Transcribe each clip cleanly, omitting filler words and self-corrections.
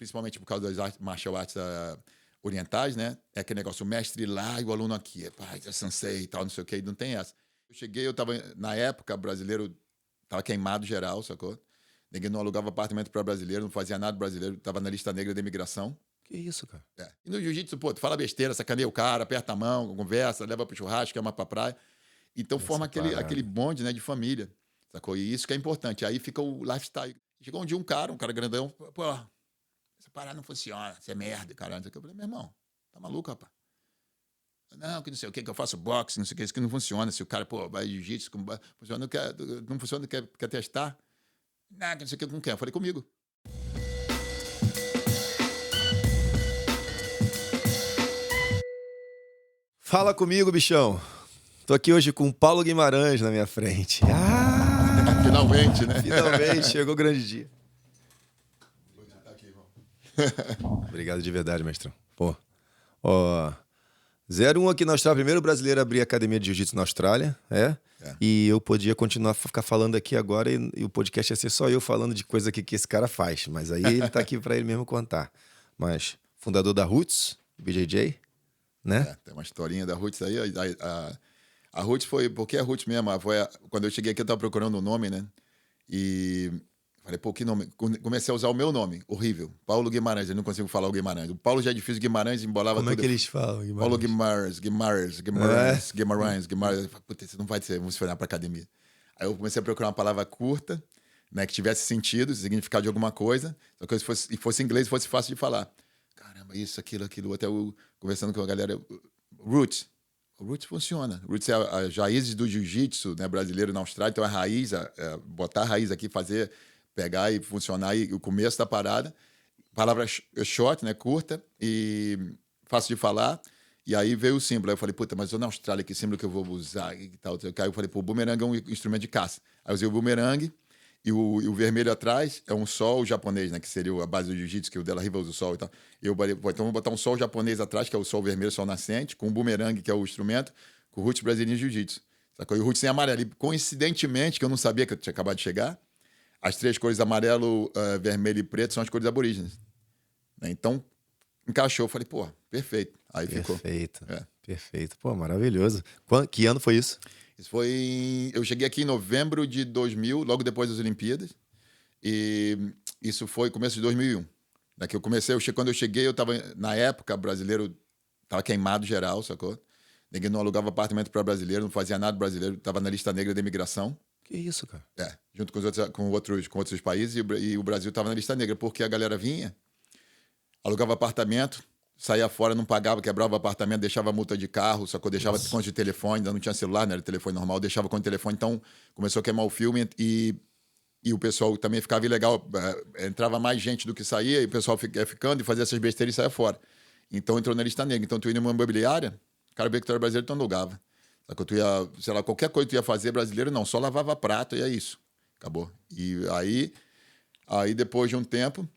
principalmente por causa das martial arts orientais, né? É aquele negócio, o mestre lá e o aluno aqui. Pai, é sensei e tal, não sei o quê. Não tem essa. Eu cheguei, eu tava... Na época, brasileiro tava queimado geral, sacou? Ninguém não alugava apartamento para brasileiro, não fazia nada brasileiro. Tava na lista negra da imigração. Que isso, cara? E no jiu-jitsu, pô, tu fala besteira, sacaneia o cara, aperta a mão, conversa, leva pro churrasco, chama pra praia. Então forma aquele bonde, né, de família, sacou? E isso que é importante. Aí fica o lifestyle. Chegou um dia um cara grandão, pô, essa parada não funciona, você é merda, caralho. Eu falei, meu irmão, tá maluco, rapaz? Não, que não sei o que eu faço boxe, não sei o que, isso que não funciona. Se o cara, pô, vai jiu-jitsu, funciona, não funciona, quer testar? Não, que não sei o que, não quer. Eu falei, comigo. Fala comigo, bichão. Tô aqui hoje com o Paulo Guimarães na minha frente. Finalmente, né? Finalmente, chegou o grande dia. Obrigado de verdade, mestrão. Pô, ó, 01 aqui na Austrália, primeiro brasileiro a abrir a academia de jiu-jitsu na Austrália, E eu podia continuar a ficar falando aqui agora e o podcast ia ser só eu falando de coisa que esse cara faz. Mas aí ele tá aqui pra ele mesmo contar. Mas fundador da Roots, BJJ, né? Tem uma historinha da Roots aí. A Roots foi... Porque a Roots mesmo, quando eu cheguei aqui eu tava procurando um nome, né? E falei, pô, que nome? Comecei a usar o meu nome, horrível. Paulo Guimarães, eu não consigo falar o Guimarães. O Paulo já é difícil, Guimarães embolava tudo. Como é que eles falam, Guimarães? Paulo Guimarães. Puta, isso não vai funcionar pra academia. Aí eu comecei a procurar uma palavra curta, né, que tivesse sentido, significado de alguma coisa, só que fosse inglês, fosse fácil de falar. Caramba, isso, aquilo. Até eu conversando com a galera, Roots. O Roots funciona. Roots é as raízes do jiu-jitsu, né, brasileiro na Austrália. Então, a raiz, botar a raiz aqui, pegar e funcionar. E o começo da parada. Palavra short, né, curta e fácil de falar. E aí veio o símbolo. Aí eu falei, puta, mas eu na Austrália, que símbolo que eu vou usar? E tal. Aí eu falei, pô, o bumerangue é um instrumento de caça. Aí eu usei o bumerangue. E o vermelho atrás é um sol japonês, né? Que seria a base do jiu-jitsu, que o Della Riva usa o sol e tal. Então vou botar um sol japonês atrás, que é o sol vermelho, sol nascente, com o bumerangue, que é o instrumento, com o roots brasileiro jiu-jitsu. Sacou? E o roots em amarelo. E coincidentemente, que eu não sabia que eu tinha acabado de chegar, as três cores amarelo, vermelho e preto são as cores aborígenes. Né? Então, encaixou. Eu falei, pô, perfeito. Aí ficou. Perfeito. Pô, maravilhoso. Que ano foi isso? Isso foi... Eu cheguei aqui em novembro de 2000, logo depois das Olimpíadas. E isso foi começo de 2001. Daqui eu comecei, quando eu cheguei, eu tava... Na época, brasileiro tava queimado geral, sacou? Ninguém não alugava apartamento para brasileiro, não fazia nada brasileiro. Tava na lista negra da imigração. Que isso, cara? Junto com outros países. E o Brasil tava na lista negra, porque a galera vinha, alugava apartamento, saía fora, não pagava, quebrava o apartamento, deixava multa de carro, sacou? Deixava conta de telefone, ainda não tinha celular, né? Era telefone normal, deixava conta de telefone. Então, começou a queimar o filme e o pessoal também ficava ilegal. Entrava mais gente do que saía e o pessoal ia ficando e fazia essas besteiras e saia fora. Então, entrou na lista negra. Então, tu ia numa imobiliária, o cara via que tu era brasileiro, tu não alugava. Sacou? Tu ia, sei lá, qualquer coisa que tu ia fazer brasileiro, não. Só lavava prato e é isso. Acabou. E aí depois de um tempo...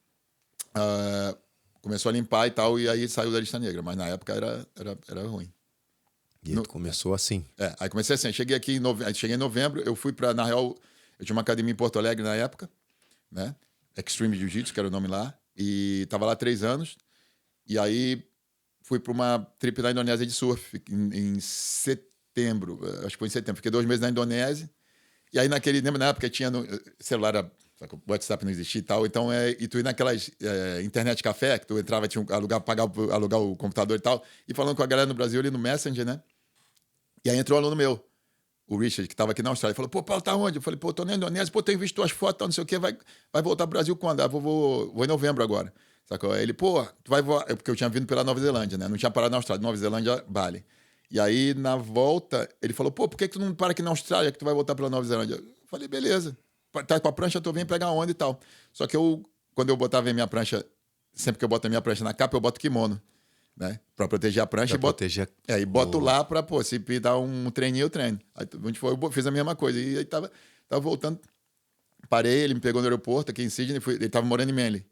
começou a limpar e tal, e aí saiu da lista negra. Mas na época era ruim. E tu começou assim? Aí comecei assim. Cheguei aqui cheguei em novembro, eu fui para... Na real, eu tinha uma academia em Porto Alegre na época, né? Extreme Jiu-Jitsu, que era o nome lá. E tava lá 3 anos. E aí fui para uma trip na Indonésia de surf, em setembro. Acho que foi em setembro. Fiquei 2 meses na Indonésia. E aí lembra na época tinha celular... O WhatsApp não existia e tal, então e tu ia naquelas internet café, que tu entrava, tinha alugar o computador e tal, e falando com a galera no Brasil ali no Messenger, né? E aí entrou um aluno meu, o Richard, que estava aqui na Austrália, falou, pô, Paulo, tá onde? Eu falei, pô, tô na Indonésia, pô, tenho visto tuas fotos, tal, não sei o quê, vai voltar pro Brasil quando? Ah, vou em novembro agora. Sacou? Aí ele, pô, tu vai voar, porque eu tinha vindo pela Nova Zelândia, né? Não tinha parado na Austrália, Nova Zelândia, Bali. E aí, na volta, ele falou, pô, por que tu não para aqui na Austrália, que tu vai voltar pela Nova Zelândia? Eu falei, beleza. Tá com a prancha, tu vem pegar onda e tal. Só que quando eu botava a minha prancha, sempre que eu boto a minha prancha na capa, eu boto kimono, né? Pra proteger a prancha. E boto lá pra, pô, se dar um treininho, eu treino. Aí onde foi, eu fiz a mesma coisa. E aí tava voltando, parei, ele me pegou no aeroporto aqui em Sydney, ele tava morando em Manly.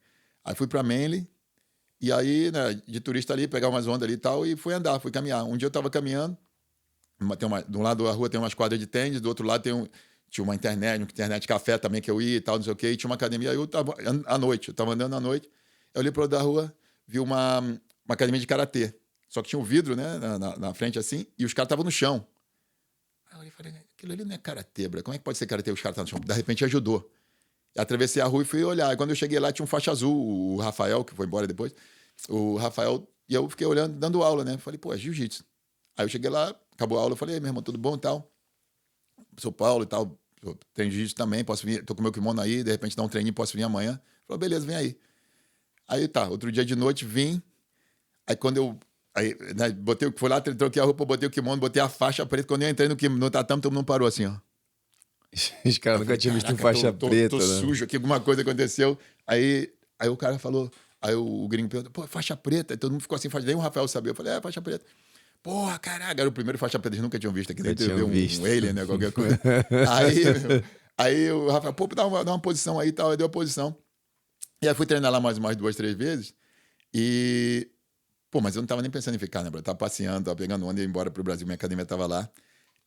Aí fui pra Manly, e aí, né, de turista ali, pegar umas ondas ali e tal, e fui caminhar. Um dia eu tava caminhando, de um lado da rua tem umas quadras de tênis, do outro lado tinha uma internet café também que eu ia e tal, não sei o quê, e tinha uma academia, aí eu tava à noite, eu tava andando à noite, Eu olhei pro lado da rua, vi uma academia de karatê. Só que tinha um vidro, né, na frente assim, e os caras estavam no chão. Aí eu falei, aquilo ali não é karatê, bro. Como é que pode ser karatê e os caras estão no chão? De repente ajudou. Atravessei a rua e fui olhar. E quando eu cheguei lá, tinha um faixa azul, o Rafael, que foi embora depois. O Rafael, e eu fiquei olhando, dando aula, né? Falei, pô, é jiu-jitsu. Aí eu cheguei lá, acabou a aula, eu falei, meu irmão, tudo bom e tal? Sou Paulo e tal, eu treino jiu-jitsu também, posso vir, tô com meu kimono aí, de repente dá um treininho, posso vir amanhã. Falei, beleza, vem aí. Aí tá, outro dia de noite vim, aí quando eu, aí, né, fui lá, troquei a roupa, botei o kimono, botei a faixa preta, quando eu entrei no tatame, todo mundo parou assim, ó. Os caras nunca tinham visto um faixa preta, tô né? sujo aqui, alguma coisa aconteceu. Aí o cara falou, aí o gringo perguntou, pô, faixa preta, todo mundo ficou assim, nem o Rafael sabia. Eu falei, faixa preta. Porra, caraca, era o primeiro faixa preta, eles nunca tinham visto aqui, nem ter um alien, né, qualquer coisa. aí o Rafael, pô, dá uma posição aí e tal, aí deu a posição. E aí fui treinar lá mais 2, 3 vezes, e... Pô, mas eu não tava nem pensando em ficar, né, bro? Eu tava passeando, tava pegando onda, ia embora pro Brasil, minha academia tava lá.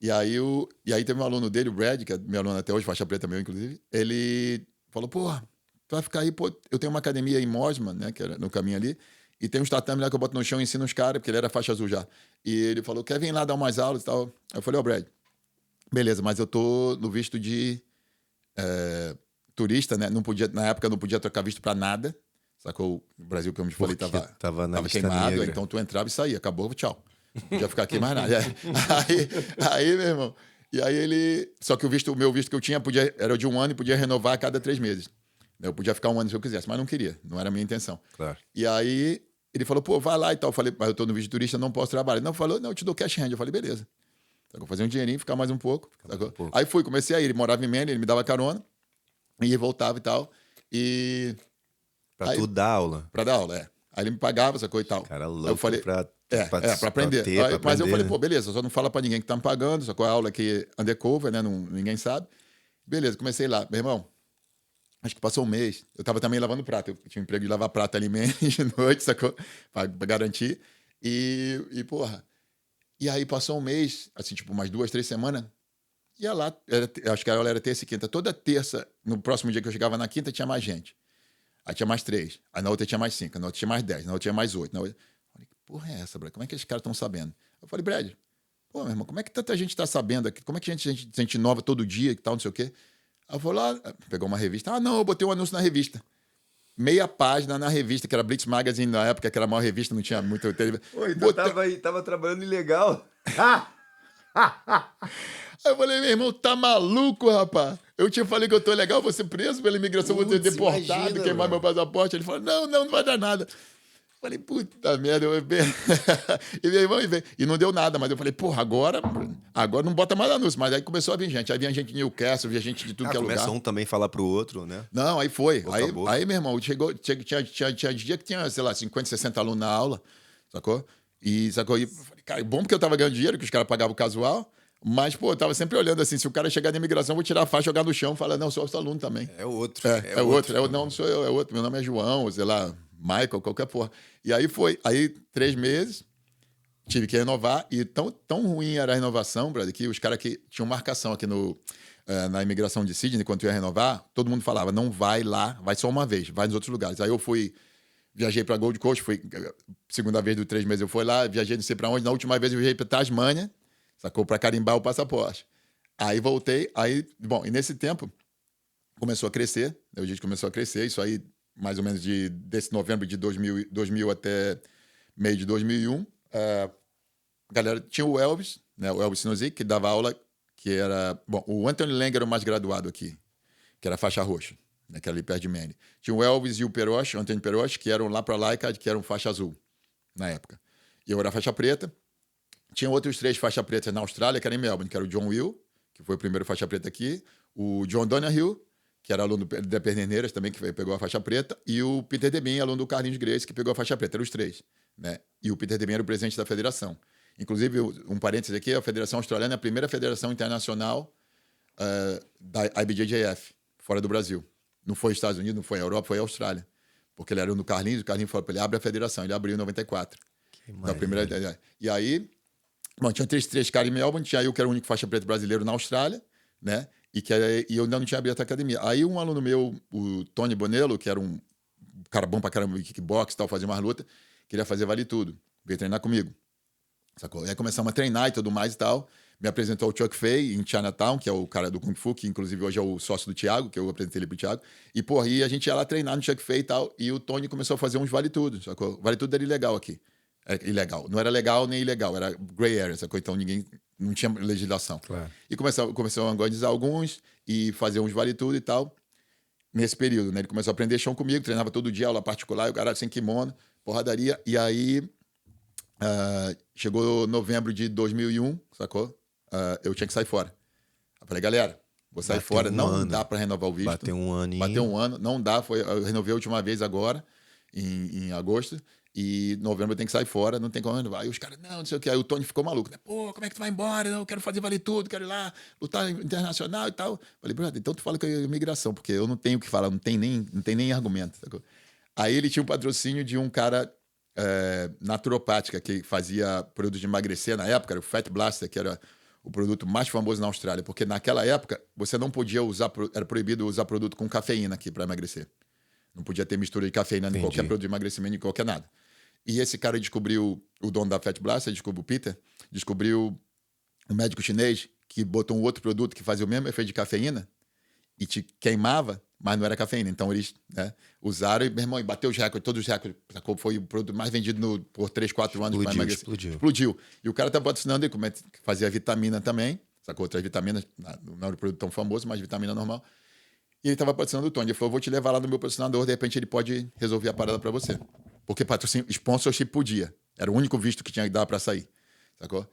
E aí teve um aluno dele, o Brad, que é meu aluno até hoje, faixa preta meu, inclusive, ele falou, porra, tu vai ficar aí, pô, eu tenho uma academia em Mosman, né, que era no caminho ali, e tem uns tatame lá que eu boto no chão e ensino os caras, porque ele era faixa azul já. E ele falou, quer vir lá dar umas aulas e tal? Aí eu falei, Brad, beleza, mas eu tô no visto de turista, né, na época não podia trocar visto pra nada, sacou? O Brasil, como eu te falei, tava tava queimado, negra. então tu entrava e saía, acabou, tchau. Não podia ficar aqui mais nada. Aí, meu irmão, e aí ele... Só que o meu visto que eu tinha era de 1 ano e podia renovar a cada 3 meses. Eu podia ficar 1 ano se eu quisesse, mas não queria, não era a minha intenção. Claro. E aí ele falou, pô, vai lá e tal. Eu falei, mas eu tô no visto de turista, não posso trabalhar. Ele falou, não, eu te dou cash hand. Eu falei, beleza. Eu vou fazer um dinheirinho, ficar mais um pouco. Aí fui, comecei a ir. Ele morava em Manly, ele me dava carona, e voltava e tal. E... Pra tu dar aula. Pra dar aula, é. Aí ele me pagava, sacou e tal. Cara louco, aí eu falei, pra aprender. pra Mas eu aprender, falei, né? pô, beleza, só não fala pra ninguém que tá me pagando, só com a aula aqui undercover, né? Ninguém sabe. Beleza, comecei lá. Meu irmão, acho que passou um mês. Eu tava também lavando prato. Eu tinha um emprego de lavar prato ali menos de noite, sacou? Pra garantir. Porra. E aí passou um mês, assim, tipo, umas 2, 3 semanas. Ia lá, acho que a aula era terça e quinta. Toda terça, no próximo dia que eu chegava na quinta, tinha mais gente. Aí tinha mais 3. Aí na outra tinha mais 5. Na outra tinha mais 10. Na outra tinha mais 8. Falei, que porra é essa, Brad? Como é que esses caras estão sabendo? Eu falei, Brad, pô, meu irmão, como é que tanta gente está sabendo aqui? Como é que gente nova todo dia e tal, não sei o quê? Aí eu falei, pegou uma revista. Ah, não, eu botei um anúncio na revista. Meia página na revista, que era Blitz Magazine na época, que era a maior revista, não tinha muito... Oi, então tava trabalhando ilegal. Aí eu falei, meu irmão, tá maluco, rapaz? Eu te falei que eu tô legal, vou ser preso pela imigração, vou ser deportado, imagina, queimar mano. meu passaporte. Ele falou, não vai dar nada. Eu falei, puta merda. E meu irmão, e não deu nada, mas eu falei, porra, agora não bota mais anúncio. Mas aí começou a vir gente. Aí vinha gente de Newcastle, vinha gente de tudo que é lugar. Começa um também falar pro outro, né? Não, aí foi. Acabou. Aí, meu irmão, tinha dia que tinha, sei lá, 50, 60 alunos na aula, sacou? E eu falei, cara, bom porque eu tava ganhando dinheiro, que os caras pagavam o casual. Mas, pô, eu tava sempre olhando assim, se o cara chegar na imigração, eu vou tirar a faixa, jogar no chão e falar, não, sou outro aluno também. É outro. É outro. Não sou eu, é outro. Meu nome é João, ou sei lá, Michael, qualquer porra. E aí foi. Aí, 3 meses, tive que renovar. E tão ruim era a renovação, brother, que os caras que tinham marcação aqui na imigração de Sydney, quando eu ia renovar, todo mundo falava, não vai lá, vai só uma vez, vai nos outros lugares. Aí eu viajei para Gold Coast, segunda vez dos 3 meses eu fui lá, viajei não sei para onde. Na última vez eu viajei para Tasmânia, sacou? Para carimbar o passaporte. Aí voltei, e nesse tempo começou a crescer, o jiu-jitsu começou a crescer, isso aí mais ou menos desse novembro de 2000 até meio de 2001. Galera, tinha o Elvis, né, o Elvis Sinozik, que dava aula, que era... Bom, o Anthony Lang era o mais graduado aqui, que era faixa roxa, né, que era ali perto de Manly. Tinha o Elvis e o Peroche, o Anthony Peroche, que eram lá para Laika, que eram faixa azul, na época. E eu era faixa preta. Tinha outros 3 faixas pretas na Austrália, que era em Melbourne, que era o John Will, que foi o primeiro faixa preta aqui, o John Donahue, que era aluno da Perneiras também, que pegou a faixa preta, e o Peter Debin, aluno do Carlinhos Grace, que pegou a faixa preta. Eram os 3, né? E o Peter Debin era o presidente da federação. Inclusive, um parênteses aqui, a Federação Australiana é a primeira federação internacional da IBJJF, fora do Brasil. Não foi Estados Unidos, não foi a Europa, foi a Austrália. Porque ele era aluno do Carlinhos, o Carlinhos falou para ele, abre a federação. Ele abriu em 94. E aí... Bom, tinha 3 caras em Melbourne, tinha eu que era o único faixa preta brasileiro na Austrália, né? E eu ainda não tinha aberto a academia. Aí um aluno meu, o Tony Bonello, que era um cara bom pra caramba, kickbox e tal, fazia umas lutas, queria fazer vale tudo. Veio treinar comigo. Sacou? E aí começamos a treinar e tudo mais e tal. Me apresentou o Chuck Fay em Chinatown, que é o cara do Kung Fu, que inclusive hoje é o sócio do Thiago, que eu apresentei ele pro Thiago. E, porra, e a gente ia lá treinar no Chuck Fay e tal. E o Tony começou a fazer uns vale-tudo, sacou? Vale-tudo era ilegal aqui. Era ilegal. Não era legal nem ilegal, era gray area, sacou? Então ninguém... Não tinha legislação. Claro. E começou a organizar alguns e fazer uns vale-tudo e tal. Nesse período, né? Ele começou a aprender chão comigo, treinava todo dia, aula particular, o cara sem kimono, porradaria. E aí... chegou novembro de 2001, sacou? Eu tinha que sair fora. Eu falei, galera, vou sair fora, não dá pra renovar o visto. Bateu um ano. Bateu um ano, não dá. Eu renovei a última vez agora, em agosto, e novembro eu tenho que sair fora, não tem como renovar. Aí os caras, não sei o que. Aí o Tony ficou maluco, né? Pô, como é que tu vai embora? Não, eu quero fazer vale tudo, quero ir lá, lutar internacional e tal. Falei, brother, então tu fala com a imigração, porque eu não tenho o que falar, não tem nem argumento, sacou? Aí ele tinha um patrocínio de um cara... naturopática, que fazia produto de emagrecer na época, era o Fat Blaster, que era o produto mais famoso na Austrália, porque naquela época você não podia usar, era proibido usar produto com cafeína aqui para emagrecer. Não podia ter mistura de cafeína em qualquer produto de emagrecimento, em qualquer nada. E esse cara descobriu, o dono da Fat Blaster, descobriu o Peter, descobriu um médico chinês que botou um outro produto que fazia o mesmo efeito de cafeína e te queimava, mas não era cafeína. Então eles, né, usaram e, meu irmão, bateu os recordes, todos os recordes. Sacou? Foi o produto mais vendido por 3, 4 anos. Explodiu. E o cara tá patrocinando ele, como fazia vitamina também, sacou? Outras vitaminas, não era um produto tão famoso, mas vitamina normal. E ele tava patrocinando o Tony. Ele falou, vou te levar lá no meu patrocinador, de repente ele pode resolver a parada para você. Porque patrocínio, sponsorship podia. Era o único visto que tinha que dar para sair. Sacou?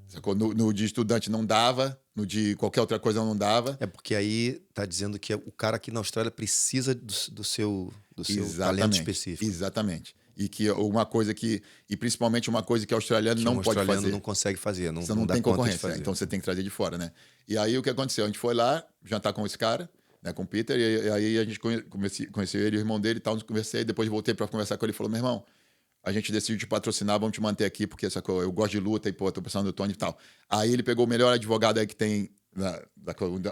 Sacou? No de estudante não dava, no de qualquer outra coisa não dava. É porque aí tá dizendo que o cara aqui na Austrália precisa do seu talento específico. Exatamente. E que uma coisa que... E principalmente uma coisa que o australiano não pode fazer. O australiano não consegue fazer. Você não tem concorrência. Então você tem que trazer de fora, né? E aí o que aconteceu? A gente foi lá jantar com esse cara, né, com o Peter, e aí a gente conheceu ele, o irmão dele e tal, nos conversei. Depois voltei para conversar com ele e falou, meu irmão, a gente decidiu te patrocinar, vamos te manter aqui, porque sacou, eu gosto de luta e, pô, tô pensando no Tony e tal. Aí ele pegou o melhor advogado aí que tem,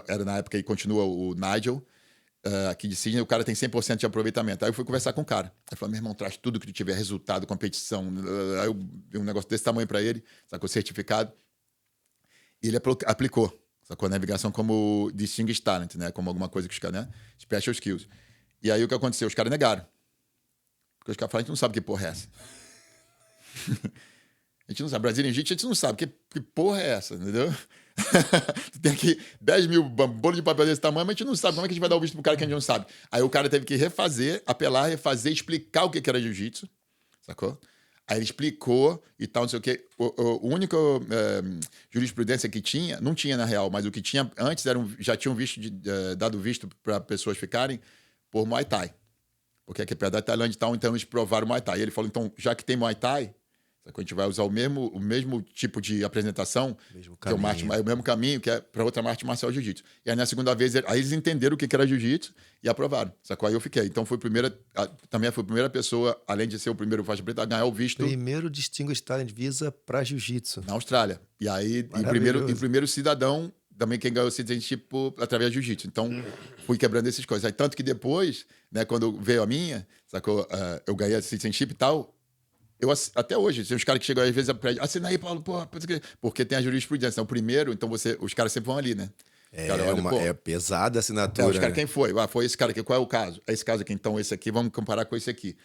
era na época e continua o Nigel, aqui de Sydney, o cara tem 100% de aproveitamento. Aí eu fui conversar com o cara. Ele falou, meu irmão, traz tudo que tu tiver, resultado, competição. Aí eu dei um negócio desse tamanho para ele, sacou, certificado. E ele aplicou, sacou, a navegação como Distinguished Talent, né, como alguma coisa que os caras, né, Special Skills. E aí o que aconteceu? Os caras negaram. Porque os caras falam, a gente não sabe que porra é essa. A gente não sabe. Brazilian Jiu-Jitsu, a gente não sabe que porra é essa, entendeu? Tem aqui 10 mil bolos de papel desse tamanho, mas a gente não sabe. Como é que a gente vai dar o visto pro cara que a gente não sabe? Aí o cara teve que apelar, explicar o que era jiu-jitsu, sacou? Aí ele explicou e tal, não sei o quê. O único jurisprudência que tinha, não tinha na real, mas o que tinha antes já tinham dado visto para pessoas ficarem por Muay Thai. Porque aqui perto da Tailândia e tal, então eles provaram o Muay Thai. E ele falou, então, já que tem Muay Thai, a gente vai usar o mesmo tipo de apresentação, que é o mesmo caminho, que é para outra arte marcial jiu-jitsu. E aí na segunda vez, aí eles entenderam o que era jiu-jitsu e aprovaram. Sacou? Aí eu fiquei. Então também fui a primeira pessoa, além de ser o primeiro faixa preta, a ganhar o visto. Primeiro Distinguished Talent Visa para jiu-jitsu. Na Austrália. E aí, o primeiro cidadão, também quem ganhou o citizenship através do jiu-jitsu. Então, fui quebrando essas coisas. Aí, tanto que depois, né, quando veio a minha, sacou? Eu ganhei a citizenship e tal. Até hoje, tem uns caras que chegam às vezes a prédio, assina aí, Paulo, porra, porque tem a jurisprudência. O primeiro, então os caras sempre vão ali, né? Cara, é pesada a assinatura. Os caras, quem foi? Foi esse cara aqui, qual é o caso? É esse caso aqui, então esse aqui, vamos comparar com esse aqui.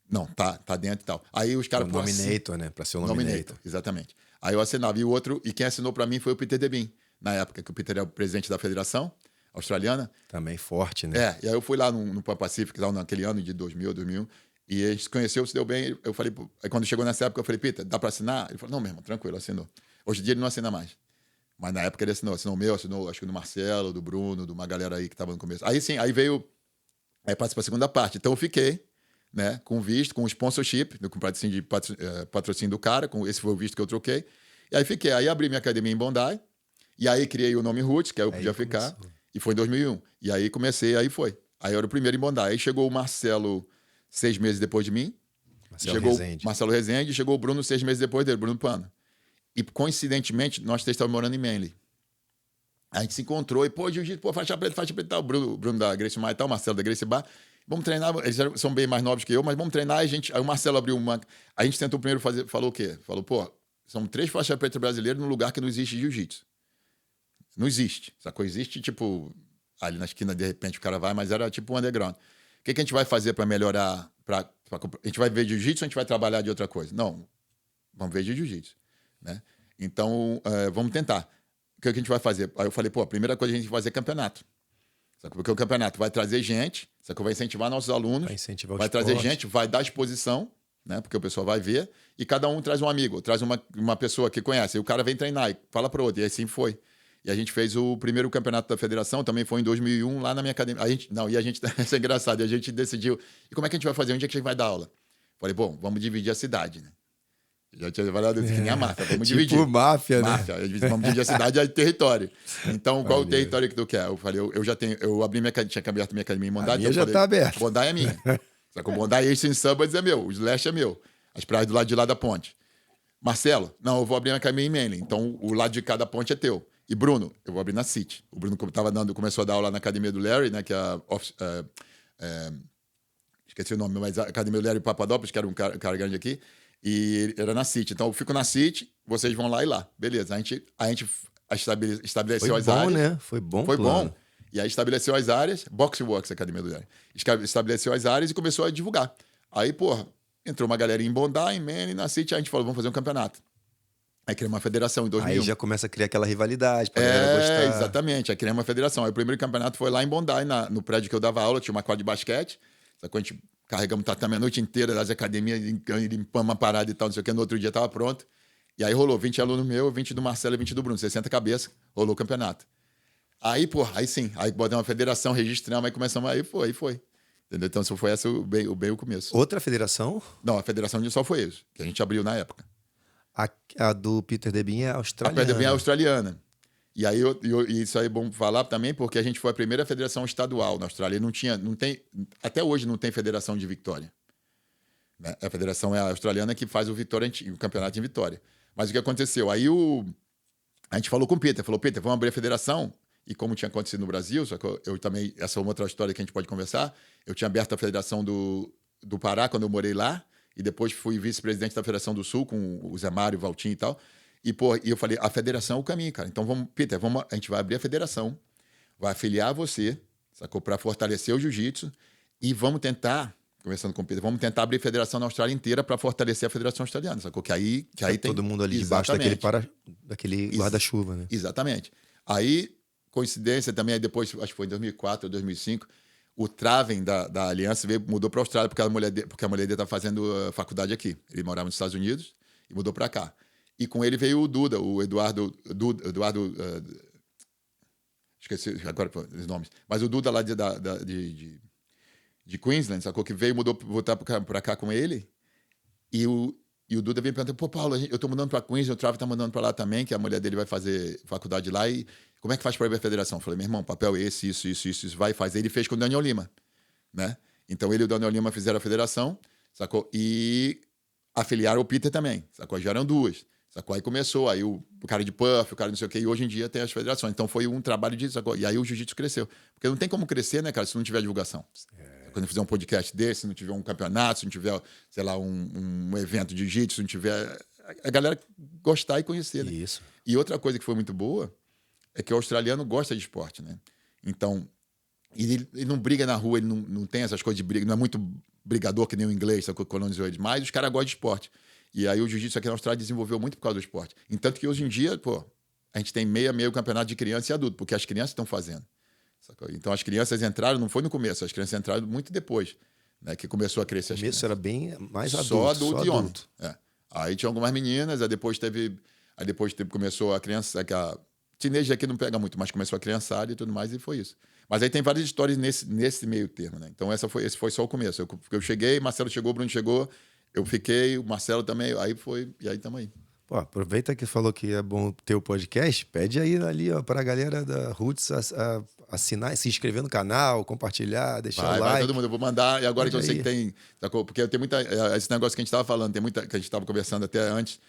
Não, tá dentro e tal. Aí os caras... O nominator, né? Pra ser o nominator. Exatamente. Aí eu assinava. E quem assinou pra mim foi o Peter Debin, na época, que o Peter é o presidente da federação australiana. Também forte, né? E aí eu fui lá no Pan Pacific, lá naquele ano de 2001, e a gente se conheceu, se deu bem. Eu falei, aí quando chegou nessa época, eu falei, Peter, dá pra assinar? Ele falou, não, meu irmão, tranquilo, assinou. Hoje em dia ele não assina mais. Mas na época ele assinou o meu, assinou, acho que do Marcelo, do Bruno, de uma galera aí que tava no começo. Aí sim, aí veio, aí passei pra segunda parte. Então eu fiquei, né, com visto, com sponsorship, com patrocínio do cara, esse foi o visto que eu troquei. E aí fiquei, aí abri minha academia em Bondi, e aí criei o nome Roots, que aí eu podia ficar, e foi em 2001. E aí comecei, aí foi. Aí eu era o primeiro em Bondi. Aí chegou o Marcelo 6 meses depois de mim. Marcelo Rezende. Chegou o Bruno 6 meses depois dele, Bruno Pano. E, coincidentemente, nós três estávamos morando em Manly. A gente se encontrou e, jiu-jitsu, faixa preta e tal. Bruno da Gracie Bar e tal, Marcelo da Gracie Bar. Vamos treinar, eles são bem mais novos que eu, mas vamos treinar. Aí o Marcelo abriu uma... A gente tentou primeiro fazer, falou o quê? Falou, pô, são 3 faixas preta brasileiras num lugar que não existe jiu-jitsu. Não existe, sacou? Existe, tipo, ali na esquina, de repente, o cara vai, mas era tipo um underground. O que a gente vai fazer para melhorar? A gente vai ver jiu-jitsu ou a gente vai trabalhar de outra coisa? Não, vamos ver de jiu-jitsu, né? Então, vamos tentar. O que a gente vai fazer? Aí eu falei, pô, a primeira coisa a gente vai fazer é campeonato. Sacou? Porque o campeonato vai trazer gente, sacou? Vai incentivar nossos alunos, vai trazer gente, vai dar exposição, né? Porque o pessoal vai ver, e cada um traz um amigo, traz uma pessoa que conhece. E o cara vem treinar e fala para outro, e assim foi. E a gente fez o primeiro campeonato da federação, também foi em 2001, lá na minha academia. Isso é engraçado, e a gente decidiu, e como é que a gente vai fazer? Onde é que a gente vai dar aula? Falei, bom, vamos dividir a cidade, né? Já tinha falado que nem a máfia, vamos dividir. Tipo máfia, né? Vamos dividir a cidade e território. Então, qual o território que tu quer? Eu falei, eu já tenho, eu abri tinha aberto minha academia em Bondi. A minha já tá aberta. Bondi é minha. Só que o Bondi Eastern Suburbs é meu, o Slash é meu. As praias do lado de lá da ponte. Marcelo, não, eu vou abrir minha academia em Manly, então o lado de cada ponte é teu. E Bruno, eu vou abrir na City. O Bruno começou a dar aula na academia do Larry, né, que é a esqueci o nome, mas a academia do Larry Papadopoulos, que era um cara grande aqui, e era na City. Então eu fico na City, vocês vão lá e lá. Beleza, a gente estabeleceu as áreas. Né? Foi bom. Foi bom. E aí estabeleceu as áreas, Boxe Works, a academia do Larry. Estabeleceu as áreas e começou a divulgar. Aí, porra, entrou uma galera em Bondi, em Manly, na City, a gente falou, vamos fazer um campeonato. Aí criamos uma federação em 2001. Aí já começa a criar aquela rivalidade pra galera gostar. Exatamente. Aí criamos uma federação. Aí o primeiro campeonato foi lá em Bondi, no prédio que eu dava aula, tinha uma quadra de basquete. Só que a gente carregamos tatame a noite inteira das academias, limpamos uma parada e tal, não sei o que. No outro dia estava pronto. E aí rolou 20 alunos meus, 20 do Marcelo e 20 do Bruno. 60 cabeças, rolou o campeonato. Aí, porra, aí sim. Aí botamos uma federação, registramos, aí começamos, aí foi. Entendeu? Então, isso foi o começo. Outra federação? Não, a federação de só foi isso, que a gente abriu na época. A do Peter Debin é australiana. A Peter Debin é australiana. E aí, isso aí é bom falar também, porque a gente foi a primeira federação estadual na Austrália. Até hoje não tem federação de Vitória. Né? A federação é a australiana que faz o campeonato em Vitória. Mas o que aconteceu? Aí a gente falou com o Peter, Peter, vamos abrir a federação. E como tinha acontecido no Brasil, só que eu também, essa é uma outra história que a gente pode conversar, eu tinha aberto a federação do Pará quando eu morei lá, e depois fui vice-presidente da Federação do Sul, com o Zé Mário, o Valtinho e tal. E eu falei, a federação é o caminho, cara. Então, Peter, a gente vai abrir a federação, vai afiliar você, sacou? Para fortalecer o jiu-jitsu, e vamos tentar, conversando com o Peter, vamos tentar abrir a federação na Austrália inteira para fortalecer a federação australiana, sacou? Que aí tem... Todo mundo ali debaixo daquele guarda-chuva, né? Exatamente. Aí, coincidência também, aí depois, acho que foi em 2004 ou 2005, o Traven da Aliança mudou para a Austrália porque a mulher dele estava fazendo faculdade aqui. Ele morava nos Estados Unidos e mudou para cá. E com ele veio o Duda, o Eduardo esqueci agora os nomes, mas o Duda lá de Queensland, sacou? Que veio, voltar para cá com ele, e o Duda veio perguntando, pô, Paulo, eu tô mudando para Queensland, o Traven tá mandando para lá também, que a mulher dele vai fazer faculdade lá, e como é que faz para ir a federação? Eu falei, meu irmão, papel esse, isso, vai fazer. Ele fez com o Daniel Lima, né? Então ele e o Daniel Lima fizeram a federação, sacou? E afiliaram o Peter também, sacou? Já eram 2, sacou? Aí começou, aí o cara de puff, o cara não sei o quê, e hoje em dia tem as federações. Então foi um trabalho disso, sacou? E aí o jiu-jitsu cresceu. Porque não tem como crescer, né, cara, se não tiver divulgação. Quando fizer um podcast desse, se não tiver um campeonato, se não tiver, sei lá, um evento de jiu-jitsu, se não tiver... A galera gostar e conhecer, né? Isso. E outra coisa que foi muito boa é que o australiano gosta de esporte, né? Então, ele não briga na rua, ele não tem essas coisas de briga, não é muito brigador que nem o inglês, que colonizou eles, mas os caras gostam de esporte. E aí o jiu-jitsu aqui na Austrália desenvolveu muito por causa do esporte. Entanto que hoje em dia, pô, a gente tem meio campeonato de criança e adulto, porque as crianças estão fazendo. Sacou? Então as crianças entraram, não foi no começo, as crianças entraram muito depois, né? Que começou a crescer. No começo era bem mais adulto. Só adulto e homem. É. Aí tinha algumas meninas, aí depois começou a criança, teenager aqui não pega muito, mas começou a criançada e tudo mais, e foi isso. Mas aí tem várias histórias nesse meio termo, né? Então esse foi só o começo. Eu cheguei, Marcelo chegou, Bruno chegou, eu fiquei, o Marcelo também, aí foi, e aí estamos aí. Pô, aproveita que falou que é bom ter o podcast, pede aí ali, ó, pra galera da Roots assinar, se inscrever no canal, compartilhar, deixar o like. Vai todo mundo, eu vou mandar, e agora que eu sei aí. que tem, porque tem muita, esse negócio que a gente estava falando, que a gente estava conversando até antes,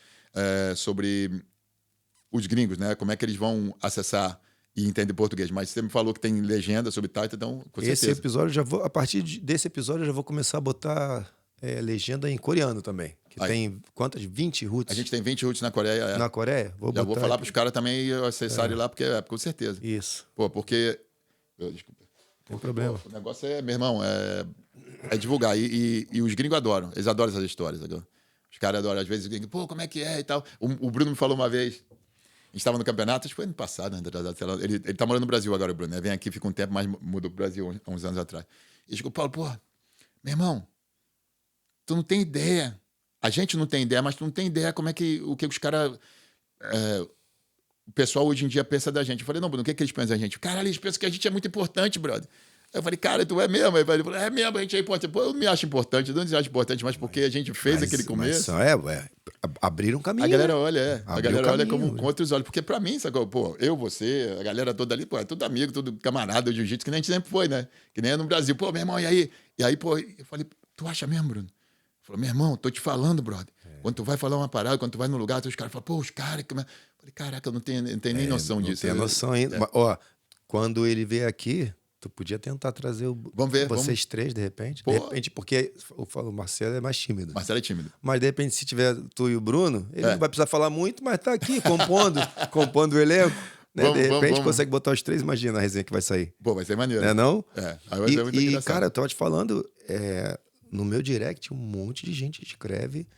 sobre os gringos, né? Como é que eles vão acessar e entender português. Mas você me falou que tem legenda, subtitle, então com Esse certeza. episódio, a partir desse episódio, eu já vou começar a botar legenda em coreano também. Que Aí. tem quantas? 20 roots? A gente tem 20 roots na Coreia. Na Coreia? Já vou falar para os caras também acessarem lá, porque com certeza. Isso. Pô, porque... Desculpa. Não tem problema. Pô, o negócio meu irmão, é divulgar. E os gringos adoram. Eles adoram essas histórias. Agora. Os caras adoram. Às vezes, pô, como é que é e tal. O Bruno me falou uma vez... A gente estava no campeonato, acho que foi ano passado, né? Ele tá morando no Brasil agora, o Bruno, né? Vem aqui, fica um tempo, mas mudou pro Brasil há uns anos atrás. E ele chegou, Paulo, pô, meu irmão, tu não tem ideia. A gente não tem ideia, mas tu não tem ideia como é que os caras... o pessoal hoje em dia pensa da gente. Eu falei, não, Bruno, o que eles pensam da gente? Caralho, eles pensam que a gente é muito importante, brother. Eu falei, cara, tu é mesmo? Ele falou, é mesmo, a gente é importante. Pô, eu não me acho importante, não me acho importante, mas porque a gente fez aquele começo. Mas abriram um caminho. A galera olha, a galera olha caminho, com outros olhos. Porque pra mim, sacou? Pô, eu, você, a galera toda ali, pô, é tudo amigo, tudo camarada do jiu-jitsu, que nem a gente sempre foi, né? Que nem é no Brasil. Pô, meu irmão, e aí? E aí, pô, eu falei, tu acha mesmo, Bruno? Ele falou, meu irmão, tô te falando, brother. Quando tu vai falar uma parada, quando tu vai no lugar, os caras falam, pô, os caras... Eu falei, caraca, eu não tenho nem noção disso. Não tenho noção ainda. Mas, ó, quando ele veio aqui... Tu podia tentar trazer vocês três, de repente. Pô. De repente, porque o Marcelo é mais tímido. Marcelo é tímido. Mas, de repente, se tiver tu e o Bruno, ele não vai precisar falar muito, mas tá aqui, compondo o elenco. Né? De repente, consegue botar os três, imagina a resenha que vai sair. Pô, vai ser maneiro. Não é não? Aí vai ser muito engraçado. Cara, eu tava te falando, no meu direct, um monte de gente escreve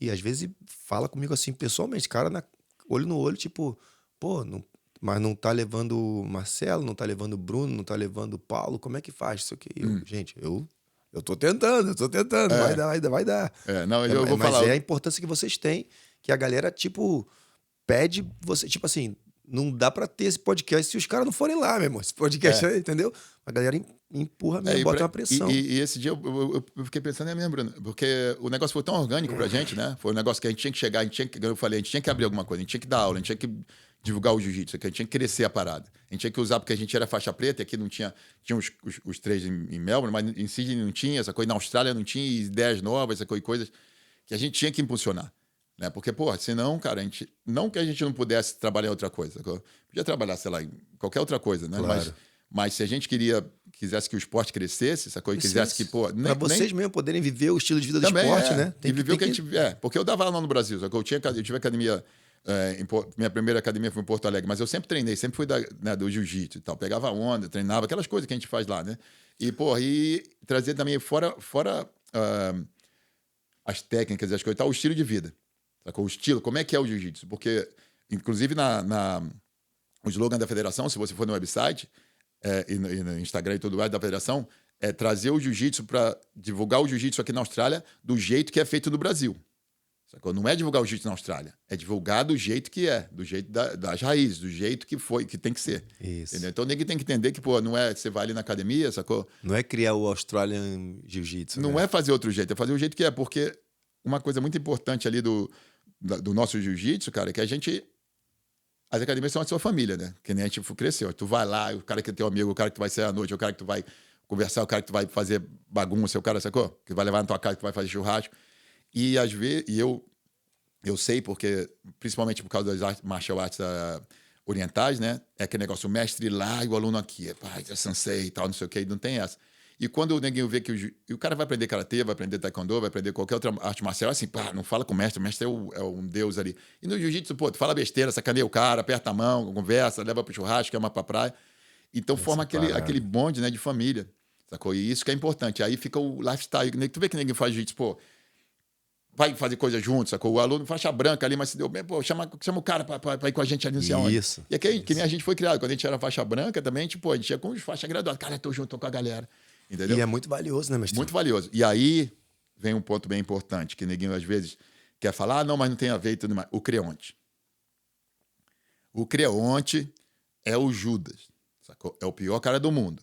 e, às vezes, fala comigo assim, pessoalmente, cara, olho no olho, tipo, pô, não... Mas não tá levando o Marcelo, não tá levando o Bruno, não tá levando o Paulo, como é que faz isso aqui? Gente, eu tô tentando, vai dar. Não, eu vou mas falar. É a importância que vocês têm, que a galera, tipo, pede você, tipo assim, não dá pra ter esse podcast se os caras não forem lá, meu irmão. Esse podcast aí, entendeu? A galera empurra mesmo, bota uma pressão. E esse dia eu fiquei pensando, mesmo, Bruno, porque o negócio foi tão orgânico pra gente, né? Foi um negócio que a gente tinha que chegar, eu falei, a gente tinha que abrir alguma coisa, a gente tinha que dar aula, a gente tinha que divulgar o jiu-jitsu, que a gente tinha que crescer a parada. A gente tinha que usar, porque a gente era faixa preta, e aqui não tinha os três em Melbourne, mas em Sydney não tinha, essa coisa, na Austrália não tinha, ideias novas, essa coisa, coisas que a gente tinha que impulsionar. Né? Porque, porra, senão, cara, não que a gente não pudesse trabalhar em outra coisa. Podia trabalhar, sei lá, em qualquer outra coisa, né? Claro. Mas se a gente quisesse que o esporte crescesse, essa coisa, quisesse que, pô... Para vocês mesmo poderem viver o estilo de vida do esporte, né? Tem que viver o que a gente... porque eu dava aula no Brasil, só que eu tive academia... minha primeira academia foi em Porto Alegre, mas eu sempre treinei, sempre fui do jiu-jitsu e tal. Pegava onda, treinava, aquelas coisas que a gente faz lá, né? E, pô, e trazer também fora as técnicas, as coisas e tal, o estilo de vida. Sacou? O estilo, como é que é o jiu-jitsu? Porque, inclusive, o slogan da federação, se você for no website e no Instagram e tudo mais da federação, é trazer o jiu-jitsu para divulgar o jiu-jitsu aqui na Austrália do jeito que é feito no Brasil. Sacou? Não é divulgar o jiu-jitsu na Austrália, é divulgar do jeito que é, do jeito das raízes, do jeito que tem que ser. Isso. Entendeu? Então ninguém tem que entender que, pô, não é você vai ali na academia, sacou? Não é criar o Australian Jiu-Jitsu. Não é fazer outro jeito, é fazer o jeito que é, porque uma coisa muito importante ali do nosso jiu-jitsu, cara, é que as academias são a sua família, né? Que nem a gente cresceu. Tu vai lá, o cara que é teu amigo, o cara que tu vai sair à noite, o cara que tu vai conversar, o cara que tu vai fazer bagunça, o cara, sacou? Que vai levar na tua casa, que tu vai fazer churrasco. E às vezes, eu sei, porque, principalmente por causa das martial arts orientais, né? É aquele negócio, o mestre lá e o aluno aqui, é sensei e tal, não sei o quê, não tem essa. E quando o neguinho vê que o cara vai aprender karatê, vai aprender taekwondo, vai aprender qualquer outra arte marcial, assim, pá, não fala com o mestre é um deus ali. E no jiu-jitsu, pô, tu fala besteira, sacaneia o cara, aperta a mão, conversa, leva pro churrasco, chama pra praia. Então forma aquele bonde, né, de família, sacou? E isso que é importante. Aí fica o lifestyle. Tu vê que ninguém faz jiu-jitsu, pô, vai fazer coisa junto, sacou? O aluno faixa branca ali, mas se deu bem, pô, chama o cara pra ir com a gente ali no céu. Isso. E aqui, que nem a gente foi criado. Quando a gente era faixa branca também, tipo, a gente ia com os faixas graduadas. Cara, tô junto, tô com a galera. Entendeu? E é muito valioso, né, mestre? Muito valioso. E aí vem um ponto bem importante, que ninguém às vezes quer falar, não, mas não tem a ver e tudo mais. O creonte. O creonte é o Judas, sacou? É o pior cara do mundo.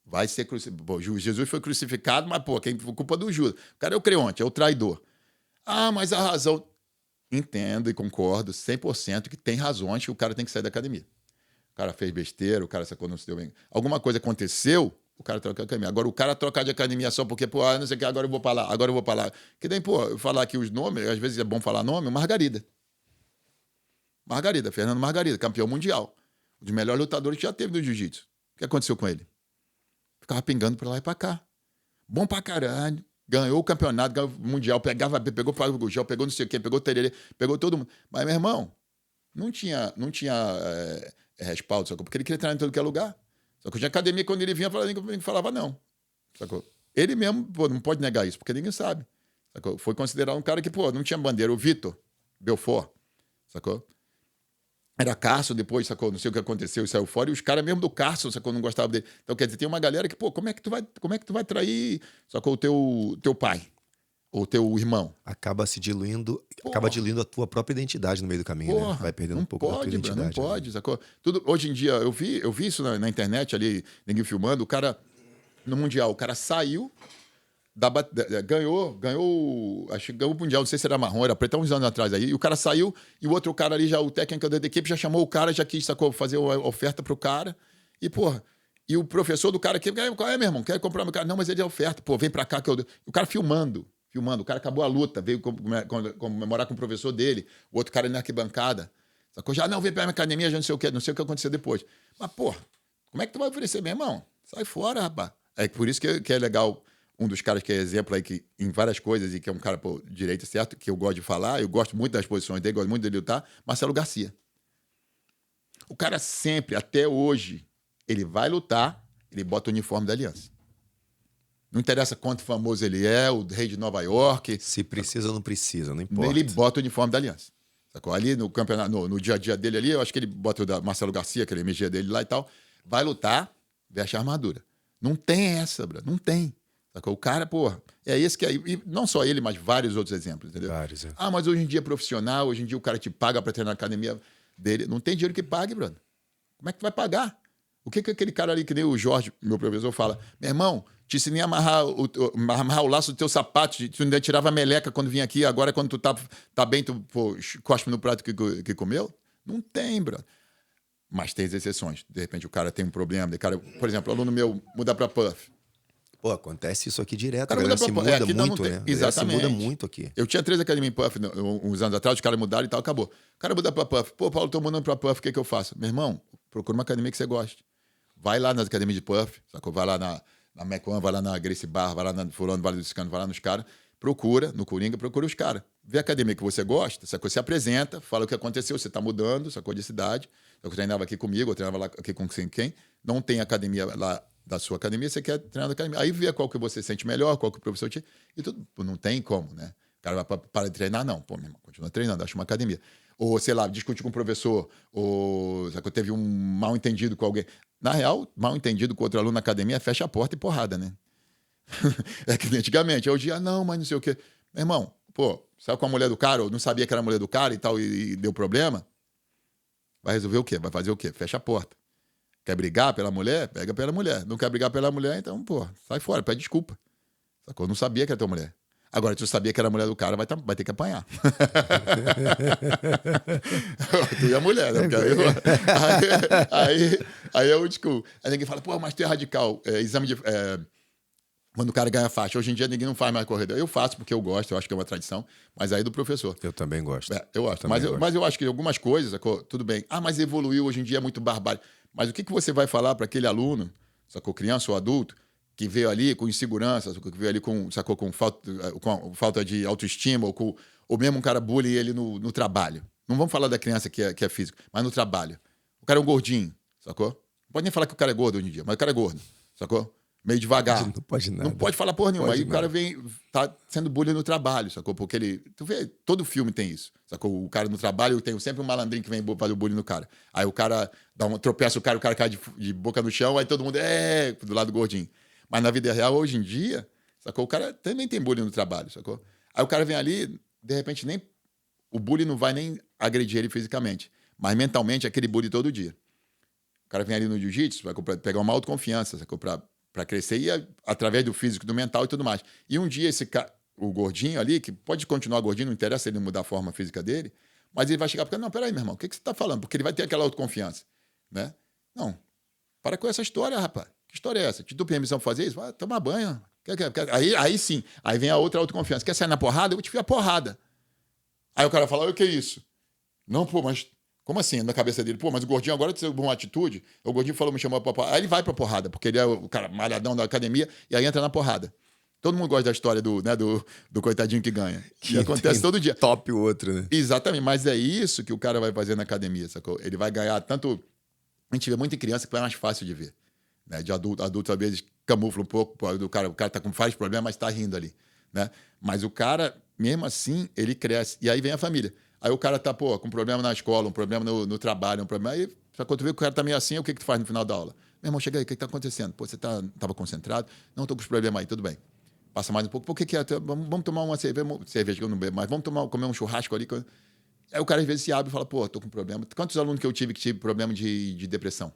Vai ser crucificado. Jesus foi crucificado, mas, pô, quem foi culpa do Judas? O cara é o creonte, é o traidor. Ah, mas a razão... Entendo e concordo 100% que tem razões que o cara tem que sair da academia. O cara fez besteira, o cara sacou, não se deu bem. Alguma coisa aconteceu, o cara troca de academia. Agora, o cara trocar de academia só porque, pô, não sei o que, agora eu vou pra lá. Que nem, pô, eu falar aqui os nomes, às vezes é bom falar nome, Margarida, Fernando Margarida, campeão mundial. Um dos melhores lutadores que já teve no jiu-jitsu. O que aconteceu com ele? Ficava pingando pra lá e pra cá. Bom pra caralho. Ganhou o campeonato, ganhou o mundial, pegou o Fábio Gugel, pegou não sei o quê, pegou o Tererê, pegou todo mundo. Mas, meu irmão, não tinha respaldo, sacou? Porque ele queria treinar em todo que é lugar. Só que tinha academia, quando ele vinha, ninguém falava não. Sacou? Ele mesmo, pô, não pode negar isso, porque ninguém sabe. Sacou? Foi considerado um cara que, pô, não tinha bandeira. O Vitor Belfort, sacou? Era Carson depois, sacou? Não sei o que aconteceu e saiu fora. E os caras mesmo do Carson, sacou? Não gostavam dele. Então, quer dizer, tem uma galera que, pô, como é que tu vai trair, sacou? O teu pai ou teu irmão. Acaba diluindo a tua própria identidade no meio do caminho, né? Vai perdendo um pouco da tua identidade. Não pode, sacou? Hoje em dia, eu vi isso na internet ali, ninguém filmando, o cara, no Mundial, o cara saiu, ganhou, acho que ganhou o Mundial, não sei se era marrom, era preto, há uns anos atrás aí, e o cara saiu, e o outro cara ali, já o técnico da equipe, já chamou o cara, já quis, sacou, fazer uma oferta pro cara, e, porra, e o professor do cara aqui, qual é, meu irmão? Quer comprar meu cara? Não, mas ele é oferta, pô, vem pra cá que eu... O cara filmando, o cara acabou a luta, veio comemorar com o professor dele, o outro cara na arquibancada, sacou? Já não, vem pra minha academia, já não sei o que aconteceu depois. Mas, pô, como é que tu vai oferecer, meu irmão? Sai fora, rapaz. É por isso que é legal, um dos caras que é exemplo aí que, em várias coisas e que é um cara, pô, direito certo, que eu gosto de falar, eu gosto muito das posições dele, gosto muito dele lutar, Marcelo Garcia. O cara sempre, até hoje, ele vai lutar, ele bota o uniforme da Aliança. Não interessa quanto famoso ele é, o rei de Nova York. Se precisa ou não precisa, não importa. Ele bota o uniforme da Aliança. Sacou? Ali no campeonato, no dia a dia dele ali, eu acho que ele bota o da Marcelo Garcia, aquele MG dele lá e tal, vai lutar, veste a armadura. Não tem essa, bro. Não tem. Sacou? O cara, porra, é esse que é. E não só ele, mas vários outros exemplos, entendeu? Vários, é. Ah, mas hoje em dia é profissional, hoje em dia o cara te paga pra treinar na academia dele. Não tem dinheiro que pague, brother. Como é que tu vai pagar? O que aquele cara ali, que nem o Jorge, meu professor, fala? Meu irmão, te ensinei a amarrar o laço do teu sapato, tu ainda tirava a meleca quando vinha aqui, agora quando tu tá bem, tu pô, cospe no prato que comeu? Não tem, brother. Mas tem as exceções. De repente o cara tem um problema, por exemplo, o aluno meu muda pra Puff. Pô, acontece isso aqui direto, cara, a galera se muda muito, né? Exatamente. Se muda muito aqui. Eu tinha 3 academias em Puff uns anos atrás, os caras mudaram e tal, acabou. O cara muda pra Puff. Pô, Paulo, tô mudando pra Puff, o que eu faço? Meu irmão, procura uma academia que você goste. Vai lá nas academias de Puff, sacou? Vai lá na Mac One, vai lá na Gracie Bar, vai lá na Fulano, Vale do Sicano, vai lá nos caras. Procura, no Coringa, procura os caras. Vê a academia que você gosta, sacou? Se apresenta, fala o que aconteceu, você tá mudando, sacou? De cidade. Eu treinava aqui comigo, eu treinava lá aqui com quem. Não tem academia lá da sua academia, você quer treinar na academia. Aí vê qual que você sente melhor, qual que o professor te... E tudo, não tem como, né? O cara vai parar de treinar? Não. Pô, meu irmão, continua treinando, acha uma academia. Ou, sei lá, discute com o professor, ou teve um mal entendido com alguém. Na real, mal entendido com outro aluno na academia, fecha a porta e porrada, né? É que antigamente, hoje, não, mas não sei o quê. Meu irmão, pô, saiu com a mulher do cara, ou não sabia que era a mulher do cara e tal, e deu problema, vai resolver o quê? Vai fazer o quê? Fecha a porta. Quer brigar pela mulher? Pega pela mulher. Não quer brigar pela mulher? Então, pô, sai fora, pede desculpa. Sacou? Não sabia que era tua mulher. Agora, se tu sabia que era a mulher do cara, vai ter que apanhar. Tu e a mulher, né? Porque aí é old school. Aí ninguém fala, pô, mas tu é radical. Exame de... quando o cara ganha faixa. Hoje em dia ninguém não faz mais corrida. Eu faço porque eu gosto, eu acho que é uma tradição. Mas aí do professor. Eu também gosto. Eu gosto. Mas eu acho que algumas coisas, sacou? Tudo bem. Ah, mas evoluiu, hoje em dia é muito barbárie. Mas o que você vai falar para aquele aluno, sacou? Criança ou adulto, que veio ali com insegurança, que veio ali com falta de autoestima, ou mesmo um cara bully ele no trabalho. Não vamos falar da criança que é físico, mas no trabalho. O cara é um gordinho, sacou? Não pode nem falar que o cara é gordo hoje em dia, mas o cara é gordo, sacou? Meio devagar. Não pode nada. Não pode falar porra nenhuma. Aí o cara tá sendo bullying no trabalho, sacou? Porque tu vê, todo filme tem isso, sacou? O cara no trabalho tem sempre um malandrinho que vem fazer o bullying no cara. Aí o cara tropeça o cara cai de boca no chão, aí todo mundo do lado do gordinho. Mas na vida real, hoje em dia, sacou? O cara também tem bullying no trabalho, sacou? Aí o cara vem ali, de repente, o bullying não vai nem agredir ele fisicamente, mas mentalmente é aquele bullying todo dia. O cara vem ali no jiu-jitsu, vai pegar uma autoconfiança, sacou? Pra crescer, e através do físico, do mental e tudo mais. E um dia o gordinho ali, que pode continuar gordinho, não interessa ele mudar a forma física dele, mas ele vai chegar porque, não, peraí, meu irmão, o que você tá falando? Porque ele vai ter aquela autoconfiança, né? Não, para com essa história, rapaz. Que história é essa? Te dou permissão pra fazer isso? Vai tomar banho. Aí sim, aí vem a outra autoconfiança. Quer sair na porrada? Eu vou te enfiar porrada. Aí o cara fala, o que é isso? Não, pô, mas Como assim? Na cabeça dele, pô, mas o gordinho agora tem uma atitude. O gordinho falou, me chamou pra porrada. Aí ele vai pra porrada, porque ele é o cara malhadão da academia, e aí entra na porrada. Todo mundo gosta da história do coitadinho que ganha. E acontece todo dia. Top o outro, né? Exatamente, mas é isso que o cara vai fazer na academia, sacou? Ele vai ganhar tanto... A gente vê muito em criança que é mais fácil de ver. Né? De adulto, às vezes, camufla um pouco. Pô, o cara tá com vários problemas, mas tá rindo ali. Né? Mas o cara, mesmo assim, ele cresce. E aí vem a família. Aí o cara tá, pô, com um problema na escola, um problema no trabalho, um problema... Aí, quando tu vê que o cara tá meio assim, o que tu faz no final da aula? Meu irmão, chega aí, o que tá acontecendo? Pô, você tava concentrado? Não, tô com os problemas aí, tudo bem. Passa mais um pouco. Por que é? Vamos tomar uma cerveja que eu não bebo, mas vamos comer um churrasco ali. Aí o cara às vezes se abre e fala, pô, tô com problema. Quantos alunos que eu tive problema de depressão?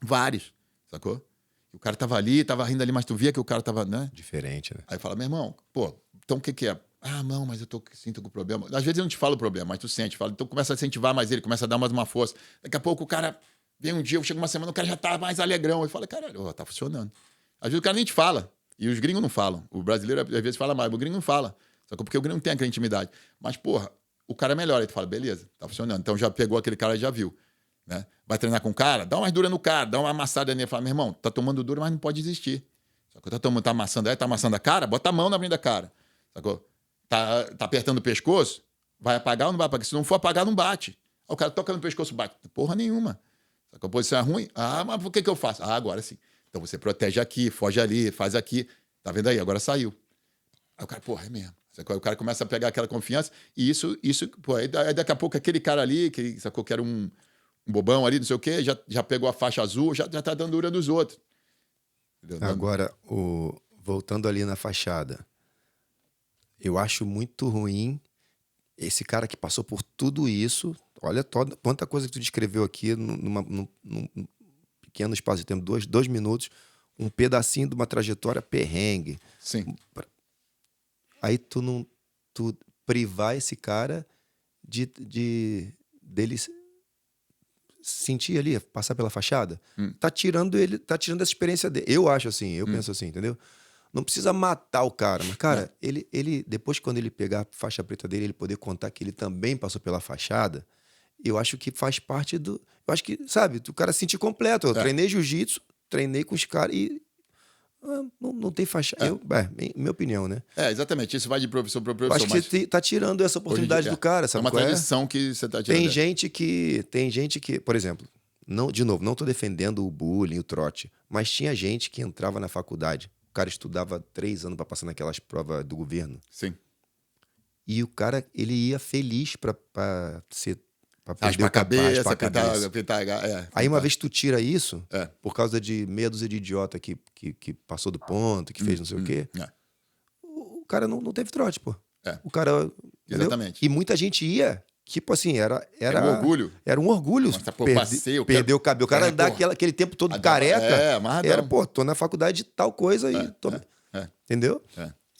Vários, sacou? O cara tava ali, tava rindo ali, mas tu via que o cara tava, né? Diferente, né? Aí fala, meu irmão, pô, então o que é? Ah, não, mas eu sinto com problema. Às vezes eu não te falo o problema, mas tu sente. Fala, então começa a incentivar mais ele, começa a dar mais uma força. Daqui a pouco o cara vem um dia, chega uma semana, o cara já tá mais alegrão. Ele fala, caralho, tá funcionando. Às vezes o cara nem te fala. E os gringos não falam. O brasileiro às vezes fala mais, o gringo não fala. Sacou? Porque o gringo não tem aquela intimidade. Mas, porra, o cara é melhor. Aí tu fala, beleza, tá funcionando. Então já pegou aquele cara e já viu. Né? Vai treinar com o cara, dá umas duras no cara, dá uma amassada nele. Fala, meu irmão, tá tomando duro, mas não pode desistir. Sacou? Tá amassando a cara, bota a mão na frente da cara. Sacou? Tá apertando o pescoço, vai apagar ou não vai apagar? Se não for apagar, não bate. Aí o cara toca no pescoço, bate. Porra nenhuma. Sacou? A posição é ruim? Ah, mas por que eu faço? Ah, agora sim. Então você protege aqui, foge ali, faz aqui. Tá vendo aí? Agora saiu. Aí o cara, porra, é mesmo. Aí o cara começa a pegar aquela confiança e isso pô, aí daqui a pouco aquele cara ali, que sacou que era um bobão ali, não sei o quê, já pegou a faixa azul, já tá dando dura dos outros. Entendeu? Agora, voltando ali na fachada, eu acho muito ruim esse cara que passou por tudo isso. Olha quanta coisa que tu descreveu aqui num pequeno espaço de tempo, dois minutos, um pedacinho de uma trajetória perrengue. Sim. Aí tu privar esse cara dele sentir ali, passar pela fachada, tá tirando essa experiência dele. Eu acho assim, eu penso assim, entendeu? Não precisa matar o cara, mas, cara, ele depois, quando ele pegar a faixa preta dele, ele poder contar que ele também passou pela fachada, eu acho que faz parte do... Eu acho que, sabe, o cara se sentir completo. Eu treinei jiu-jitsu, treinei com os caras e não tem fachada. Minha opinião, né? Exatamente. Isso vai de professor para professor. Eu acho que você tá tirando essa oportunidade do cara, sabe? É uma tradição que você tá tirando. Tem gente que, por exemplo, de novo, não tô defendendo o bullying, o trote, mas tinha gente que entrava na faculdade. O cara estudava 3 anos para passar naquelas provas do governo. Sim. E o cara, ele ia feliz para perder a cabeça. Aí uma vez tu tira isso, por causa de meia dúzia de idiota que passou do ponto, que fez não sei o quê, o cara não teve trote, pô. O cara... Exatamente. E muita gente ia... Tipo assim, era um orgulho. Era um orgulho. Nossa, pô, perder o cabelo. O cara dá aquele tempo todo careca. Era, pô, tô na faculdade de tal coisa e... Entendeu?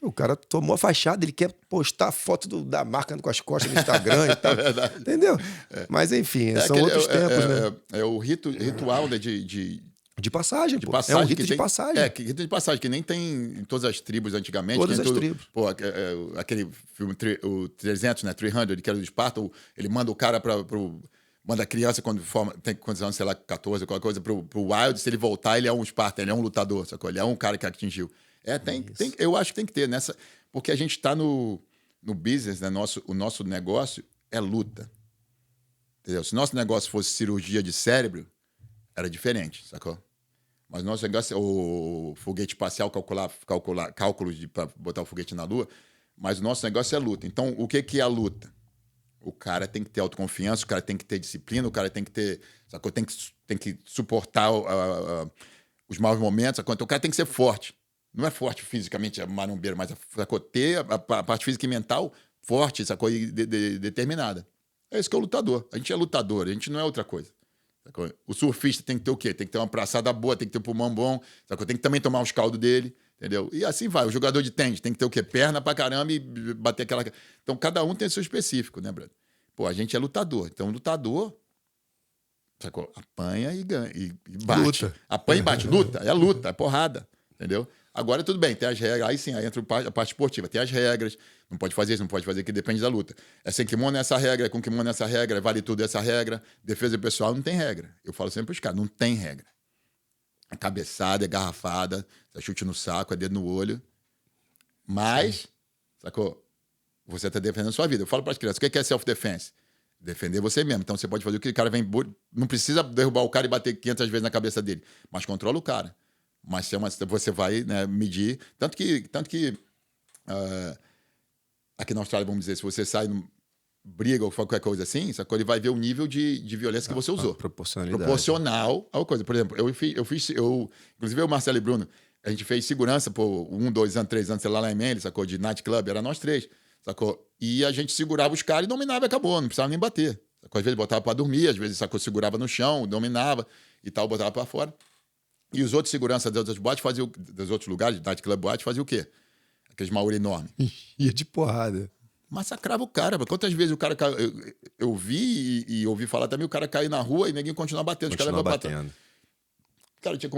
O cara tomou a fachada, ele quer postar foto da marca com as costas no Instagram e tal. Entendeu? Mas enfim, são outros tempos, né? É o ritual, né, de passagem, pô. Passagem, é um rito de passagem. Rito de passagem, que nem tem em todas as tribos antigamente. Todas as tribos. Pô, aquele filme, o 300, né? 300, que era do Esparta, ele manda o cara manda a criança, quando tem quantos anos, sei lá, 14, qualquer coisa, pro Wild, se ele voltar, ele é um Esparta, ele é um lutador, sacou? Ele é um cara que atingiu. Eu acho que tem que ter nessa... Porque a gente está no business, né? O nosso negócio é luta. Entendeu? Se nosso negócio fosse cirurgia de cérebro, era diferente, sacou? Mas nosso negócio é o foguete espacial, calcular cálculos para botar o foguete na Lua, mas o nosso negócio é luta. Então, o que é a luta? O cara tem que ter autoconfiança, o cara tem que ter disciplina, o cara tem que ter... Sacou? Tem que suportar os maus momentos, sacou? Então, o cara tem que ser forte. Não é forte fisicamente, é marombeiro, mas sacou? Ter a parte física e mental forte, sacou? E determinada. É isso que é o lutador. A gente é lutador, a gente não é outra coisa. Sacou? O surfista tem que ter o quê? Tem que ter uma braçada boa, tem que ter um pulmão bom, sacou? Tem que também tomar os caldos dele, entendeu? E assim vai. O jogador de tênis tem que ter o quê? Perna pra caramba e bater aquela... Então, cada um tem o seu específico, né, brother? Pô, a gente é lutador. Então, lutador... Sacou? Apanha e ganha. E bate. Luta. Apanha e bate. Luta. É luta, é porrada. Entendeu? Agora tudo bem, tem as regras, aí sim, aí entra a parte esportiva, tem as regras, não pode fazer isso, não pode fazer aquilo, depende da luta. É sem kimono essa regra, é com kimono essa regra, vale tudo essa regra, defesa pessoal não tem regra. Eu falo sempre pros caras, não tem regra. É cabeçada, é garrafada, é chute no saco, é dedo no olho, mas, sacou? Você tá defendendo a sua vida. Eu falo para as crianças, o que é self-defense? Defender você mesmo. Então você pode fazer o que o cara vem... Não precisa derrubar o cara e bater 500 vezes na cabeça dele, mas controla o cara. Mas você vai, né, medir. Tanto que aqui na Austrália, vamos dizer, se você sai, briga ou qualquer coisa assim, sacou? Ele vai ver o nível de violência que você usou. Proporcional à coisa. Por exemplo, inclusive eu e o Marcelo e Bruno, a gente fez segurança por 1, 2 anos, 3 anos, sei lá em Manly, sacou? De nightclub, era nós 3, sacou? E a gente segurava os caras e dominava e acabou, não precisava nem bater. Sacou? Às vezes botava pra dormir, às vezes, sacou? Segurava no chão, dominava e tal, botava pra fora. E os outros seguranças das outras boates faziam, dos outros lugares, nightclub boate, faziam o quê? Aqueles maori enormes. Ia de porrada. Massacrava o cara. Quantas vezes o cara caiu? Eu vi e ouvi falar também, o cara cair na rua e ninguém continuar batendo. Continua batendo. O cara tinha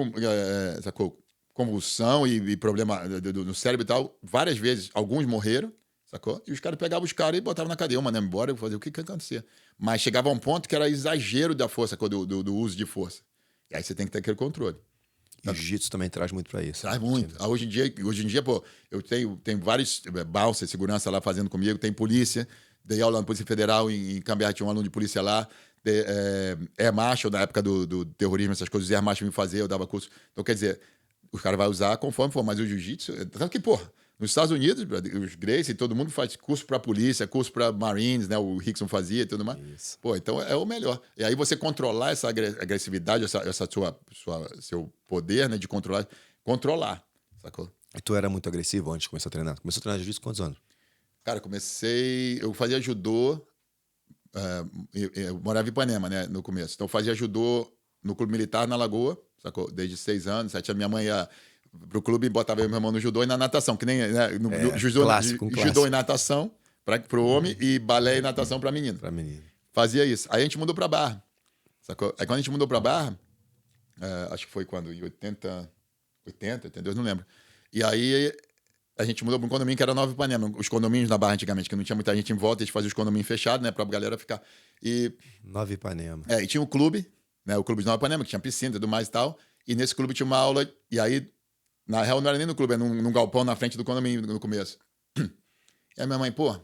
sacou? Convulsão e problema no cérebro e tal. Várias vezes, alguns morreram, sacou? E os caras pegavam os caras e botavam na cadeia, mandavam embora, fazer o que ia acontecer. Mas chegava a um ponto que era exagero da força, do uso de força. E aí você tem que ter aquele controle. E o jiu-jitsu também traz muito pra isso. Traz muito. Hoje em dia, pô, eu tenho vários bouncers de segurança lá fazendo comigo, tem polícia, dei aula na Polícia Federal em Canberra, tinha um aluno de polícia lá, Air Marshal, na época do terrorismo, essas coisas, os Air Marshal me faziam, eu dava curso. Então, quer dizer, o cara vai usar conforme for, mas o jiu-jitsu, tanto que, pô, nos Estados Unidos, os Gracie, todo mundo faz curso para polícia, curso para Marines, né? O Rickson fazia e tudo mais. Isso. Pô, então é o melhor. E aí você controlar essa agressividade, seu poder, né, de controlar, sacou? E tu era muito agressivo antes de começar a treinar? Começou a treinar jiu-jitsu com quantos anos? Cara, eu fazia judô, eu morava em Ipanema, né, no começo. Então eu fazia judô no clube militar na Lagoa, sacou? Desde 6 anos, 7 anos, minha mãe ia pro clube e botava eu e meu irmão no judô e na natação, que nem, né, judô e natação pro homem e balé e natação pra menina. Fazia isso. Aí a gente mudou pra Barra, sacou? Aí quando a gente mudou pra Barra, acho que foi quando? Em 82, não lembro. E aí a gente mudou pra um condomínio que era Nova Ipanema. Os condomínios na Barra antigamente, que não tinha muita gente em volta, a gente fazia os condomínios fechados, né, pra galera ficar. Nova Ipanema. E tinha um clube, né, o clube de Nova Ipanema, que tinha piscina e tudo mais e tal. E nesse clube tinha uma aula, e aí na real, não era nem no clube, era num galpão na frente do condomínio no começo. E aí minha mãe, pô,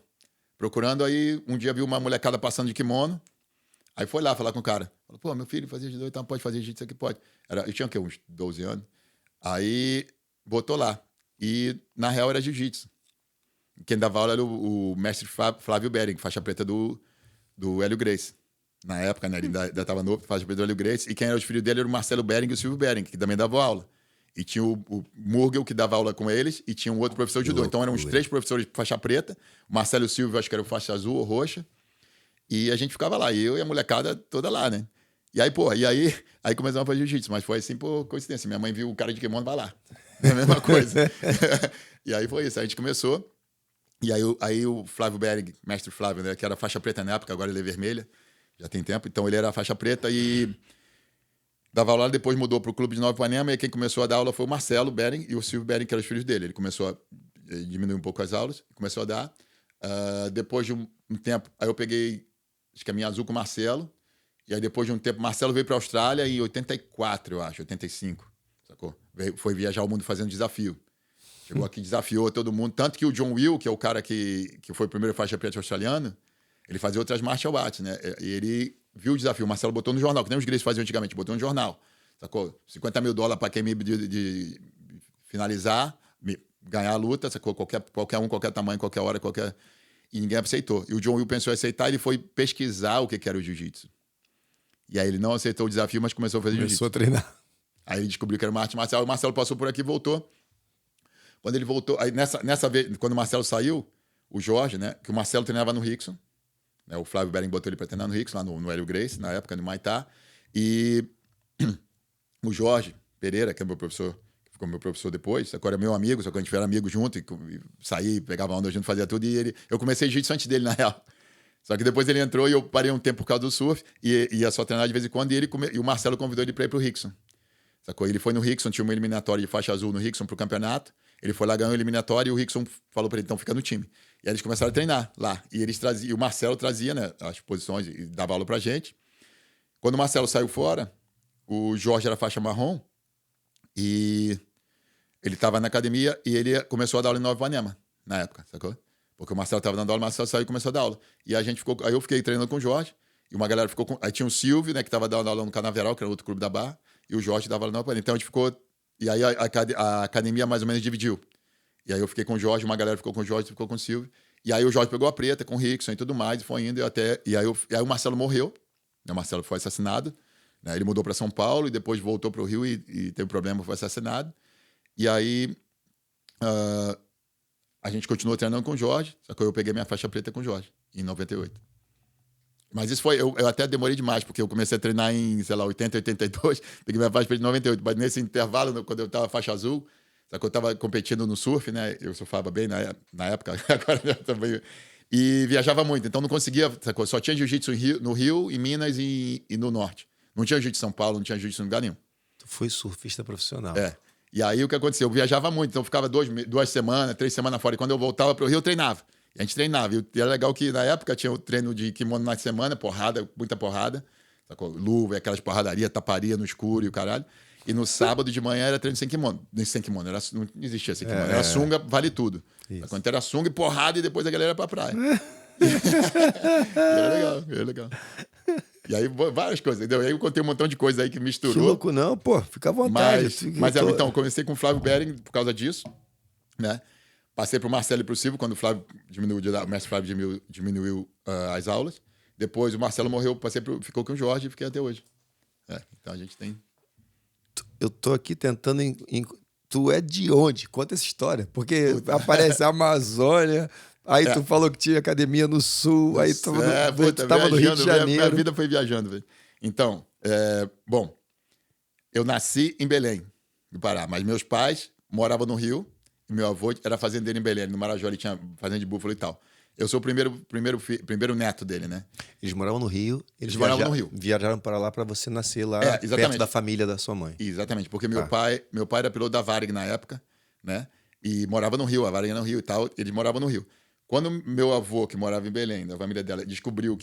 procurando aí, um dia viu uma molecada passando de kimono, aí foi lá falar com o cara. Falou, pô, meu filho fazia judô, então pode fazer jiu-jitsu aqui, pode. Eu tinha o quê, uns 12 anos. Aí botou lá. E na real era jiu-jitsu. Quem dava aula era o mestre Flávio Bering, faixa preta do Hélio Gracie. Na época, né, ele ainda estava novo, faixa preta do Hélio Gracie. E quem era os filhos dele era o Marcelo Bering e o Silvio Bering, que também dava aula. E tinha o Murgel, que dava aula com eles, e tinha um outro professor de judô. Então eram uns 3 professores de faixa preta. O Marcelo e o Silvio, acho que era o faixa azul ou roxa. E a gente ficava lá, eu e a molecada toda lá, né? E aí, pô, aí começamos a fazer jiu-jitsu, mas foi assim por coincidência. Minha mãe viu o cara de kimono, vai lá. É a mesma coisa. E aí foi isso, aí a gente começou. E aí o Flávio Bering, mestre Flávio, né, que era faixa preta na época, agora ele é vermelha, já tem tempo. Então ele era faixa preta e dava aula, depois mudou para o Clube de Nova Ipanema, e quem começou a dar aula foi o Marcelo Bering e o Silvio Bering, que eram os filhos dele. Ele começou a diminuir um pouco as aulas, começou a dar. Depois de um tempo, aí eu peguei, acho que a minha azul com o Marcelo, e aí depois de um tempo, Marcelo veio para a Austrália em 84, eu acho, 85, sacou? Foi viajar o mundo fazendo desafio. Chegou aqui, desafiou todo mundo, tanto que o John Will, que é o cara que foi o primeiro faixa preta australiano, ele fazia outras martial arts, né? E ele viu o desafio, o Marcelo botou no jornal, que nem os Gracie faziam antigamente, botou no jornal, sacou? $50 mil para quem me de finalizar, ganhar a luta, sacou? Qualquer um, qualquer tamanho, qualquer hora, E ninguém aceitou. E o John Will pensou em aceitar, ele foi pesquisar o que era o jiu-jitsu. E aí ele não aceitou o desafio, mas começou a fazer jiu-jitsu. Começou a treinar. Aí ele descobriu que era uma arte marcial, e o Marcelo passou por aqui e voltou. Quando ele voltou, aí nessa vez, quando o Marcelo saiu, o Jorge, né, que o Marcelo treinava no Rickson, né, o Flávio Bering botou ele para treinar no Rickson, lá no Hélio Gracie, na época, no Maitá, e o Jorge Pereira, que é meu professor, que ficou meu professor depois, agora é meu amigo, só que a gente era amigo junto, e saía, pegava onda junto, fazia tudo, e eu comecei jiu-jitsu antes dele, na real. Só que depois ele entrou e eu parei um tempo por causa do surf, e ia só treinar de vez em quando, e o Marcelo convidou ele para ir pro Rickson. sacou? Ele foi no Rickson, tinha uma eliminatória de faixa azul no Rickson pro campeonato. Ele foi lá, ganhou a eliminatória e o Rickson falou pra ele, então fica no time. E aí eles começaram a treinar lá. E eles traziam, e o Marcelo trazia, né, as posições e dava aula pra gente. Quando o Marcelo saiu fora, o Jorge era faixa marrom e ele tava na academia e ele começou a dar aula em Nova Ipanema, na época, sacou? Porque o Marcelo tava dando aula, o Marcelo saiu e começou a dar aula. E a gente ficou, aí eu fiquei treinando com o Jorge, e uma galera ficou com, aí tinha o Silvio, né, que tava dando aula no Canaveral, que era outro clube da Barra, e o Jorge dava aula no Nova Ipanema. Então a gente ficou, e aí a academia mais ou menos dividiu. E aí eu fiquei com o Jorge, uma galera ficou com o Jorge, ficou com o Silvio. E aí o Jorge pegou a preta com o Rickson e tudo mais, e foi indo, e aí o Marcelo morreu, né, o Marcelo foi assassinado, né, ele mudou para São Paulo e depois voltou para o Rio e teve problema, foi assassinado. E aí a gente continuou treinando com o Jorge, só que eu peguei minha faixa preta com o Jorge, em 98. Mas isso foi, eu até demorei demais, porque eu comecei a treinar em, sei lá, 80, 82, peguei minha faixa preta em 98. Mas nesse intervalo, quando eu tava faixa azul, só que eu tava competindo no surf, né? Eu surfava bem na época, agora eu também. E viajava muito, então não conseguia, sacou? Só tinha jiu-jitsu no Rio, em Minas e no Norte. Não tinha jiu-jitsu em São Paulo, não tinha jiu-jitsu em lugar nenhum. Tu foi surfista profissional. É. E aí o que aconteceu? Eu viajava muito, então eu ficava 2 semanas, 3 semanas fora. E quando eu voltava pro Rio, eu treinava. E a gente treinava. E era legal que na época tinha o treino de kimono na semana, porrada, muita porrada. Sacou? Luva, aquelas porradaria, taparia no escuro e o caralho. E no sábado de manhã era treino sem kimono. Nem sem kimono, não existia sem kimono. Era sunga, vale tudo. Quando era sunga e porrada e depois a galera ia pra praia. Era legal. E aí, várias coisas, entendeu? E aí eu contei um montão de coisa aí que misturou. Que louco não, pô. Fica à vontade. Então, comecei com o Flávio Bering por causa disso, né? Passei pro Marcelo e pro Silvio, quando o Flávio diminuiu, o mestre Flávio diminuiu as aulas. Depois o Marcelo morreu, ficou com o Jorge e fiquei até hoje. Então a gente tem... Eu tô aqui tentando... Tu é de onde? Conta essa história. Porque aparece a Amazônia... Aí tu falou que tinha academia no Sul, aí tu tava no Rio de Janeiro. Minha vida foi viajando, velho. Então, bom, eu nasci em Belém, do Pará, mas meus pais moravam no Rio, e meu avô era fazendeiro em Belém, no Marajó, ele tinha fazenda de búfalo e tal. Eu sou o primeiro neto dele, né? Eles moravam no Rio. Moravam no Rio. Viajaram para lá para você nascer lá, perto da família da sua mãe. Exatamente, porque meu pai era piloto da Varig na época, né? E morava no Rio, a Varig era no Rio e tal, eles moravam no Rio. Quando meu avô, que morava em Belém, da família dela, descobriu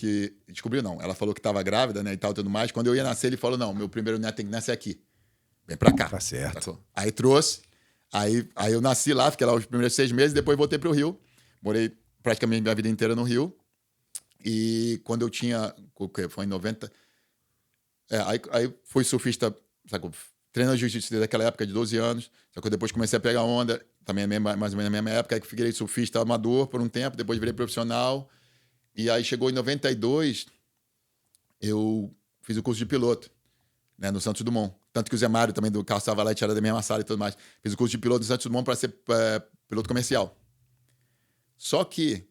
não, ela falou que estava grávida, né, e tal, tudo mais. Quando eu ia nascer, ele falou, não, meu primeiro neto tem que nascer aqui. Vem pra cá. Tá certo. Aí trouxe, aí eu nasci lá, fiquei lá os primeiros 6 meses, depois voltei pro Rio. Morei praticamente minha vida inteira no Rio. E quando eu tinha, foi em 90... aí fui surfista, sacou? Treinando jiu-jitsu desde aquela época, de 12 anos. Só que eu depois comecei a pegar onda, também mais ou menos na mesma época, aí que fiquei surfista amador por um tempo, depois virei profissional. E aí chegou em 92, eu fiz o curso de piloto, né, no Santos Dumont. Tanto que o Zé Mário também do Carlos Savalete era da mesma sala e tudo mais. Fiz o curso de piloto no Santos Dumont para ser piloto comercial. Só que,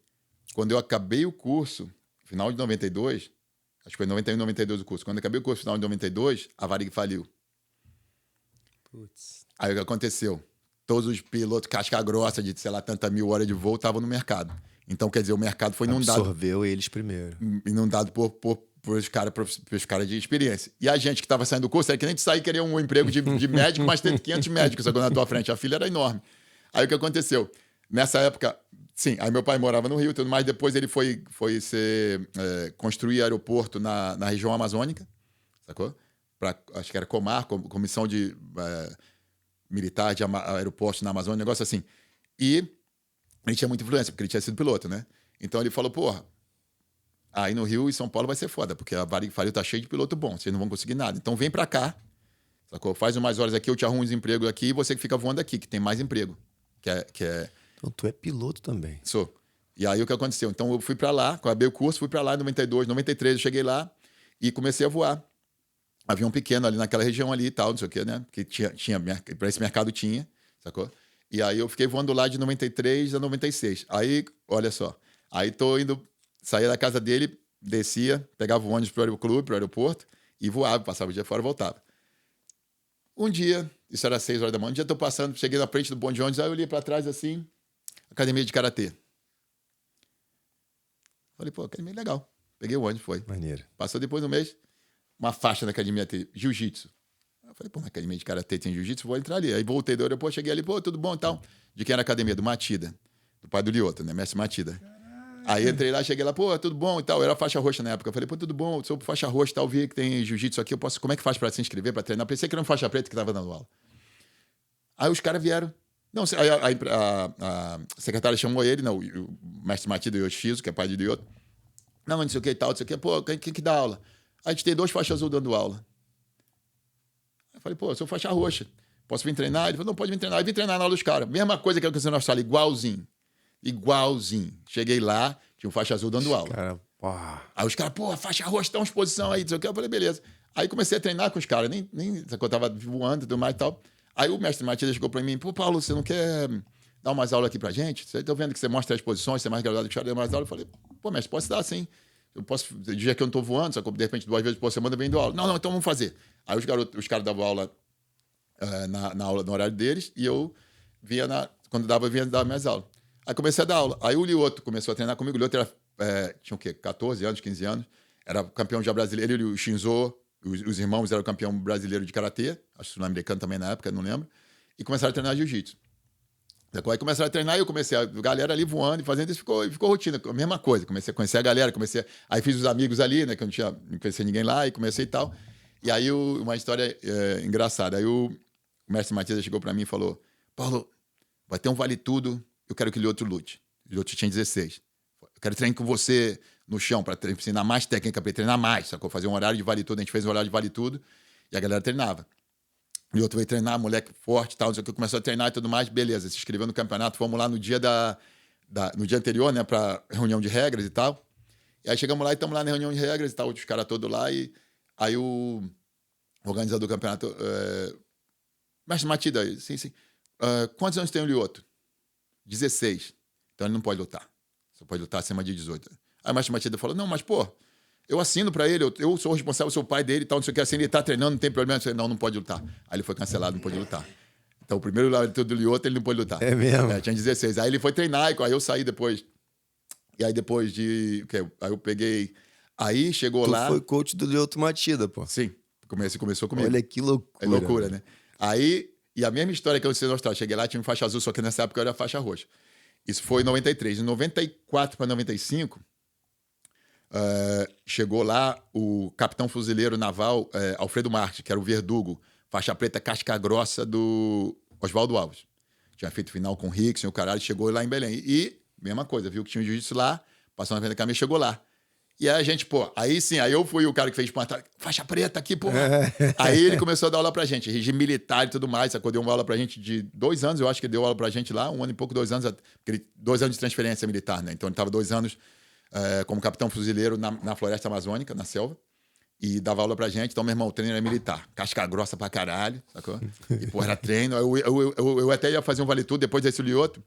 quando eu acabei o curso, final de 92, acho que foi em 91, 92 o curso. Quando eu acabei o curso, final de 92, a Varig faliu. Putz. Aí o que aconteceu? Todos os pilotos casca grossa de, sei lá, tantas 1000 horas de voo estavam no mercado. Então, quer dizer, o mercado foi inundado. Absorveu eles primeiro. Inundado por os caras de experiência. E a gente que estava saindo do curso, era que nem de sair querer um emprego de médico, mas ter 500 médicos agora na tua frente. A fila era enorme. Aí o que aconteceu? Nessa época, sim, aí meu pai morava no Rio e tudo mais. Depois ele foi construir aeroporto na região amazônica, sacou? Acho que era Comar, Comissão de Militar de Aeroportos na Amazônia, um negócio assim. E ele tinha muita influência, porque ele tinha sido piloto, né? Então ele falou, porra, aí no Rio e São Paulo vai ser foda, porque a Varig Faliu tá cheio de piloto bom, vocês não vão conseguir nada. Então vem pra cá, sacou? Faz umas horas aqui, eu te arrumo uns empregos aqui e você que fica voando aqui, que tem mais emprego. Então tu é piloto também. Sou. E aí o que aconteceu? Então eu fui pra lá, acabei o curso, fui pra lá em 92, 93, eu cheguei lá e comecei a voar. Avião pequeno ali naquela região ali e tal, não sei o quê, né? Que tinha para esse mercado tinha, sacou? E aí eu fiquei voando lá de 93 a 96. Aí, olha só, aí tô indo, saía da casa dele, descia, pegava o ônibus pro aeroclube, pro aeroporto, e voava, passava o dia fora e voltava. Um dia, isso era 6 horas da manhã, um dia tô passando, cheguei na frente do bonde de ônibus, aí eu olhei para trás assim, academia de karatê. Falei, pô, academia legal. Peguei o ônibus, foi. Maneiro. Passou depois do mês, uma faixa na academia jiu-jitsu. Eu falei, pô, na academia de karatê tem jiu-jitsu, vou entrar ali. Aí voltei do aeroporto, cheguei ali, pô, tudo bom e tal. De quem era a academia? Do Matida, do pai do Lioto, né? Mestre Matida. Aí entrei lá, cheguei lá, pô, tudo bom e tal. Eu era faixa roxa na época. Eu falei, pô, tudo bom, sou faixa roxa e tal, vi que tem jiu-jitsu aqui, eu posso. Como é que faz pra se inscrever, pra treinar? Pensei que era um faixa preta que tava dando aula. Aí os caras vieram. Não, aí a secretária chamou ele, não, o mestre Matida Yoshizo, que é pai de Lioto. Não sei o que e tal, não sei o que. Pô, quem que dá aula? Aí a gente tem 2 faixas azul dando aula. Eu falei, pô, eu sou faixa roxa. Posso vir treinar? Ele falou, não, pode vir treinar. Aí vim treinar na aula dos caras. Mesma coisa que aconteceu na sala, igualzinho. Igualzinho. Cheguei lá, tinha um faixa azul dando aula. Cara, aí os caras, pô, faixa roxa, tá uma exposição aí, não sei o que. Eu falei, beleza. Aí comecei a treinar com os caras, nem eu tava voando e tudo mais e tal. Aí o mestre Matias chegou pra mim, pô, Paulo, você não quer dar umas aulas aqui pra gente? Você tá vendo que você mostra as posições, você é mais graduado que os caras, dá mais aulas. Eu falei, pô, mestre, posso dar sim. Eu posso, dia que eu não tô voando, só que de repente 2 vezes por semana eu venho dando aula. Não, então vamos fazer. Aí os caras davam aula na aula, no horário deles, e eu vinha quando dava, eu vinha dar minhas aulas. Aí comecei a dar aula. Aí o Lioto começou a treinar comigo. O Lioto tinha o quê? 14 anos, 15 anos. Era campeão já brasileiro. Ele e o Shinzo, os irmãos, eram campeão brasileiro de karatê. Acho que sul-americano também na época, não lembro. E começaram a treinar jiu-jitsu. Aí começaram a treinar e eu comecei a galera ali voando e fazendo isso, ficou rotina, a mesma coisa. Comecei a conhecer a galera, aí fiz os amigos ali, né, que eu não conhecia ninguém lá, e comecei e tal. E aí uma história engraçada. Aí o mestre Matias chegou pra mim e falou, Paulo, vai ter um vale tudo, eu quero que o Lioto lute. O Lioto tinha 16. Eu quero treinar com você no chão, pra ensinar mais técnica, pra ele treinar mais, sacou? Fazer um horário de vale tudo, a gente fez um horário de vale tudo, e a galera treinava. E outro veio treinar, moleque forte e tal, não sei o que, começou a treinar e tudo mais, beleza, se inscreveu no campeonato, fomos lá no dia no dia anterior, né, pra reunião de regras e tal. E aí chegamos lá e estamos lá na reunião de regras e tal, os caras todos lá, e aí o organizador do campeonato, mestre Matida, sim, quantos anos tem o Lioto? 16. Então ele não pode lutar. Só pode lutar acima de 18. Aí o mestre Matida falou, não, mas pô, eu assino pra ele, eu sou o responsável, sou o pai dele e tal, não sei o que, assim, ele tá treinando, não tem problema. Eu falei, não pode lutar. Aí ele foi cancelado, não pode lutar. Então o primeiro lado do Lioto, ele não pôde lutar. É mesmo? Tinha 16. Aí ele foi treinar, aí eu saí depois. E aí depois de... Aí eu peguei... Aí chegou lá... Tu foi coach do Lioto Matida, pô. Sim, começou comigo. Olha que loucura. É loucura, né? Aí, e a mesma história que eu ensinei no Austrália. Cheguei lá, tinha um faixa azul, só que nessa época eu era faixa roxa. Isso foi em 93. Em 94 para 95... chegou lá o capitão fuzileiro naval Alfredo Marques, que era o verdugo, faixa preta casca grossa do Oswaldo Alves. Tinha feito final com o Rickson, o caralho, chegou lá em Belém. E, mesma coisa, viu que tinha um jiu-jitsu lá, passou na frente da câmera e chegou lá. E aí a gente, pô, aí sim, aí eu fui o cara que fez faixa preta aqui, pô. Aí ele começou a dar aula pra gente, regime militar e tudo mais, sacou? Deu uma aula pra gente de 2 anos, eu acho que ele deu aula pra gente lá, 1 ano e pouco, 2 anos, 2 anos de transferência militar, né? Então ele tava 2 anos como capitão fuzileiro na floresta amazônica, na selva, e dava aula pra gente. Então, meu irmão, o treino era militar. Casca grossa pra caralho, sacou? E, pô, era treino. Eu até ia fazer um vale tudo, depois desse Lioto,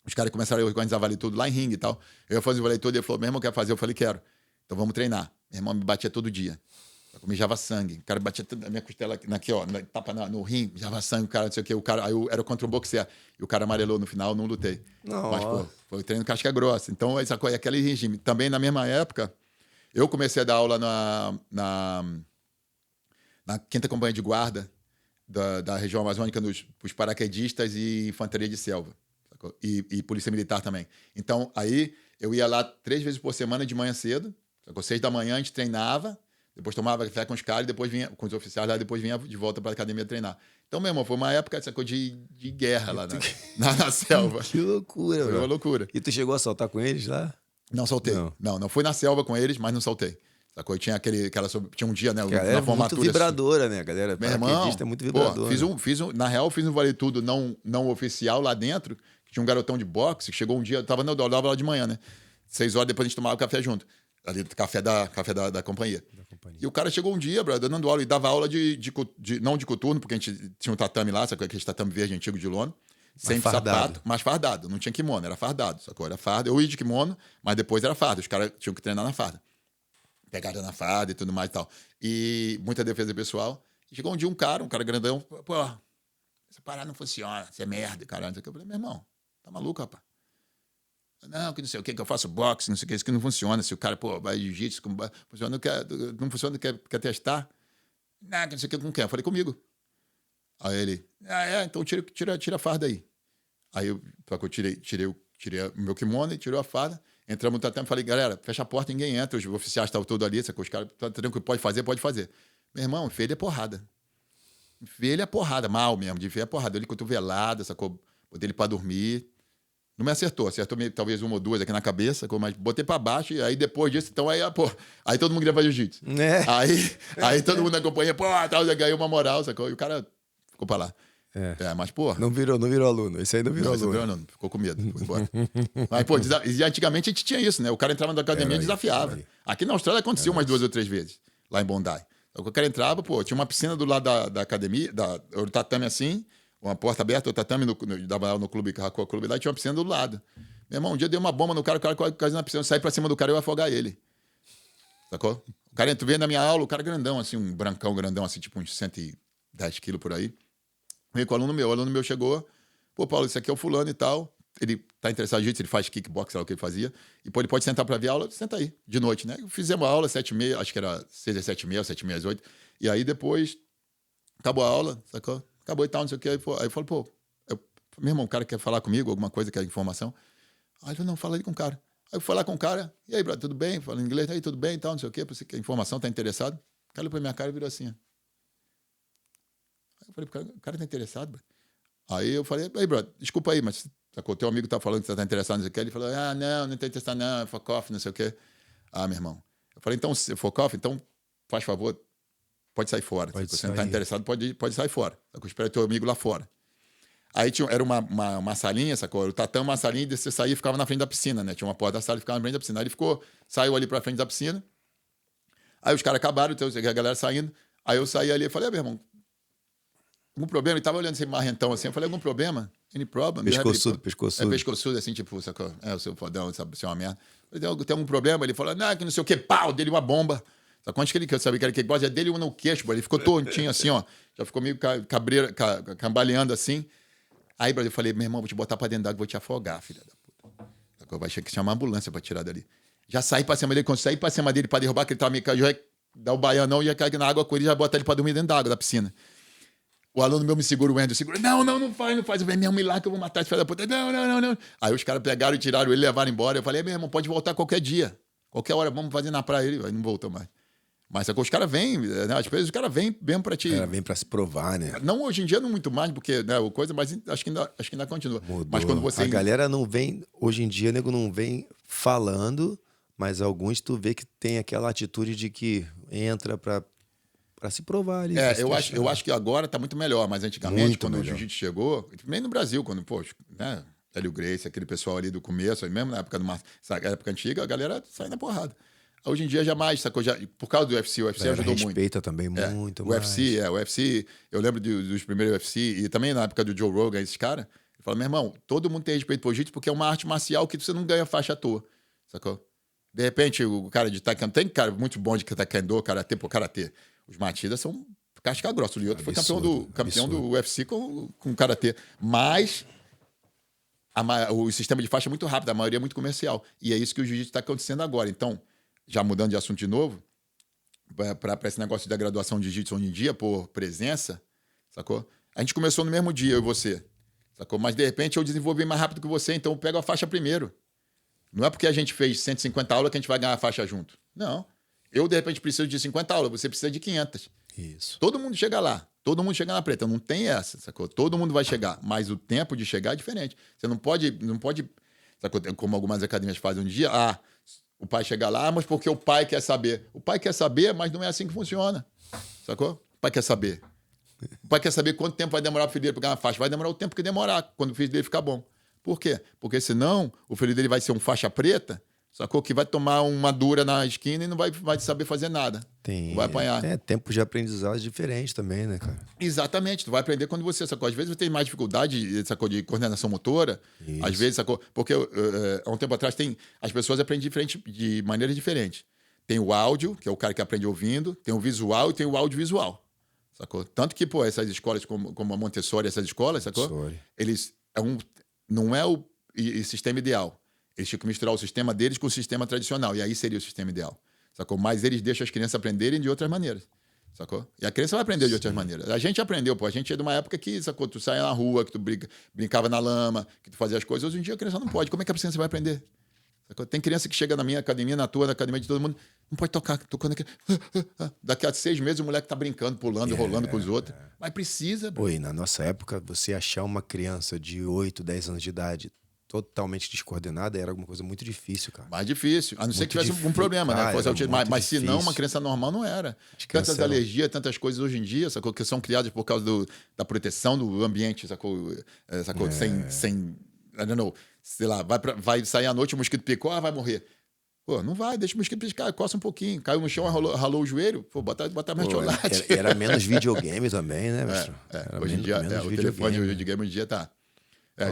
os caras começaram a organizar vale tudo lá em ringue e tal. Eu ia fazer o vale tudo, e ele falou, meu irmão, quer fazer? Eu falei, quero. Então, vamos treinar. Meu irmão me batia todo dia. Eu mijava sangue. O cara batia a minha costela aqui, ó, tapa no rim, mijava sangue, o cara, não sei o quê. Aí eu era contra um boxer. E o cara amarelou no final, não lutei. Não. Mas, pô, foi treino casca grossa. Então, essa coisa, aquele regime. Também, na mesma época, eu comecei a dar aula na 5ª Companhia de Guarda da região amazônica os paraquedistas e infantaria de selva. Sacou? E polícia militar também. Então, aí, eu ia lá 3 vezes por semana de manhã cedo. Sacou? 6 da manhã a gente treinava. Depois tomava café com os caras e depois vinha com os oficiais lá, depois vinha de volta para a academia treinar. Então, meu irmão, foi uma época de guerra lá na selva. Que loucura, Foi uma loucura. E tu chegou a saltar com eles lá? Não saltei. Não fui na selva com eles, mas não saltei. Sacou? Tinha tinha um dia, né? Na formatura. Muito vibradora, né, galera? Meu irmão, é muito vibradora. Na real, fiz um vale tudo não oficial lá dentro, que tinha um garotão de boxe, que chegou um dia, eu dava aula de manhã, né? 6 horas depois a gente tomava café junto. Ali, café da companhia. E o cara chegou um dia, brother, dando aula, e dava aula não de coturno, porque a gente tinha um tatame lá, sacou? Aquele tatame verde antigo de lona. Sem sapato, mas fardado. Não tinha kimono, era fardado, sacou? Era farda. Eu ia de kimono, mas depois era farda. Os caras tinham que treinar na farda. Pegada na farda e tudo mais e tal. E muita defesa pessoal. E chegou um dia um cara grandão, pô, essa parada não funciona, você é merda, caralho. Eu falei, meu irmão, tá maluco, rapaz? Não, que não sei o que eu faço boxe, não sei o que, isso que não funciona. Se o cara, pô, vai jiu-jitsu, não funciona, quer testar. Não, não sei o que, com quem? Eu falei, comigo. Aí ele, então tira a farda aí. Aí eu tirei o meu kimono e tirei a farda. Entramos no tatame e falei, galera, fecha a porta, ninguém entra. Os oficiais estavam todos ali, os caras estão tranquilos, pode fazer. Meu irmão, enfiei ele a porrada. Enfiei ele a porrada, mal mesmo, de enfiar a porrada. Ele cotovelada, sacou? Botei ele pra dormir. Não me acertou talvez uma ou duas aqui na cabeça, sacou? Mas botei pra baixo e aí depois disso, então aí todo mundo queria fazer jiu-jitsu. Aí todo mundo acompanha, tal, já ganhou uma moral, sacou? E o cara ficou pra lá. Mas, pô... Não virou aluno. Esse aí não virou aluno. Não, ficou com medo, foi embora. Mas, pô, antigamente a gente tinha isso, né? O cara entrava na academia e desafiava. Aqui na Austrália aconteceu umas 2 ou 3 vezes, lá em Bondi. Então, o cara entrava, pô, tinha uma piscina do lado da academia, o tatame assim, uma porta aberta, o tatame dava no clube, Carracou Clube lá, e tinha uma piscina do lado. Meu irmão, um dia deu uma bomba no cara, o cara quase na piscina, eu saí pra cima do cara e eu ia afogar ele. Sacou? O cara entrou, veio na minha aula, o cara grandão, assim, um brancão grandão, assim, tipo uns 110 quilos por aí. Veio com o aluno meu chegou, pô, Paulo, esse aqui é o fulano e tal, ele tá interessado em jiu-jitsu, ele faz kickbox, sei lá o que ele fazia, e pô, ele pode sentar pra ver a aula, senta aí, de noite, né? Fizemos a aula, 7h30, acho que era 6 às 7h30, 7h30 às 8h, e aí depois, acabou a aula, sacou? Acabou e tal, não sei o que, aí eu falei, pô, meu irmão, o cara quer falar comigo, alguma coisa, quer informação? Aí ele falou, não, fala aí com o cara. Aí eu fui falar com o cara, e aí, brother, tudo bem? Fala inglês, aí, tudo bem e tal, não sei o que, você quer informação, tá interessado? O cara olhou pra minha cara e virou assim, ó. Aí eu falei, o cara tá interessado, brother? Aí eu falei, aí, brother, desculpa aí, mas o teu amigo tá falando que você tá interessado, não sei o que. Ele falou, não tá interessado, não, fuck off, não sei o que. Meu irmão. Eu falei, então, se fuck off, então, faz favor, pode sair fora. Se você não tá interessado, pode sair fora. Eu espero teu amigo lá fora. Aí era uma salinha, sacou? O tatame, uma salinha, e você saía e ficava na frente da piscina, né? Tinha uma porta da sala e ficava na frente da piscina. Aí ele saiu ali pra frente da piscina. Aí os caras acabaram, então, a galera saindo. Aí eu saí ali e falei, meu irmão, algum problema? Ele tava olhando esse marrentão assim. Eu falei, algum problema? Any problem? Pescoçudo, assim, tipo, sacou? O seu fodão, sabe? Você é uma merda. Eu falei, tem algum problema? Ele falou, não, que não sei o quê, pau, dele uma bomba. Sacou? Onde que ele sabia que era kickbox? É dele uma no queixo, ele ficou tontinho assim, ó. Já ficou meio cambaleando assim. Aí, eu falei, meu irmão, vou te botar pra dentro d'água, vou te afogar, filha da puta. Sacou? Vai ter que chamar a ambulância pra tirar dali. Já saí pra cima dele, quando saí pra cima dele pra derrubar, que ele tava meio caindo, já dá o baianão, ia cair na água com ele, já bota ele pra dormir dentro da água, da piscina. O aluno meu me segura, o Andrew segura. Não faz. Eu falei, meu irmão, lá que eu vou matar esse filho da puta. Não. Aí os caras pegaram e tiraram ele, levaram embora. Eu falei, meu irmão, pode voltar qualquer dia. Qualquer hora, vamos fazer na praia. Aí não voltou mais. Mas os caras vêm, né? Às vezes os caras vêm mesmo pra te... O cara vem pra se provar, né? Não, hoje em dia não muito mais, porque, né, mas acho que ainda continua. Mudou. Mas quando você... A galera não vem, hoje em dia, nego não vem falando, mas alguns tu vê que tem aquela atitude de que entra pra se provar ali. Eu acho que agora tá muito melhor, mas antigamente, muito quando melhor. o jiu-jitsu chegou, nem no Brasil, quando, né, Hélio Gracie, aquele pessoal ali do começo, mesmo na época época antiga, a galera sai na porrada. Hoje em dia jamais, sacou? Por causa do UFC, o UFC ajudou muito. Respeita também muito o mais. O UFC, eu lembro dos primeiros UFC, e também na época do Joe Rogan, esses caras, ele fala, meu irmão, todo mundo tem respeito por jiu-jitsu porque é uma arte marcial que você não ganha faixa à toa, sacou? De repente, o cara de taekwondo, tem cara muito bom de taekwondo, karatê. Os Matidas são casca grossa. O Lyoto foi campeão do UFC com karatê. Mas o sistema de faixa é muito rápido, a maioria é muito comercial. E é isso que o jiu-jitsu está acontecendo agora. Então, já mudando de assunto de novo, para esse negócio da graduação de jiu-jitsu hoje em dia, por presença, sacou? A gente começou no mesmo dia, eu e você, sacou? Mas, de repente, eu desenvolvi mais rápido que você, então eu pego a faixa primeiro. Não é porque a gente fez 150 aulas que a gente vai ganhar a faixa junto. Não. Eu, de repente, preciso de 50 aulas, você precisa de 500. Isso. Todo mundo chega lá. Todo mundo chega na preta. Não tem essa, sacou? Todo mundo vai chegar. Mas o tempo de chegar é diferente. Você não pode, sacou? Como algumas academias fazem um dia. O pai chega lá, mas porque o pai quer saber. O pai quer saber, mas não é assim que funciona. Sacou? O pai quer saber. O pai quer saber quanto tempo vai demorar o filho dele para ganhar uma faixa. Vai demorar o tempo que demorar, quando o filho dele ficar bom. Por quê? Porque senão o filho dele vai ser um faixa preta, sacou? Que vai tomar uma dura na esquina e não vai saber fazer nada. Não vai apanhar. Tempo de aprendizado diferente também, né, cara? Exatamente. Tu vai aprender quando você, sacou? Às vezes você tem mais dificuldade, sacou, de coordenação motora. Isso. Às vezes, sacou? Porque há um tempo atrás as pessoas aprendem de maneiras diferentes. Tem o áudio, que é o cara que aprende ouvindo. Tem o visual e tem o audiovisual. Sacou? Tanto que, essas escolas como a Montessori, essas escolas, sacou? Montessori. Eles... não é o sistema ideal. Eles tinham que misturar o sistema deles com o sistema tradicional. E aí seria o sistema ideal. Sacou? Mas eles deixam as crianças aprenderem de outras maneiras. sacou? E a criança vai aprender de outras maneiras. A gente aprendeu, pô. A gente é de uma época que, sacou? Tu saia na rua, que tu brincava na lama, que tu fazia as coisas. Hoje em dia a criança não pode. Como é que a criança vai aprender? Sacou? Tem criança que chega na minha academia, na tua, na academia de todo mundo, não pode tocar, tocando aqui. Daqui a 6 meses o moleque tá brincando, pulando, rolando com os outros. Mas precisa. Pô, e na nossa época, você achar uma criança de 8, 10 anos de idade totalmente descoordenada era alguma coisa muito difícil, cara. Mais difícil. A não ser que tivesse algum problema, cara, né? Fosse autismo, mas se não, uma criança normal não era. Tantas alergias, tantas coisas hoje em dia, sacou? Que são criadas por causa da proteção do ambiente, sacou? Sacou? Sem I don't know, sei lá, vai sair à noite, o mosquito picou, vai morrer. Pô, não vai, deixa o mosquito piscar, coça um pouquinho. Caiu no chão, ralou o joelho, pô, bota mertiolate. Era menos videogame também, né, mestre? Hoje em dia, o telefone de videogame hoje em dia tá...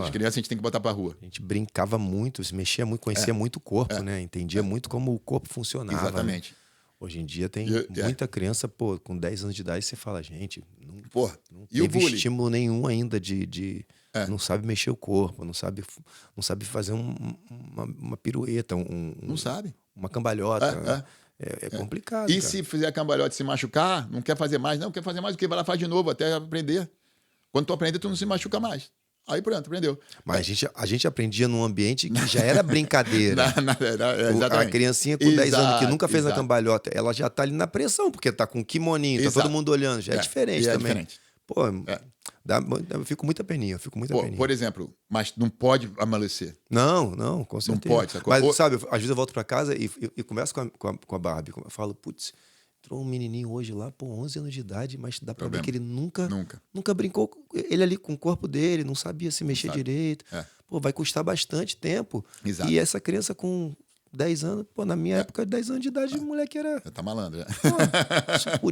de criança a gente tem que botar pra rua. A gente brincava muito, se mexia muito, conhecia muito o corpo, né? Entendia muito como o corpo funcionava. Exatamente. Né? Hoje em dia tem muita criança, pô, com 10 anos de idade, você fala, gente, não teve estímulo nenhum ainda não sabe mexer o corpo, não sabe fazer uma pirueta, não sabe. Uma cambalhota. É complicado. E cara, se fizer cambalhota e se machucar, não quer fazer mais, não quer fazer mais, o que vai lá faz de novo até aprender. Quando tu aprender, tu não se machuca mais. Aí pronto, aprendeu. Mas a gente aprendia num ambiente que já era brincadeira. A criancinha com 10 anos que nunca fez a cambalhota, ela já tá ali na pressão, porque tá com kimoninho, tá todo mundo olhando. Já é diferente também. Diferente. Pô, eu fico muita peninha, Por exemplo, mas não pode amolecer. Não, com certeza. Não pode. Sacou? Mas, sabe, às vezes eu volto pra casa e converso com a Barbie. Eu falo, putz, entrou um menininho hoje lá, pô, 11 anos de idade, mas dá pra ver que ele nunca brincou. Ele ali com o corpo dele, não sabia se mexer direito. Pô, vai custar bastante tempo. Exato. E essa criança com 10 anos, pô, na minha época, 10 anos de idade, o moleque era... Tá malandro, né? Pô,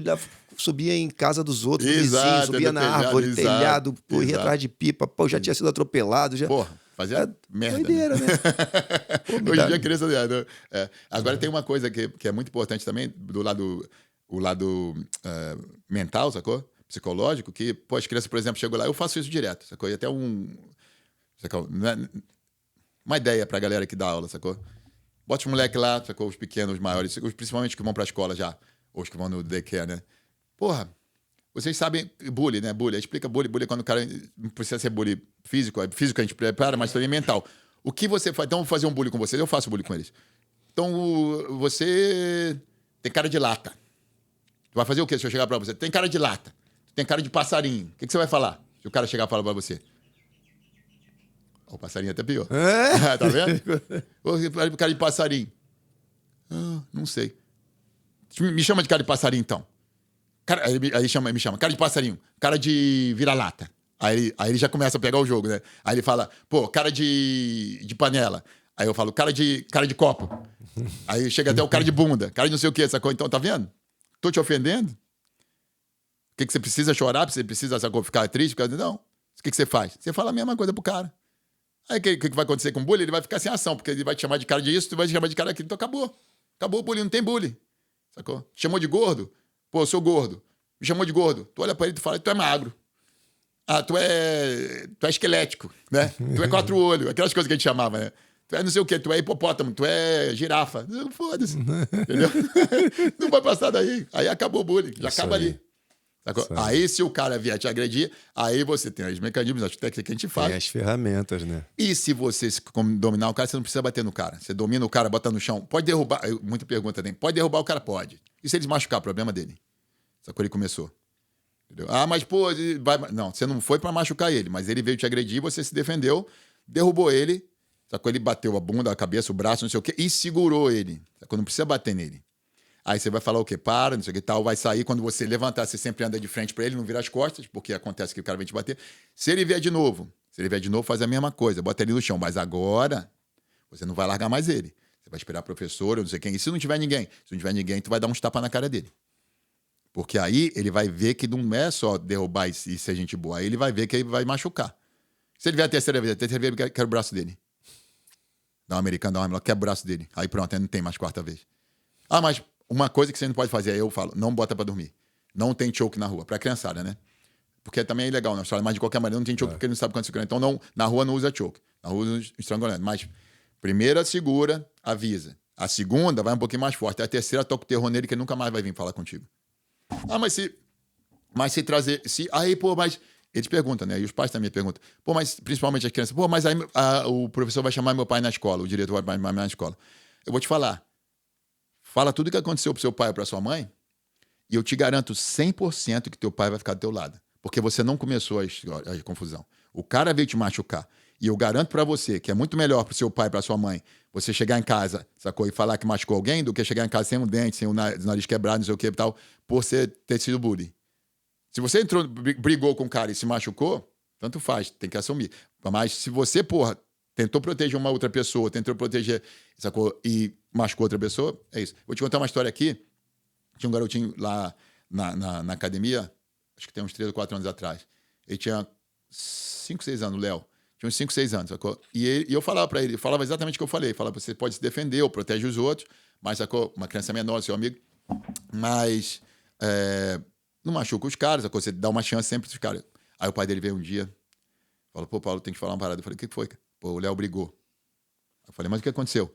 subia em casa dos outros, do vizinho, subia na árvore, telhado, ia atrás de pipa, pô, já tinha sido atropelado. Porra, fazia merda. Doideira, né? Pô, hoje em dia a criança... Agora tem uma coisa que é muito importante também, do lado mental, sacou? Psicológico, que, pô, as crianças, por exemplo, chegam lá, eu faço isso direto, sacou? E até sacou? Uma ideia pra galera que dá aula, sacou? Bota os moleques lá, sacou? Os pequenos, os maiores, principalmente que vão pra escola já, ou os que vão no daycare, né? Porra, vocês sabem bullying, né? Bullying. Explica bullying é quando o cara não precisa ser bullying físico. Físico a gente prepara, mas também mental. O que você faz? Então, eu vou fazer um bullying com vocês. Eu faço bullying com eles. Então, você tem cara de lata. Tu vai fazer o quê se eu chegar pra você? Tem cara de lata. Tem cara de passarinho. O que você vai falar se o cara chegar e falar pra você? O passarinho é até pior. Tá vendo? O cara de passarinho. Não sei. Me chama de cara de passarinho, então. Cara, aí me chama. Cara de passarinho. Cara de vira-lata. Aí ele já começa a pegar o jogo, né? Aí ele fala, pô, cara de panela. Aí eu falo, cara de copo. Aí chega até o cara de bunda. Cara de não sei o quê, sacou? Então, tá vendo? Tô te ofendendo? O que você precisa chorar? Você precisa, sacou, ficar triste? Não. O que você faz? Você fala a mesma coisa pro cara. Aí o que vai acontecer com o bullying? Ele vai ficar sem ação, porque ele vai te chamar de cara disso, tu vai te chamar de cara daquilo. Então acabou. Acabou o bullying, não tem bullying. Sacou? Chamou de gordo? Pô, eu sou gordo. Me chamou de gordo. Tu olha pra ele e tu fala, tu é magro. Tu é esquelético, né? Tu é 4 olhos. Aquelas coisas que a gente chamava, né? Tu é não sei o quê, tu é hipopótamo, tu é girafa. Foda-se. Entendeu? Não vai passar daí. Aí acabou o bullying. Já acaba ali. Aí, se o cara vier te agredir, aí você tem os mecanismos, as técnicas que a gente faz. Tem as ferramentas, né? E se você dominar o cara, você não precisa bater no cara. Você domina o cara, bota no chão. Pode derrubar. Muita pergunta tem. Pode derrubar o cara? Pode. E se ele machucar? Problema dele. Sacou? Ele começou. Entendeu? Mas, pô, não, você não foi pra machucar ele, mas ele veio te agredir, você se defendeu, derrubou ele, sacou? Ele bateu a bunda, a cabeça, o braço, não sei o quê, e segurou ele. Sacou? Não precisa bater nele. Aí você vai falar o quê? Para, não sei o que tal, vai sair. Quando você levantar, você sempre anda de frente pra ele, não vira as costas, porque acontece que o cara vem te bater. Se ele vier de novo, faz a mesma coisa, bota ele no chão. Mas agora, você não vai largar mais ele. Você vai esperar a professora, não sei quem. E se não tiver ninguém? Se não tiver ninguém, tu vai dar uns tapas na cara dele. Porque aí ele vai ver que não é só derrubar e ser gente boa. Aí ele vai ver que ele vai machucar. Se ele vier a terceira vez, quebra o braço dele. Dá uma americana, quebra o braço dele. Aí pronto, aí não tem mais quarta vez. Mas uma coisa que você não pode fazer, aí eu falo, não bota pra dormir. Não tem choke na rua. Pra criançada, né? Porque também é ilegal na Austrália, mas de qualquer maneira não tem choke porque ele não sabe quando segura. Então não, na rua não usa choke. Na rua usa estrangulamento. Mas primeira segura, avisa. A segunda vai um pouquinho mais forte. A terceira toca o terror nele que ele nunca mais vai vir falar contigo. Mas se trazer... Aí, pô, mas... Eles perguntam, né? E os pais também perguntam. Pô, mas principalmente as crianças. Pô, mas aí o professor vai chamar meu pai na escola, o diretor vai chamar meu pai na escola. Eu vou te falar. Fala tudo o que aconteceu pro seu pai ou pra sua mãe e eu te garanto 100% que teu pai vai ficar do teu lado. Porque você não começou a confusão. O cara veio te machucar. E eu garanto pra você que é muito melhor pro seu pai e pra sua mãe você chegar em casa, sacou? E falar que machucou alguém do que chegar em casa sem um dente, sem o nariz quebrado, não sei o que e tal, por você ter sido bullying. Se você entrou, brigou com o cara e se machucou, tanto faz, tem que assumir. Mas se você, porra, tentou proteger uma outra pessoa, tentou proteger, sacou? E machucou outra pessoa, é isso. Vou te contar uma história aqui. Tinha um garotinho lá na academia, acho que tem uns 3 ou 4 anos atrás. Ele tinha 5, 6 anos, o Léo. Tinha uns 5, 6 anos, sacou? E eu falava pra ele, falava exatamente o que eu falei. Falava, você pode se defender ou protege os outros, mas, sacou? Uma criança menor, seu amigo. Mas... não machuca os caras, você dá uma chance sempre pros caras. Aí o pai dele veio um dia, falou, pô, Paulo, tem que falar uma parada. Eu falei, o que foi? Pô, o Léo brigou. Eu falei, mas o que aconteceu?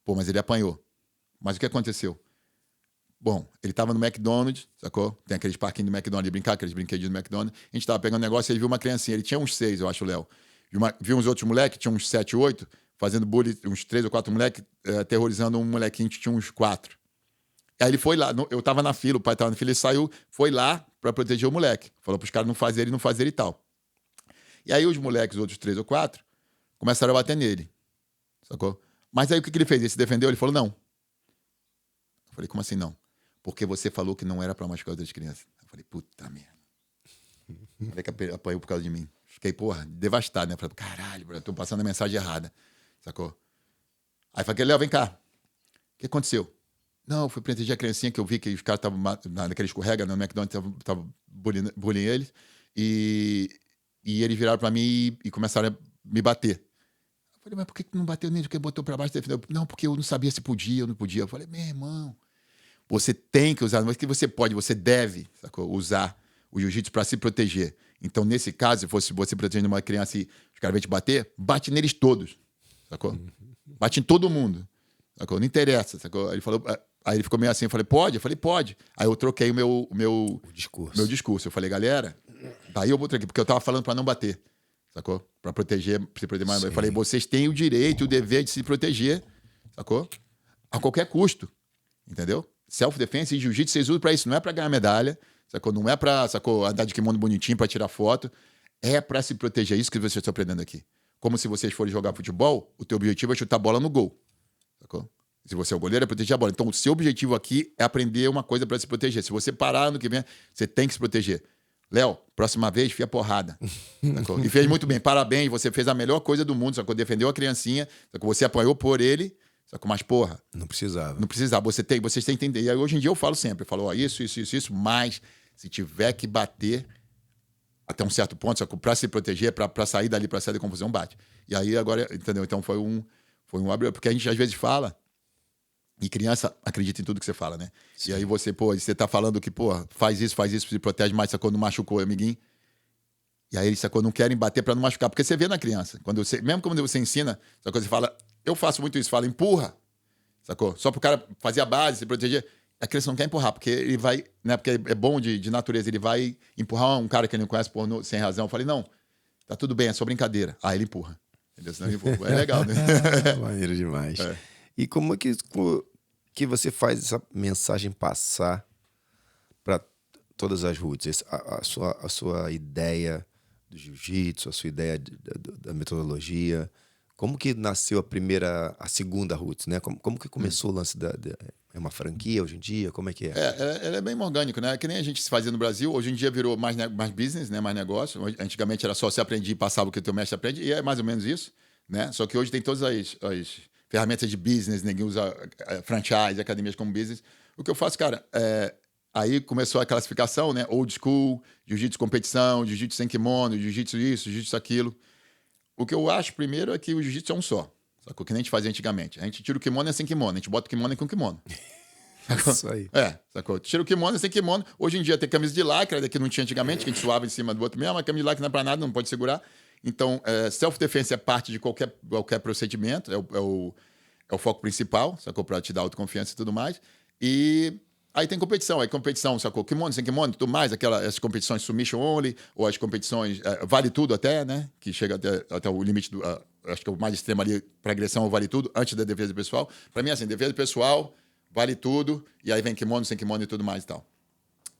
Pô, mas ele apanhou. Mas o que aconteceu? Bom, ele tava no McDonald's, sacou? Tem aqueles parquinhos do McDonald's, brincar, aqueles brinquedinnos do McDonald's. A gente tava pegando um negócio e ele viu uma criancinha, ele tinha uns 6, eu acho, o Léo. Viu uns outros moleques, tinha uns 7, 8, fazendo bullying, uns 3 ou 4 moleques, aterrorizando um molequinho que tinha uns 4. Aí ele foi lá, eu tava na fila, o pai tava na fila, ele saiu, foi lá pra proteger o moleque. Falou pros caras não fazerem e tal. E aí os moleques, os outros 3 ou 4, começaram a bater nele. Sacou? Mas aí o que ele fez? Ele se defendeu? Ele falou, não. Eu falei, como assim não? Porque você falou que não era pra machucar outras crianças. Eu falei, puta merda. Falei que apanhou por causa de mim. Fiquei, porra, devastado, né? Falei, caralho, bro, eu tô passando a mensagem errada. Sacou? Aí falei, Léo, vem cá. O que aconteceu? Não, eu fui proteger a criancinha que eu vi que os caras estavam naquele escorrega, no McDonald's, estavam bullying eles. E eles viraram pra mim e começaram a me bater. Eu falei, mas por que não bateu nem? Porque botou pra baixo? Defendeu? Não, porque eu não sabia se podia ou não podia. Eu falei, meu irmão, você tem que usar, mas que você pode, você deve, sacou? Usar o jiu-jitsu pra se proteger. Então, nesse caso, se fosse você protegendo uma criança e os caras vêm te bater, bate neles todos, sacou? Bate em todo mundo, sacou? Não interessa, sacou? Ele falou... Aí ele ficou meio assim, eu falei, pode? Eu falei, pode. Aí eu troquei o meu discurso. Eu falei, galera, daí eu vou trocar, porque eu tava falando pra não bater, sacou? Pra se proteger mais. Sim. Eu falei, vocês têm o direito e o dever de se proteger, sacou? A qualquer custo, entendeu? Self-defense e jiu-jitsu vocês usam pra isso, não é pra ganhar medalha, sacou? Não é pra, sacou, andar de kimono bonitinho pra tirar foto, é pra se proteger. É isso que vocês estão aprendendo aqui. Como se vocês forem jogar futebol, o teu objetivo é chutar a bola no gol, sacou? Se você é o goleiro, é proteger a bola. Então, o seu objetivo aqui é aprender uma coisa para se proteger. Se você parar no que vem, você tem que se proteger. Léo, próxima vez, fia porrada. E fez muito bem. Parabéns, você fez a melhor coisa do mundo. Sacou? Defendeu a criancinha. Sacou? Você apanhou por ele. Sacou? Mas, porra... Não precisava. Não precisava. Vocês têm que entender. E aí, hoje em dia eu falo sempre. Eu falo, ó, isso. Mas, se tiver que bater até um certo ponto, sacou? Para se proteger, para sair dali, para sair da confusão, bate. E aí, agora, entendeu? Então, foi um abre. Porque a gente, às vezes, fala... E criança acredita em tudo que você fala, né? Sim. E aí você tá falando que, faz isso, se protege mais, sacou? Não machucou, amiguinho. E aí eles, sacou? Não querem bater pra não machucar. Porque você vê na criança. Mesmo quando você ensina, sacou? Você fala, eu faço muito isso, fala, empurra, sacou? Só pro cara fazer a base, se proteger. A criança não quer empurrar, porque ele vai, né? Porque é bom de natureza, ele vai empurrar um cara que ele não conhece sem razão. Eu falei, não, tá tudo bem, é só brincadeira. Aí ele empurra. Entendeu? Senão ele empurra. É legal, né? Maneiro demais. É. E como é que você faz essa mensagem passar para todas as roots? A sua ideia do jiu-jitsu, a sua ideia da metodologia. Como que nasceu a segunda roots, né? Como que começou o lance é uma franquia hoje em dia? Como é que é? Ela é bem orgânico, né? Que nem a gente se fazia no Brasil. Hoje em dia virou mais business, né? Mais negócio. Antigamente era só você aprendia e passava o que o teu mestre aprende. E é mais ou menos isso, né? Só que hoje tem todas as ferramentas de business, ninguém usa franchise, academias como business. O que eu faço, cara, aí começou a classificação, né? Old school, jiu-jitsu competição, jiu-jitsu sem kimono, jiu-jitsu isso, jiu-jitsu aquilo. O que eu acho, primeiro, é que o jiu-jitsu é um só. Sacou? Que nem a gente fazia antigamente. A gente tira o kimono sem kimono, a gente bota o kimono com kimono. Sacou? Isso aí. Sacou? Tira o kimono sem kimono. Hoje em dia tem camisa de lycra, que não tinha antigamente, que a gente suava em cima do outro mesmo, a camisa de lycra não é pra nada, não pode segurar. Então, self-defense é parte de qualquer procedimento, é o foco principal, sacou? Pra te dar autoconfiança e tudo mais. E Aí tem competição. Aí competição, sacou? Kimono, sem kimono, tudo mais. As competições submission only, ou as competições vale tudo até, né? Que chega até o limite do... acho que é o mais extremo ali para agressão, vale tudo, antes da defesa pessoal. Para mim, assim, defesa pessoal, vale tudo. E aí vem kimono, sem kimono e tudo mais e tal.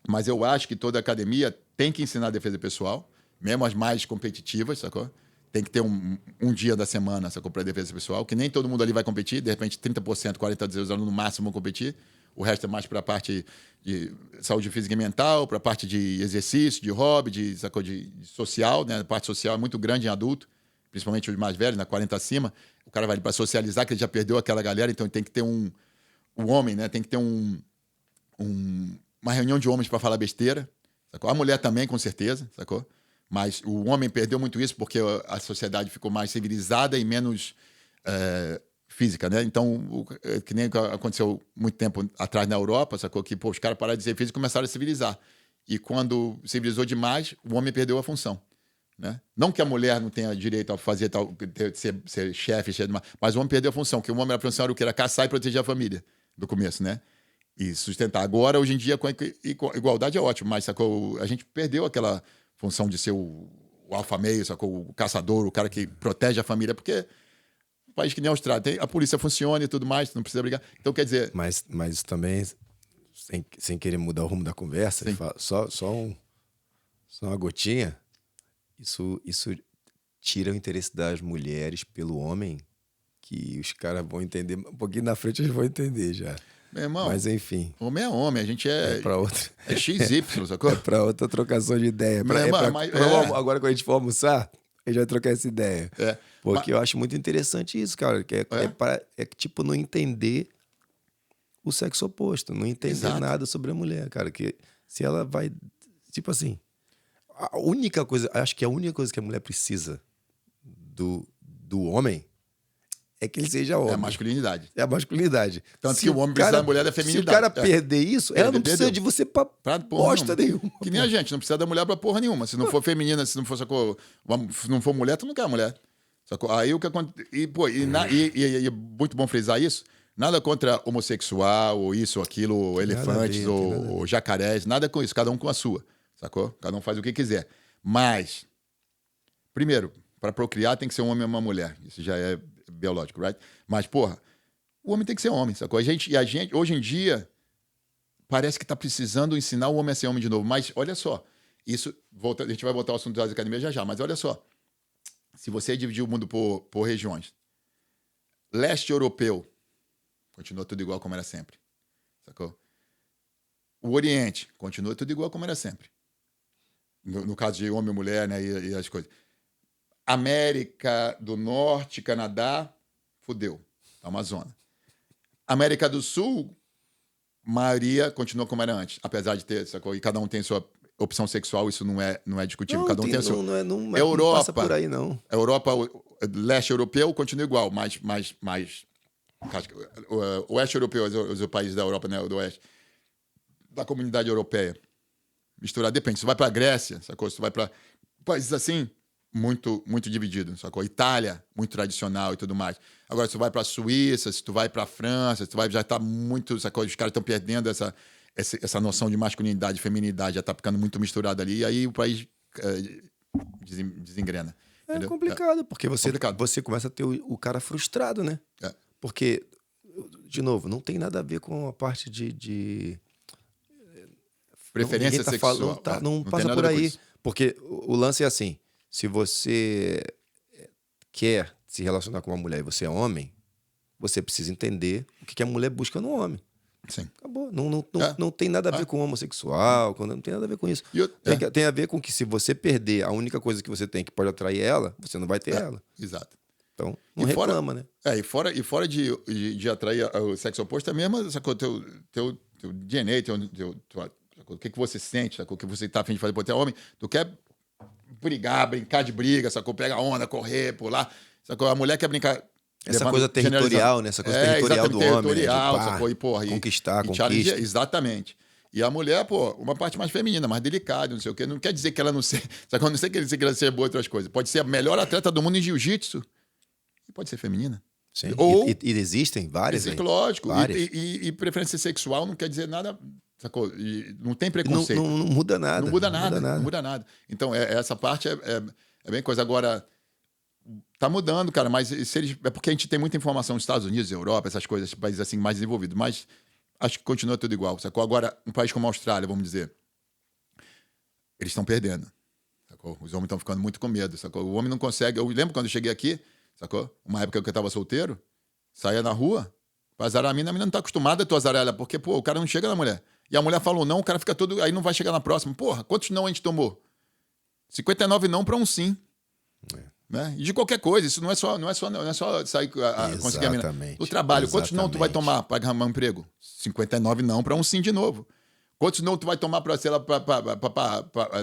Mas eu acho que toda academia tem que ensinar defesa pessoal, mesmo as mais competitivas, sacou? Tem que ter um dia da semana, sacou, para defesa pessoal, que nem todo mundo ali vai competir, de repente 30%, 40% dos alunos no máximo vão competir. O resto é mais para a parte de saúde física e mental, para a parte de exercício, de hobby, sacou, de social, né? A parte social é muito grande em adulto, principalmente os mais velhos, 40 acima. O cara vai para socializar, que ele já perdeu aquela galera, então tem que ter um homem, né? Tem que ter uma reunião de homens para falar besteira, sacou? A mulher também, com certeza, sacou? Mas o homem perdeu muito isso porque a sociedade ficou mais civilizada e menos física, né? Então, que nem aconteceu muito tempo atrás na Europa, sacou? Que os caras pararam de ser físicos e começaram a civilizar. E quando civilizou demais, o homem perdeu a função, né? Não que a mulher não tenha direito a fazer tal, ser chefe, mas o homem perdeu a função, que o homem, a função era o que? Era caçar e proteger a família, do começo, né? E sustentar. Agora, hoje em dia, com a igualdade é ótimo, mas, sacou? A gente perdeu aquela função de ser o alfa meio, sacou? O caçador, o cara que protege a família, porque um país que nem a Austrália, a polícia funciona e tudo mais, não precisa brigar. Então, quer dizer... Mas também, sem querer mudar o rumo da conversa, só uma gotinha, isso tira o interesse das mulheres pelo homem, que os caras vão entender, um pouquinho na frente eles vão entender já. Meu irmão, mas enfim. Homem é homem, a gente é pra outra. É XY, sacou? É pra outra trocação de ideia. Agora, quando a gente for almoçar, a gente vai trocar essa ideia. Porque eu acho muito interessante isso, cara. Que é tipo não entender o sexo oposto, não entender nada sobre a mulher, cara. Que se ela vai. Tipo assim. Acho que a única coisa que a mulher precisa do homem é que ele seja homem. É a masculinidade. É a masculinidade. Tanto que o homem precisa da mulher da feminilidade. Se o cara perder isso, ela não precisa de você pra bosta nenhuma. Que nem a gente, não precisa da mulher pra porra nenhuma. Se não for feminina, se não for, sacou, se não for mulher, tu não quer mulher. Sacou? Aí o que acontece... E é muito bom frisar isso. Nada contra homossexual, ou isso, ou aquilo, ou elefantes, ou jacarés. Nada com isso. Cada um com a sua. Sacou? Cada um faz o que quiser. Mas, primeiro, para procriar tem que ser um homem e uma mulher. Isso já é biológico, right? Mas, porra, o homem tem que ser homem, sacou? A gente, hoje em dia, parece que tá precisando ensinar o homem a ser homem de novo. Mas, olha só, a gente vai voltar ao assunto das academias já, mas olha só. Se você dividir o mundo por regiões, leste europeu, continua tudo igual como era sempre, sacou? O Oriente, continua tudo igual como era sempre. No caso de homem e mulher, né, e as coisas. América do Norte, Canadá, fudeu, Amazônia. América do Sul, maioria continua como era antes, apesar de ter, sacou? E cada um tem sua opção sexual, isso não é discutível. Cada um tem a sua. Europa, não passa por aí, não. Europa, leste europeu, continua igual, mas o oeste europeu, os países da Europa, né, do oeste, da comunidade europeia, misturado, depende. Se tu vai para a Grécia, sacou? Se tu vai para países assim, muito, muito dividido, sacou? Itália, muito tradicional e tudo mais. Agora, se tu vai para a Suíça, se tu vai para a França, se tu vai, já está muito, sacou? Os caras estão perdendo essa noção de masculinidade e feminilidade, já está ficando muito misturado ali, e aí o país desengrena. É entendeu? Complicado, porque você começa a ter o cara frustrado, né? Porque, de novo, não tem nada a ver com a parte de preferência sexual. Não passa por aí. Porque o lance é assim, se você quer se relacionar com uma mulher e você é homem, você precisa entender o que a mulher busca no homem. Sim. Acabou. Não tem nada a ver com homossexual, não tem nada a ver com isso. Tem a ver com que se você perder a única coisa que você tem que pode atrair ela, você não vai ter ela. Exato. Então, não reclama, né? E fora de atrair o sexo oposto, é mesmo, sacou, teu DNA, o que você sente, sacou? O que você tá a fim de fazer por ter homem, tu quer brigar, brincar de briga, sacou? Pega onda, correr, pular, sacou? A mulher quer brincar... Essa coisa territorial, né? Essa coisa territorial do homem. Territorial, sacou? E, porra, conquistar, conquista. Exatamente. E a mulher, uma parte mais feminina, mais delicada, não sei o quê. Não quer dizer que ela não seja... Sacou? Não sei que ela seja boa em outras coisas. Pode ser a melhor atleta do mundo em jiu-jitsu. E pode ser feminina. Sim. E existem várias. Existe, lógico. Várias. E preferência sexual não quer dizer nada sacou? E não tem Não, preconceito. não muda nada. Não muda nada, não muda nada. Então, essa parte é bem coisa. Agora, tá mudando, cara, mas se eles, é porque a gente tem muita informação nos Estados Unidos, Europa, essas coisas, esses países assim mais desenvolvidos, mas acho que continua tudo igual, sacou? Agora, um país como a Austrália, vamos dizer, eles estão perdendo, sacou? Os homens estão ficando muito com medo, sacou? O homem não consegue... Eu lembro quando eu cheguei aqui, sacou? Uma época que eu tava solteiro, saía na rua, pra azarar a menina não tá acostumada a tu azarar ela, porque, pô, o cara não chega na mulher. E a mulher falou não, o cara fica todo... Aí não vai chegar na próxima. Porra, quantos não a gente tomou? 59 não pra um sim. Né? E de qualquer coisa, isso não é só sair conseguir a menina. O trabalho, quantos não tu vai tomar para arrumar um emprego? 59 não para um sim de novo. Quantos não tu vai tomar para, sei lá,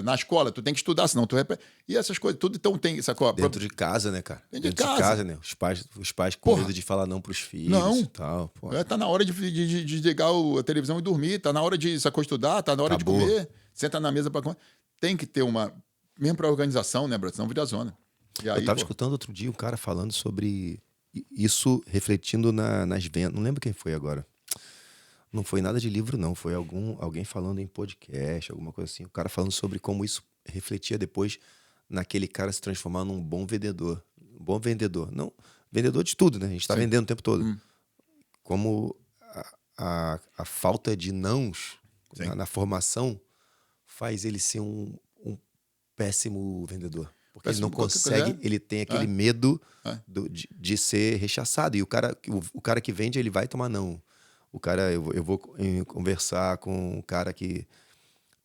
na escola? Tu tem que estudar, senão tu repete. E essas coisas, tudo então tem, sacou? Dentro de casa, né, cara? Dentro de casa, né? Os pais com medo de falar não pros filhos e tal. Porra. Tá na hora de desligar a televisão e dormir, tá na hora de sacou, estudar, tá na hora de comer, senta na mesa para comer. Tem que ter uma... Mesmo para organização, né, Brasil? Senão vira zona. E aí, eu tava escutando outro dia um cara falando sobre isso, refletindo nas vendas. Não lembro quem foi agora. Não foi nada de livro, não. Foi alguém falando em podcast, alguma coisa assim. O cara falando sobre como isso refletia depois naquele cara se transformar num bom vendedor. Um bom vendedor. Não, vendedor de tudo, né? A gente tá vendendo o tempo todo. Como a falta de nãos na formação faz ele ser um péssimo vendedor. Porque ele não consegue, ele tem aquele medo de ser rechaçado. E o cara que vende, ele vai tomar não. O cara, eu vou conversar com um cara que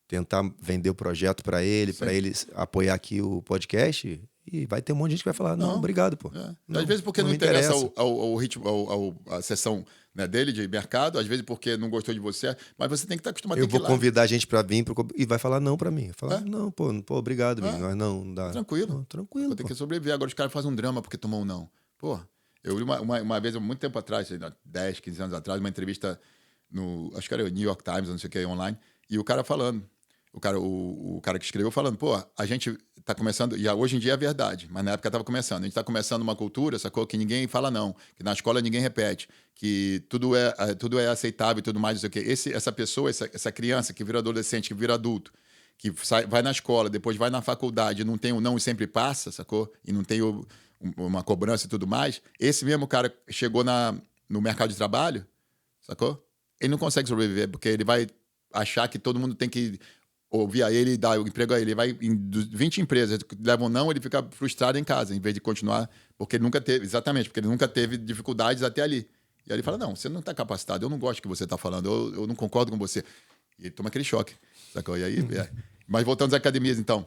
tentar vender o projeto para ele apoiar aqui o podcast, e vai ter um monte de gente que vai falar, não, obrigado, pô. Não, às vezes porque não interessa ao ritmo, a sessão, né, dele de mercado, às vezes porque não gostou de você, mas você tem que estar acostumado. Eu vou convidar a gente para vir e vai falar não para mim. Falar, não, pô, obrigado, mas não dá. Tranquilo. Não, tranquilo. Vou ter que sobreviver. Agora os caras fazem um drama porque tomou um não. Pô, eu li uma vez, há muito tempo atrás, 10, 15 anos atrás, uma entrevista acho que era o New York Times, não sei o que, online, e o cara falando, o cara que escreveu falando, pô, a gente tá começando, e hoje em dia é verdade, mas na época tava começando, a gente tá começando uma cultura, sacou? Que ninguém fala não, que na escola ninguém repete, que tudo é aceitável e tudo mais, não sei o quê. Essa pessoa, essa criança que vira adolescente, que vira adulto, que vai na escola, depois vai na faculdade, não tem o não e sempre passa, sacou? E não tem uma cobrança e tudo mais, esse mesmo cara chegou no mercado de trabalho, sacou? Ele não consegue sobreviver, porque ele vai achar que todo mundo tem que ouvir a ele e dar o emprego a ele. Ele vai em 20 empresas, levam não, ele fica frustrado em casa, em vez de continuar, porque ele nunca teve dificuldades até ali. E aí ele fala, não, você não está capacitado, eu não gosto do que você está falando, eu não concordo com você. E ele toma aquele choque, sacou? E aí, Mas voltando às academias, então.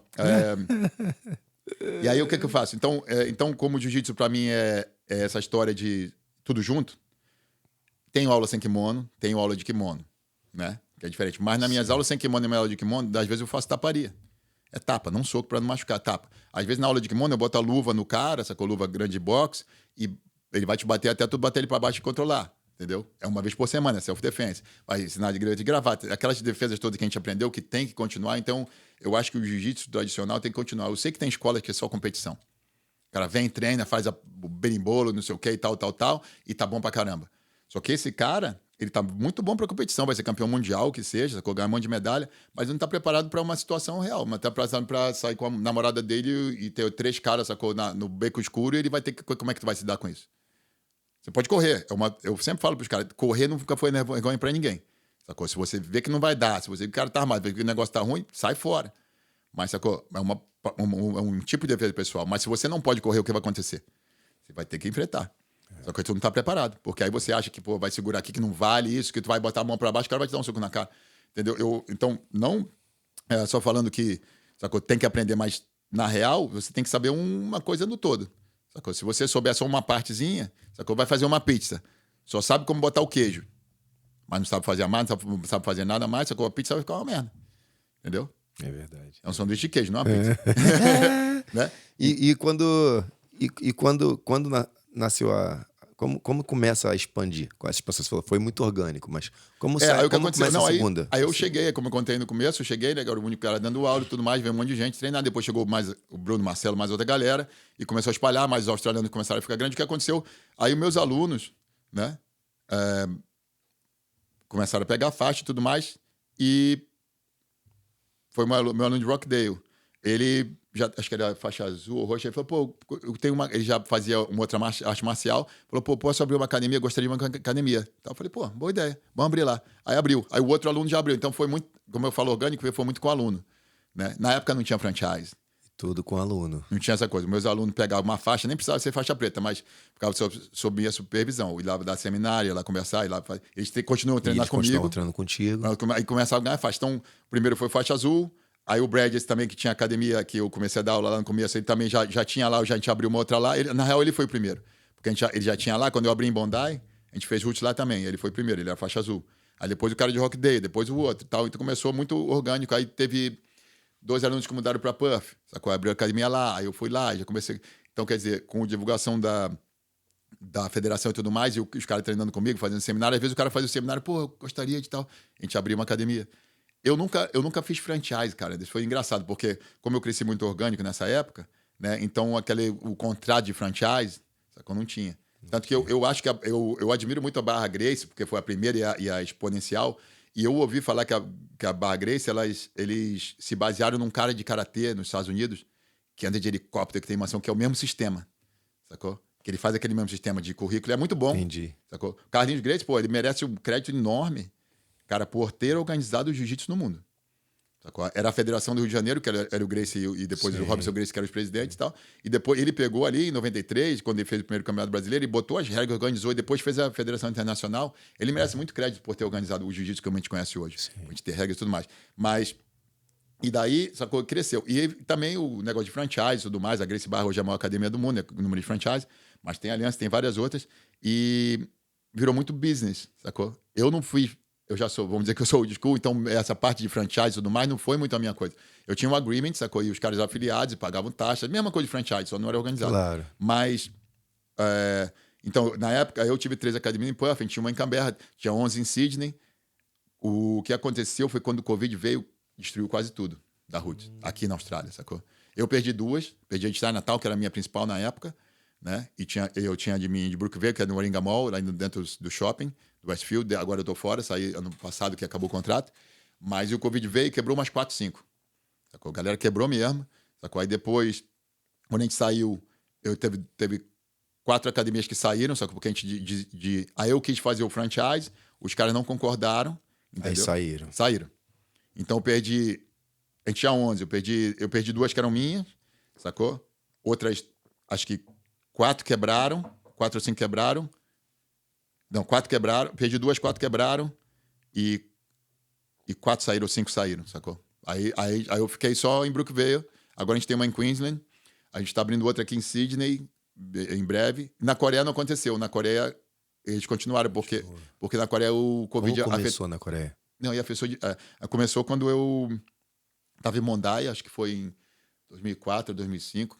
E aí, o que eu faço? Então como o jiu-jitsu para mim é essa história de tudo junto, tenho aula sem kimono, tenho aula de kimono, né? Que é diferente. Mas nas minhas aulas sem kimono e minha aula de kimono, às vezes eu faço taparia. É tapa, não soco para não machucar, tapa. Às vezes na aula de kimono eu boto a luva no cara, essa luva grande de boxe, e ele vai te bater até tu bater ele para baixo e controlar, entendeu? É uma vez por semana, é self-defense. Vai ensinar de gravata. Aquelas defesas todas que a gente aprendeu, que tem que continuar. Então, eu acho que o jiu-jitsu tradicional tem que continuar. Eu sei que tem escolas que é só competição. O cara vem, treina, faz o berimbolo, não sei o que e tal, e tá bom pra caramba. Só que esse cara, ele tá muito bom pra competição, vai ser campeão mundial, que seja, ganhar um monte de medalha, mas ele não tá preparado pra uma situação real, mas tá preparado pra sair com a namorada dele e ter 3 caras, sacou, no beco escuro, e ele vai ter que... Como é que tu vai se dar com isso? Você pode correr. Eu sempre falo pros caras, correr nunca foi vergonha pra ninguém. Sacou? Se você vê que não vai dar, se você vê que o cara tá armado, vê que o negócio tá ruim, sai fora. Mas, sacou? É um tipo de defesa pessoal. Mas se você não pode correr, o que vai acontecer? Você vai ter que enfrentar. Só que tu não tá preparado. Porque aí você acha que, pô, vai segurar aqui, que não vale isso, que tu vai botar a mão pra baixo, o cara vai te dar um soco na cara. Entendeu? Então, não só falando que, sacou, tem que aprender, mas na real, você tem que saber uma coisa no todo. Sacou? Se você souber só uma partezinha, sacou? Vai fazer uma pizza. Só sabe como botar o queijo. Mas não sabe fazer a massa, não sabe fazer nada mais, sacou? A pizza vai ficar uma merda. Entendeu? É verdade. É um sanduíche de queijo, não é uma pizza. Né? E quando nasceu como começa a expandir? Você falou, foi muito orgânico, mas como começa a segunda? Aí eu cheguei, como eu contei no começo, eu cheguei, né, era o único cara dando aula e tudo mais, veio um monte de gente treinar, depois chegou mais o Bruno, Marcelo, mais outra galera, e começou a espalhar, mais os australianos começaram a ficar grandes. O que aconteceu? Aí os meus alunos, né, começaram a pegar faixa e tudo mais, E foi meu aluno de Rockdale. Ele já, acho que era faixa azul ou roxa, ele falou, pô, ele já fazia uma outra arte marcial, falou, pô, posso abrir uma academia? Gostaria de uma academia. Então eu falei, pô, boa ideia, vamos abrir lá. Aí abriu. Aí o outro aluno já abriu. Então foi muito, como eu falo, orgânico, foi muito com o aluno. Né? Na época não tinha franchise. Tudo com aluno. Não tinha essa coisa. Meus alunos pegavam uma faixa, nem precisava ser faixa preta, mas ficava sob minha supervisão. Ir lá dar seminário, ir lá conversar, ir lá fazer. Eles continuam treinando comigo. Continuam treinando contigo. Aí começavam a ganhar faixa. Então, primeiro foi faixa azul. Aí o Brad, esse também, que tinha academia, que eu comecei a dar aula lá no começo, ele também já tinha lá, a gente abriu uma outra lá. Na real, ele foi o primeiro. Porque ele já tinha lá, quando eu abri em Bondi, a gente fez root lá também. Ele foi o primeiro, ele era faixa azul. Aí depois o cara de Rockdale, depois o outro e tal. Então começou muito orgânico. Aí teve 2 alunos que mudaram para Puff, sacou? Abriu a academia lá, aí eu fui lá, já comecei. Então, quer dizer, com a divulgação da federação e tudo mais, e os caras treinando comigo, fazendo seminário, às vezes o cara fazia o seminário, pô, eu gostaria de tal. A gente abriu uma academia. Eu nunca fiz franchise, cara. Isso foi engraçado, porque como eu cresci muito orgânico nessa época, né? Então o contrato de franchise, sacou? Não tinha. Tanto que eu acho que eu admiro muito a Barra Gracie, porque foi a primeira e a exponencial. E eu ouvi falar que a Barra Gracie, eles se basearam num cara de karatê nos Estados Unidos, que anda de helicóptero, que tem uma ação, que é o mesmo sistema, sacou? Que ele faz aquele mesmo sistema de currículo. É muito bom. Entendi. Sacou? Carlinhos Gracie, pô, ele merece um crédito enorme, cara, por ter organizado o jiu-jitsu no mundo. Sacou? Era a Federação do Rio de Janeiro, que era o Gracie e depois o Robson Gracie, que eram os presidentes e tal. E depois ele pegou ali em 93, quando ele fez o primeiro campeonato brasileiro, e botou as regras, organizou, e depois fez a Federação Internacional. Ele merece muito crédito por ter organizado o jiu-jitsu que a gente conhece hoje. Sim. A gente ter regras e tudo mais. Mas, e daí, sacou? Cresceu. E também o negócio de franchise e tudo mais. A Gracie Barra hoje é a maior academia do mundo, o número de franchise. Mas tem aliança, tem várias outras. E virou muito business, sacou? Eu não fui... Eu já sou, vamos dizer que eu sou old school, então essa parte de franchise e tudo mais não foi muito a minha coisa. Eu tinha um agreement, sacou? E os caras afiliados pagavam taxas, mesma coisa de franchise, só não era organizado. Claro. Mas, então, na época, eu tive 3 academias em Puff, a gente tinha uma em Canberra, tinha 11 em Sydney. O que aconteceu foi quando o Covid veio, destruiu quase tudo da Roots, aqui na Austrália, sacou? Eu perdi 2, perdi a de Natal, que era a minha principal na época, né? E eu tinha de Brookvale, que é no Warringah Mall, lá dentro do shopping, do Westfield. Agora eu tô fora, saí ano passado que acabou o contrato. Mas o Covid veio e quebrou umas 4, 5. Sacou? A galera quebrou mesmo. Sacou? Aí depois, quando a gente saiu, teve 4 academias que saíram, sacou? Porque a gente aí eu quis fazer o franchise, os caras não concordaram. Entendeu? Aí saíram. Saíram. Então eu perdi. A gente tinha 11, eu perdi 2 que eram minhas, sacou? Outras, acho que 4 quebraram, 4 ou 5 quebraram. Não, 4 quebraram. Perdi 2, 4 quebraram. E 4 saíram ou 5 saíram, sacou? Aí eu fiquei só em Brookvale. Agora a gente tem uma em Queensland. A gente tá abrindo outra aqui em Sydney, em breve. Na Coreia não aconteceu. Na Coreia eles continuaram, porque na Coreia o Covid... Como começou na Coreia? Não, começou quando eu tava em Bondi, acho que foi em 2004, 2005.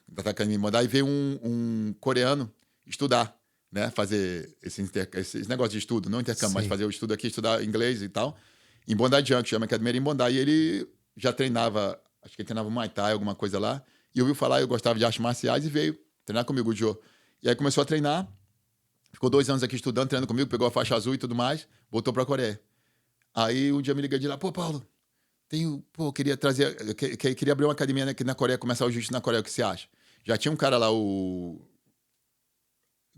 Em Bondi, e veio um coreano estudar, né? Fazer esse negócio de estudo, não intercâmbio, mas fazer o estudo aqui, estudar inglês e tal. Em Bondi Junction, chama Academia em Bondi. E ele já treinava, acho que ele treinava Muay Thai, alguma coisa lá. E ouviu falar, eu gostava de artes marciais e veio treinar comigo, o Joe. E aí começou a treinar. Ficou 2 anos aqui estudando, treinando comigo, pegou a faixa azul e tudo mais, voltou pra Coreia. Aí um dia me liguei de lá, pô, Paulo, queria trazer, queria abrir uma academia aqui na Coreia, começar o jiu-jitsu na Coreia, o que você acha? Já tinha um cara lá, não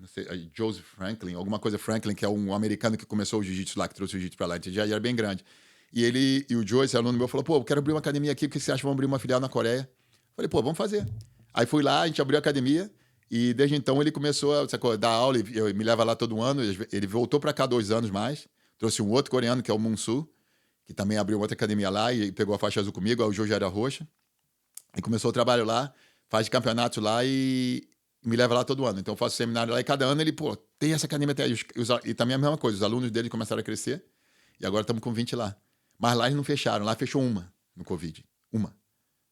sei, Joseph Franklin, alguma coisa Franklin, que é um americano que começou o jiu-jitsu lá, que trouxe o jiu-jitsu pra lá, então já era bem grande. E o Joe, esse aluno meu, falou, pô, eu quero abrir uma academia aqui, o que você acha? Vamos abrir uma filial na Coreia? Falei, pô, vamos fazer. Aí fui lá, a gente abriu a academia, e desde então ele começou a dar aula, eu me leva lá todo ano, ele voltou pra cá 2 anos mais, trouxe um outro coreano, que é o Munsu, que também abriu outra academia lá e pegou a faixa azul comigo, aí o Joe já era roxa, e começou o trabalho lá, faz campeonato lá e me leva lá todo ano. Então eu faço seminário lá e cada ano ele, tem essa academia até aí. E também a mesma coisa, os alunos dele começaram a crescer e agora estamos com 20 lá. Mas lá eles não fecharam, lá fechou uma no Covid. Uma.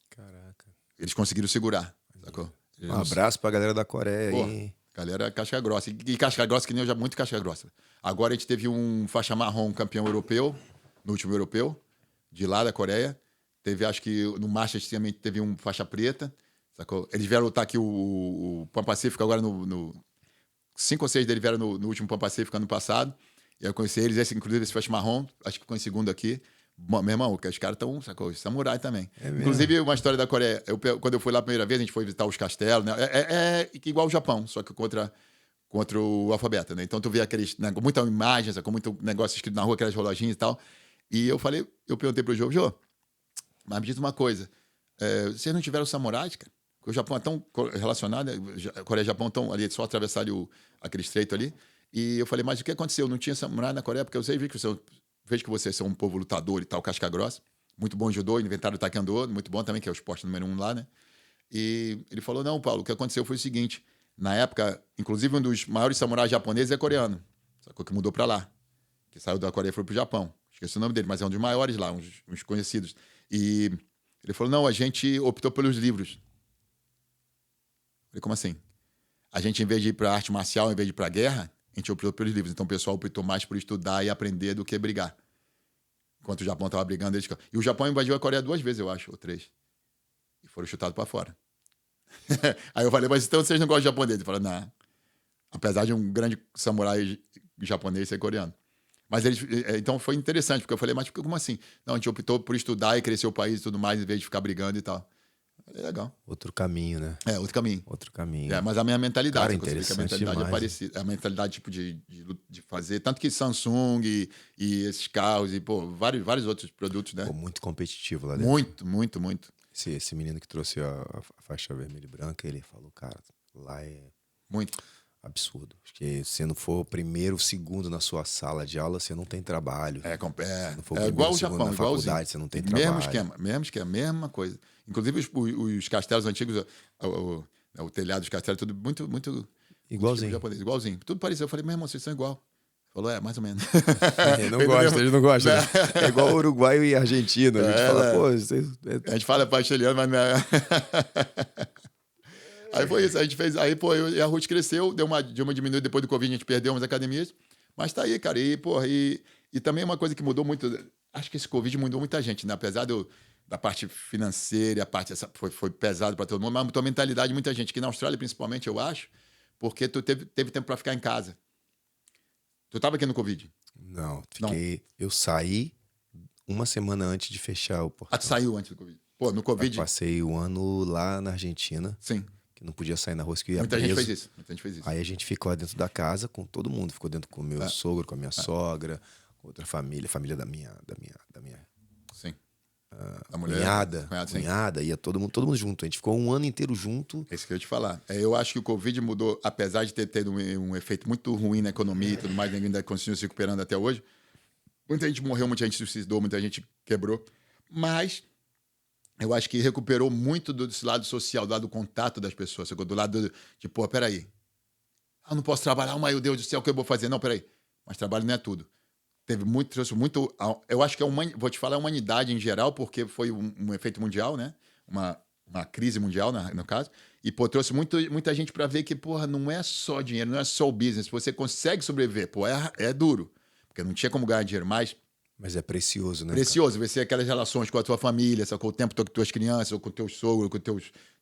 Caraca. Eles conseguiram segurar, sacou? Um abraço pra galera da Coreia aí. Galera casca grossa. E casca grossa que nem eu já, muito casca grossa. Agora a gente teve um faixa marrom campeão europeu, no último europeu, de lá da Coreia. Teve, acho que no Masters também teve um faixa preta, sacou? Eles vieram lutar aqui o Pan Pacífico agora no 5 ou 6 deles vieram no último Pan Pacífico ano passado. E eu conheci eles, inclusive esse faixa marrom, acho que ficou em segundo aqui. Bom, meu irmão, os caras estão, sacou? Samurai também. mesmo? Inclusive, uma história da Coreia. Quando eu fui lá a primeira vez, a gente foi visitar os castelos, né? É igual o Japão, só que contra o alfabeto, né? Então tu vê aqueles, né, muita imagem, com muito negócio escrito na rua, aquelas reloginhas e tal. E eu perguntei pro Jô, mas me diz uma coisa, vocês não tiveram samurais, cara? Porque o Japão é tão relacionado, a Coreia e o Japão estão ali, só atravessar ali aquele estreito ali. E eu falei, mas o que aconteceu? Não tinha samurai na Coreia? Porque eu sei, vejo que vocês são um povo lutador e tal, casca grossa. Muito bom judô, inventaram o taekwondo, muito bom também, que é o esporte número 1 lá, né? E ele falou, não, Paulo, o que aconteceu foi o seguinte, na época, inclusive um dos maiores samurais japoneses é coreano, sacou? Que mudou pra lá, que saiu da Coreia e foi pro Japão. Esqueci o nome dele, mas é um dos maiores lá, uns conhecidos. E ele falou, não, a gente optou pelos livros. Eu falei, como assim? A gente, em vez de ir pra arte marcial, em vez de ir pra guerra, a gente optou pelos livros. Então o pessoal optou mais por estudar e aprender do que brigar. Enquanto o Japão estava brigando, eles... E o Japão invadiu a Coreia 2 vezes, eu acho, ou 3. E foram chutados para fora. Aí eu falei, mas então vocês não gostam de japonês? Ele falou, não. Apesar de um grande samurai japonês ser coreano. Mas eles... Então foi interessante, porque eu falei, mas como assim? Não, a gente optou por estudar e crescer o país e tudo mais, em vez de ficar brigando e tal. É legal. Outro caminho, né? Outro caminho. Outro caminho. Mas a minha mentalidade, Cara, eu consigo que a mentalidade demais, é parecida. A mentalidade, tipo, de fazer... Tanto que Samsung e esses carros e, pô, vários outros produtos, né? Pô, muito competitivo lá dentro. Muito. Esse menino que trouxe a faixa vermelha e branca, ele falou, cara, lá é... Muito. Absurdo. Acho que se não for primeiro, segundo na sua sala de aula, você não tem trabalho. É não for igual o Japão, na faculdade, você não tem trabalho. Mesmo esquema, mesma coisa. Inclusive os castelos antigos, o telhado dos castelos, tudo muito igualzinho. Japonês, igualzinho. Tudo parecido. Eu falei, meu irmão, vocês são igual. Falou, mais ou menos. Ele não gosta. Né? É igual Uruguai e Argentina. A gente fala, pô... A gente fala pastelhano, mas não é... Aí foi isso, a gente fez. Aí, pô, a Ruth cresceu, deu uma diminuída depois do Covid, a gente perdeu umas academias. Mas tá aí, cara. E também uma coisa que mudou muito. Acho que esse Covid mudou muita gente, né? Apesar da parte financeira, a parte foi pesado para todo mundo, mas mudou a mentalidade de muita gente. Aqui na Austrália, principalmente, eu acho, porque tu teve tempo para ficar em casa. Tu tava aqui no Covid? Não, eu saí uma semana antes de fechar o portão. Tu saiu antes do Covid? Pô, no Covid. Eu passei o ano lá na Argentina. Sim. Que não podia sair na rua, que ia Muita preso. gente fez isso. Aí a gente ficou dentro da casa com todo mundo. Ficou dentro com o meu sogro, com a minha sogra, com outra família da minha Sim. A mulher. Cunhada, ia todo mundo junto. A gente ficou um ano inteiro junto. É isso que eu ia te falar. Eu acho que o Covid mudou, apesar de ter tido um efeito muito ruim na economia e tudo mais, ainda continua se recuperando até hoje. Muita gente morreu, muita gente se suicidou, muita gente quebrou. Mas eu acho que recuperou muito desse lado social, do lado do contato das pessoas. Do lado de, pô, peraí. Eu não posso trabalhar, meu Deus do céu, o que eu vou fazer? Não, peraí. Mas trabalho não é tudo. Trouxe muito... Eu acho que vou te falar, a humanidade em geral, porque foi um efeito mundial, né? Uma crise mundial, no caso. E, pô, trouxe muita gente para ver que, porra, não é só dinheiro, não é só o business. Você consegue sobreviver. Pô, é duro. Porque não tinha como ganhar dinheiro mais. Mas é precioso, né? Precioso. Você aquelas relações com a tua família, só com o tempo com tuas crianças, ou com teus sogros, com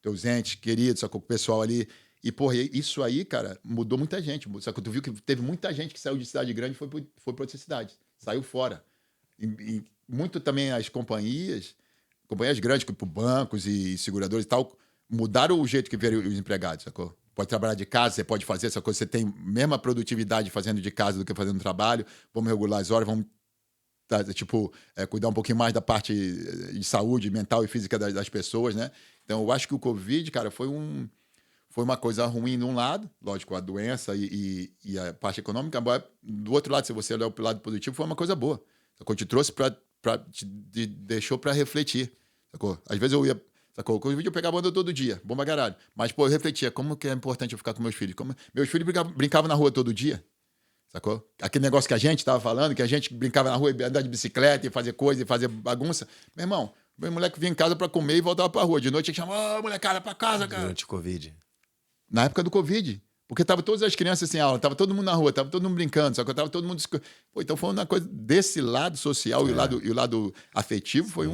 teus entes queridos, só com o pessoal ali. E, porra, isso aí, cara, mudou muita gente. Só que tu viu que teve muita gente que saiu de cidade grande e foi para outras cidades. Saiu fora. E muito também as companhias grandes, tipo bancos e seguradores e tal, mudaram o jeito que vêem os empregados, sacou? Pode trabalhar de casa, você pode fazer essa coisa, você tem a mesma produtividade fazendo de casa do que fazendo trabalho, vamos regular as horas, vamos cuidar um pouquinho mais da parte de saúde mental e física das pessoas, né? Então, eu acho que o Covid, cara, foi uma coisa ruim de um lado, lógico, a doença e a parte econômica, mas do outro lado, se você olhar para o lado positivo, foi uma coisa boa. Sacou? Te trouxe te deixou para refletir, sacou? Às vezes eu ia, sacou? Com o vídeo eu pegava onda todo dia, bom pra caralho. Mas, pô, eu refletia, como que é importante eu ficar com meus filhos? Meus filhos brincavam na rua todo dia, sacou? Aquele negócio que a gente tava falando, que a gente brincava na rua, andar de bicicleta e fazer coisa e fazer bagunça. Meu irmão, meu moleque vinha em casa pra comer e voltava pra rua. De noite tinha que chamar, molecada, pra casa, cara. Durante o Covid. Na época do Covid. Porque tava todas as crianças sem aula, tava todo mundo na rua, tava todo mundo brincando, só que tava todo mundo... Pô, então foi uma coisa desse lado social e o lado afetivo, foi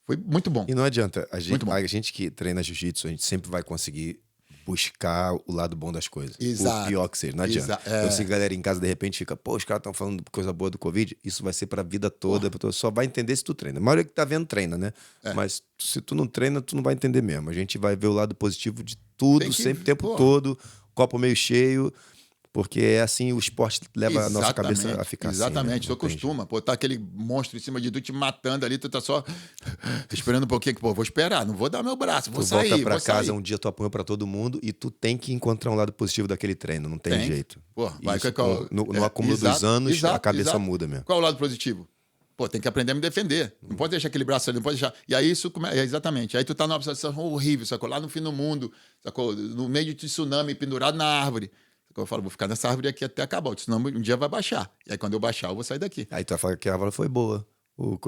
foi muito bom. E não adianta, a gente que treina jiu-jitsu, a gente sempre vai conseguir buscar o lado bom das coisas. Exato. O pior que seja, não adianta. Eu sei que a galera em casa, de repente, fica, pô, os caras estão falando coisa boa do Covid. Isso vai ser pra vida toda. Só vai entender se tu treina. A maioria que tá vendo treina, né? Mas se tu não treina, tu não vai entender mesmo. A gente vai ver o lado positivo de tudo, sempre, o tempo todo. Copo meio cheio. Porque é assim, o esporte leva a nossa cabeça a ficar exatamente, assim. Tu acostuma. Pô, tá aquele monstro em cima de tu te matando ali, tu tá só esperando um pouquinho. Pô, vou esperar, não vou dar meu braço, vou sair. Volta pra casa, um dia tu apanha pra todo mundo e tu tem que encontrar um lado positivo daquele treino, não tem jeito. Pô, vai isso, no acúmulo dos anos, a cabeça muda mesmo. Qual é o lado positivo? Pô, tem que aprender a me defender. Não pode deixar aquele braço ali, não pode deixar. E aí isso exatamente. Aí tu tá numa situação horrível, sacou? Lá no fim do mundo, sacou? No meio de tsunami, pendurado na árvore. Eu falo, vou ficar nessa árvore aqui até acabar, senão um dia vai baixar. E aí, quando eu baixar, eu vou sair daqui. Aí tu vai falar que a árvore foi boa.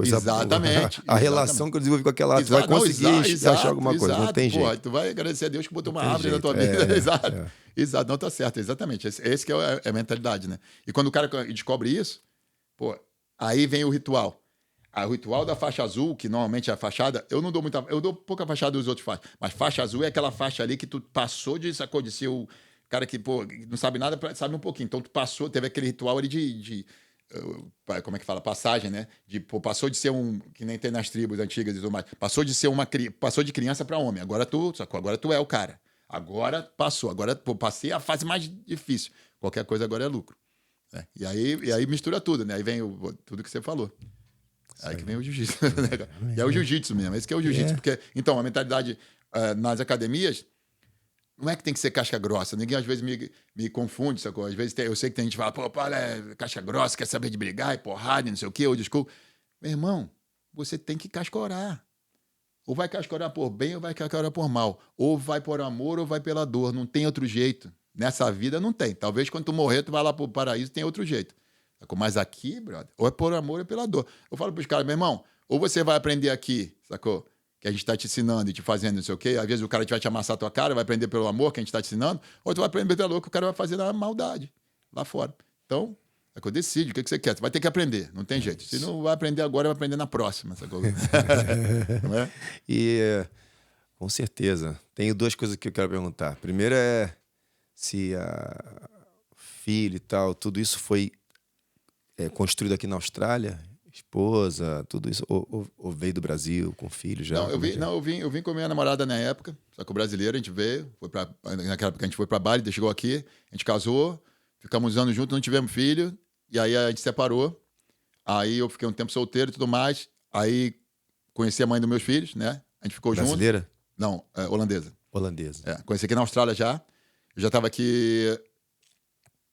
Exatamente. A relação que eu desenvolvi com aquela árvore, tu vai conseguir achar alguma coisa, não tem jeito. Tu vai agradecer a Deus que botou uma árvore na tua vida. Exato, não tá certo, exatamente. Esse que é a mentalidade, né? E quando o cara descobre isso, pô, aí vem o ritual. O ritual da faixa azul, que normalmente é a fachada, eu dou pouca fachada dos outros faixas, mas faixa azul é aquela faixa ali que tu passou de ser o cara que, pô, não sabe nada, sabe um pouquinho. Então, tu teve aquele ritual ali como é que fala? Passagem, né? Passou de ser que nem tem nas tribos antigas e tudo mais. Passou de criança para homem. Agora tu é o cara. Agora passou. Agora, passei a fase mais difícil. Qualquer coisa agora é lucro. E aí mistura tudo, né? Aí vem tudo que você falou. Aí que vem o jiu-jitsu. Né? E é o jiu-jitsu mesmo. Esse que é o jiu-jitsu. Porque, então, a mentalidade nas academias não é que tem que ser casca grossa. Ninguém às vezes me confunde, sacou? Às vezes eu sei que tem gente que fala, pô, é casca grossa, quer saber de brigar, e porrada, não sei o quê, ou desculpa. Meu irmão, você tem que cascorar. Ou vai cascorar por bem, ou vai cascorar por mal. Ou vai por amor, ou vai pela dor. Não tem outro jeito. Nessa vida não tem. Talvez quando tu morrer, tu vai lá pro paraíso, tem outro jeito. Sacou? Mas aqui, brother, ou é por amor, ou é pela dor. Eu falo pros caras, meu irmão, ou você vai aprender aqui, sacou? Que a gente está te ensinando e te fazendo não sei o quê. Às vezes o cara vai te amassar a tua cara, vai aprender pelo amor que a gente está te ensinando, ou tu vai aprender pelo amor que o cara vai fazer na maldade lá fora. Então, sacou? Decide o que você quer. Você vai ter que aprender, não tem jeito. Se não vai aprender agora, vai aprender na próxima, sacou? Não é? E, com certeza, tenho duas coisas que eu quero perguntar. Primeiro é se a filho e tal, tudo isso foi construído aqui na Austrália? Esposa, tudo isso, ou veio do Brasil com filho já? Eu vim com a minha namorada na época, só que o brasileiro, a gente veio, naquela época a gente foi para Bali, chegou aqui, a gente casou, ficamos anos juntos, não tivemos filho, e aí a gente separou, aí eu fiquei um tempo solteiro e tudo mais, aí conheci a mãe dos meus filhos, né? A gente ficou junto. Brasileira? Não, holandesa. Holandesa. Conheci aqui na Austrália já, eu já estava aqui,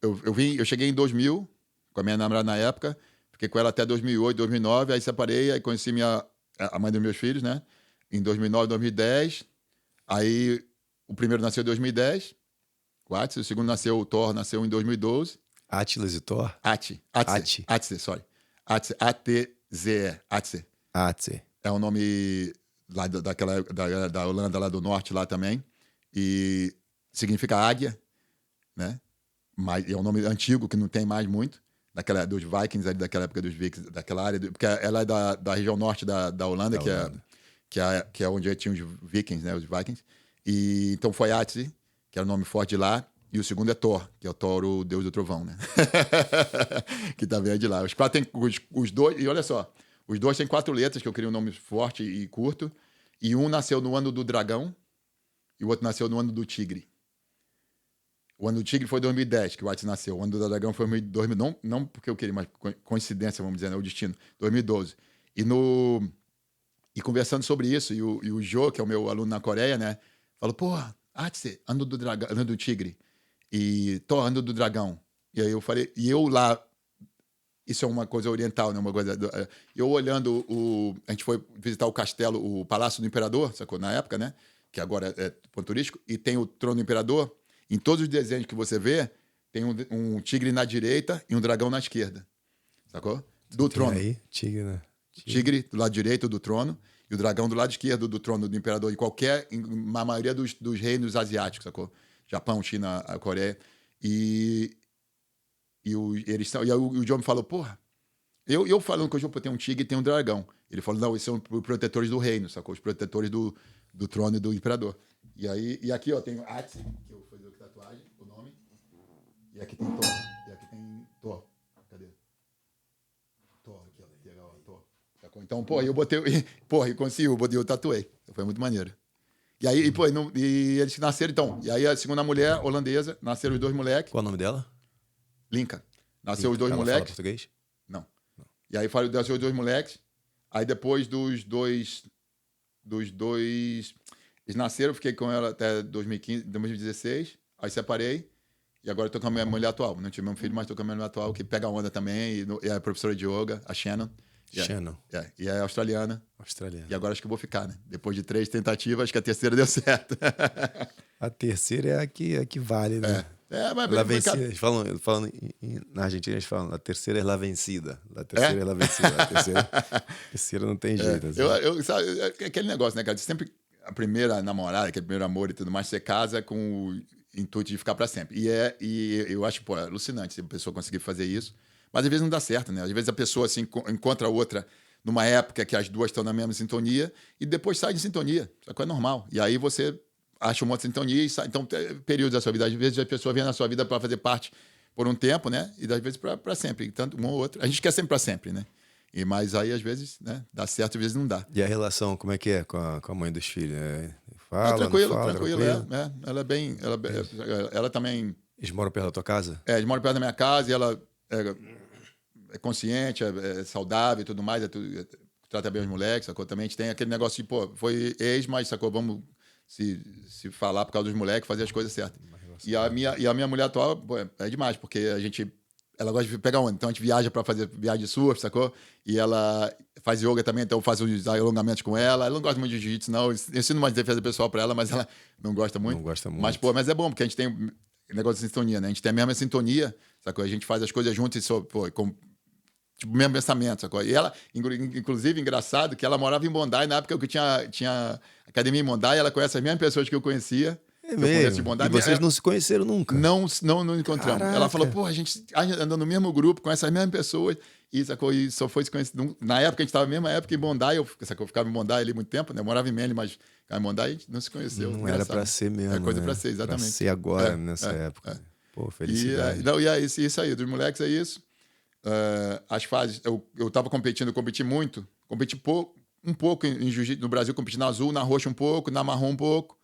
eu cheguei em 2000, com a minha namorada na época. Fiquei com ela até 2008, 2009, aí separei, aí conheci a mãe dos meus filhos, né? Em 2009, 2010. Aí o primeiro nasceu em 2010, o Atze, o segundo o Thor, nasceu em 2012. Atlas e Thor? Atze, sorry. Atze, A-T-Z-E, Atze. Atze. É um nome lá da Holanda, lá do norte, lá também. E significa águia, né? Mas é um nome antigo, que não tem mais muito. Dos Vikings, ali, daquela época dos Vikings, daquela área, porque ela é da região norte da Holanda, que é onde tinha os Vikings, né, os Vikings. E então foi Atze, que era o nome forte de lá, e o segundo é Thor, que é o Thor, o deus do trovão, né? Que também é de lá. Os quatro tem os dois, e olha só, os dois têm 4 letras, que eu queria um nome forte e curto, e um nasceu no ano do dragão, e o outro nasceu no ano do tigre. O ano do tigre foi 2010, que o Atze nasceu. O ano do dragão foi 2000, não porque eu queria, mas coincidência, vamos dizer, né? O destino, 2012. E conversando sobre isso, e o Jô, que é o meu aluno na Coreia, né? Falou, pô, Atze, ano do tigre. E Thor, ano do dragão. E aí eu falei, e eu lá, isso é uma coisa oriental, né? Uma coisa, eu olhando, a gente foi visitar o castelo, o Palácio do Imperador, sacou? Na época, né? Que agora é ponto turístico, e tem o trono do imperador. Em todos os desenhos que você vê, tem um tigre na direita e um dragão na esquerda. Sacou? Do trono. Aí, tigre, né? Tigre do lado direito do trono e o dragão do lado esquerdo do trono do imperador. Na maioria dos reinos asiáticos, sacou? Japão, China, a Coreia. E o John me falou, porra, eu falando que hoje eu tenho um tigre e tem um dragão. Ele falou, não, esses são os protetores do reino, sacou? Os protetores do trono e do imperador. E aqui, ó, tem o Atsi, que eu fiz tatuagem, o nome. E aqui tem Thor. E aqui tem Thor. Cadê? Thor, aqui, ó. Legal, Thor. Sacou? Então, pô, eu botei... Porra, e consegui, eu tatuei. Foi muito maneiro. E aí, e eles nasceram, então. E aí, a segunda mulher, holandesa, nasceram os 2 moleques. Qual o nome dela? Linka. Nasceu os 2 Ela moleques. fala português? Não. E aí, nasceu os 2 moleques. Aí, depois dos dois... Eles nasceram, fiquei com ela até 2015, 2016. Aí, separei. E agora eu tô com a minha mulher atual. Não tive meu filho, mas tô com a minha mulher atual, que pega onda também. E é a professora de yoga, a Shannon. Shannon. E é australiana. Australiana. E agora acho que eu vou ficar, né? Depois de 3 tentativas, acho que a terceira deu certo. A terceira é a que vale, né? Mas... La vencida. Eles falam na Argentina, eles falam, a terceira é la vencida. A terceira é la vencida. A terceira não tem jeito. Assim. Sabe, aquele negócio, né, cara? Sempre a primeira namorada, aquele primeiro amor e tudo mais, você casa com o intuito de ficar pra sempre. E eu acho, pô, alucinante se a pessoa conseguir fazer isso. Mas às vezes não dá certo, né? Às vezes a pessoa assim, encontra outra numa época que as duas estão na mesma sintonia e depois sai de sintonia. Isso é normal. E aí você acha uma outra sintonia e sai. Então, tem períodos da sua vida. Às vezes a pessoa vem na sua vida para fazer parte por um tempo, né? E às vezes para sempre. Tanto um ou outro. A gente quer sempre para sempre, né? Mas aí, às vezes, né? Dá certo, às vezes não dá. E a relação, como é que é com a mãe dos filhos? Fala, tranquilo, não fala, tranquilo. Ela é bem... Ela também... Eles moram perto da tua casa? Eles moram perto da minha casa e ela é consciente, é saudável e tudo mais, trata bem os moleques, sacou? Também a gente tem aquele negócio de, pô, foi ex, mas, sacou? Vamos se falar por causa dos moleques, fazer as coisas certas. E a minha mulher atual, pô, é demais, porque ela gosta de pegar onda. Então a gente viaja para fazer viagem de surf, sacou? E ela faz yoga também, então eu faço os alongamentos com ela. Ela não gosta muito de jiu-jitsu, não. Eu ensino mais defesa pessoal para ela, mas ela não gosta muito. Não gosta muito. Mas é bom, porque a gente tem negócio de sintonia, né? A gente tem a mesma sintonia, sacou? A gente faz as coisas juntos e com tipo, mesmo pensamento, sacou? E ela, inclusive, engraçado, que ela morava em Bondi, na época que eu tinha academia em Bondi, ela conhece as mesmas pessoas que eu conhecia. É mesmo? Bondi, e vocês não se conheceram nunca? Não encontramos. Caraca. Ela falou, pô, a gente anda no mesmo grupo, conhece as mesmas pessoas, e, sacou? E só foi se conhecer. Na época, a gente estava na mesma época em Bondi, eu ficava em Bondi ali muito tempo, né? Eu morava em Manly, mas ficava em Bondi, a gente não se conheceu. Não era para ser mesmo. É coisa né? para ser, exatamente. Para ser agora, nessa época. Pô, felicidade. E é isso aí, dos moleques é isso. As fases, eu tava competi muito, um pouco em jiu-jitsu no Brasil, competi na azul, na roxa um pouco, na marrom um pouco,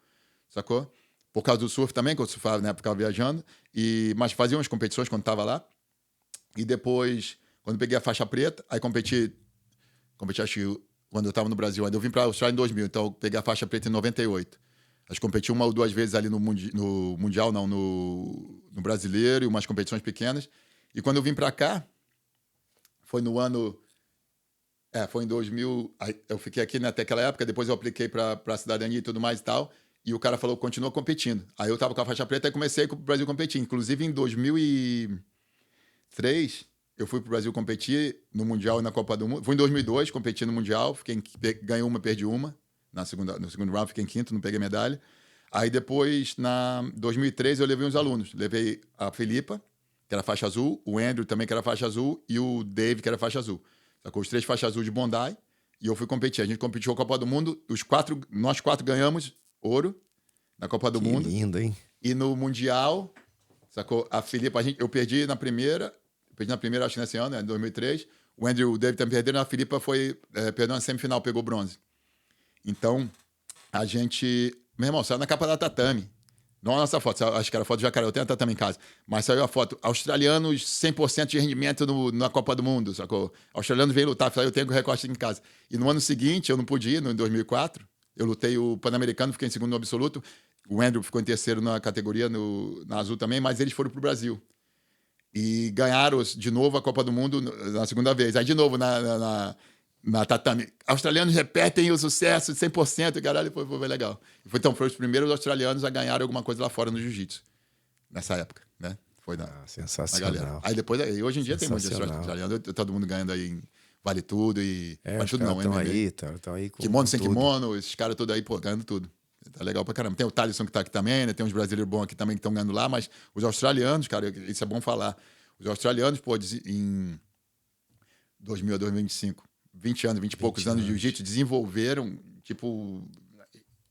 sacou? Por causa do surf também, que eu surfava na época, ficava viajando, mas fazia umas competições quando tava lá. E depois, quando peguei a faixa preta, aí competi acho que quando eu tava no Brasil, ainda eu vim pra Austrália em 2000, então eu peguei a faixa preta em 98. Acho que competi 1 ou 2 vezes ali no Mundial, não, no Brasileiro, e umas competições pequenas. E quando eu vim pra cá, foi no ano... foi em 2000. Eu fiquei aqui até aquela época, depois eu apliquei pra cidadania e tudo mais e tal, e o cara falou, continua competindo. Aí eu tava com a faixa preta e comecei com o Brasil competir. Inclusive, em 2003, eu fui pro Brasil competir no Mundial e na Copa do Mundo. Fui em 2002, competi no Mundial, ganhei uma, perdi uma. No segundo round, fiquei em quinto, não peguei medalha. Aí depois, na 2003, eu levei uns alunos. Levei a Filipa, que era faixa azul, o Andrew também, que era faixa azul, e o Dave, que era faixa azul. Sacou? Os 3 faixas azul de Bondi, e eu fui competir. A gente competiu a Copa do Mundo, nós 4 ganhamos ouro na Copa do Mundo. Que lindo, hein? E no Mundial, sacou? A Filipa, eu perdi na primeira, acho que nesse ano, né, em 2003. O Andrew e o Dave também perderam, a Filipa perdeu na semifinal, pegou bronze. Então, a gente... Meu irmão, saiu na capa da Tatame. Não a nossa foto, acho que era a foto do Jacaré, eu tenho a Tatame em casa. Mas saiu a foto, australianos 100% de rendimento na Copa do Mundo, sacou? Australianos veio lutar, eu tenho o recorte em casa. E no ano seguinte, eu não pude ir, em 2004, eu lutei o Pan-Americano, fiquei em segundo no absoluto. O Andrew ficou em terceiro na categoria, na azul também, mas eles foram pro Brasil. E ganharam de novo a Copa do Mundo na segunda vez. Aí, de novo, na Tatame. Australianos repetem o sucesso de 100%, caralho, foi legal. Então, foram os primeiros australianos a ganhar alguma coisa lá fora no jiu-jitsu. Nessa época, né? Foi sensacional. Aí depois, hoje em dia tem muitos australianos, todo mundo ganhando aí em Vale Tudo e... Vale Tudo não, estão aí com kimono sem tudo. kimono, esses caras todos aí, pô, ganhando tudo. Tá legal pra caramba. Tem o Thaleson que tá aqui também, né? Tem uns brasileiros bons aqui também que estão ganhando lá, mas os australianos, cara, isso é bom falar. Os australianos, pô, em 2000 a 2025, 20 anos, 20 e poucos anos de jiu-jitsu, desenvolveram, tipo,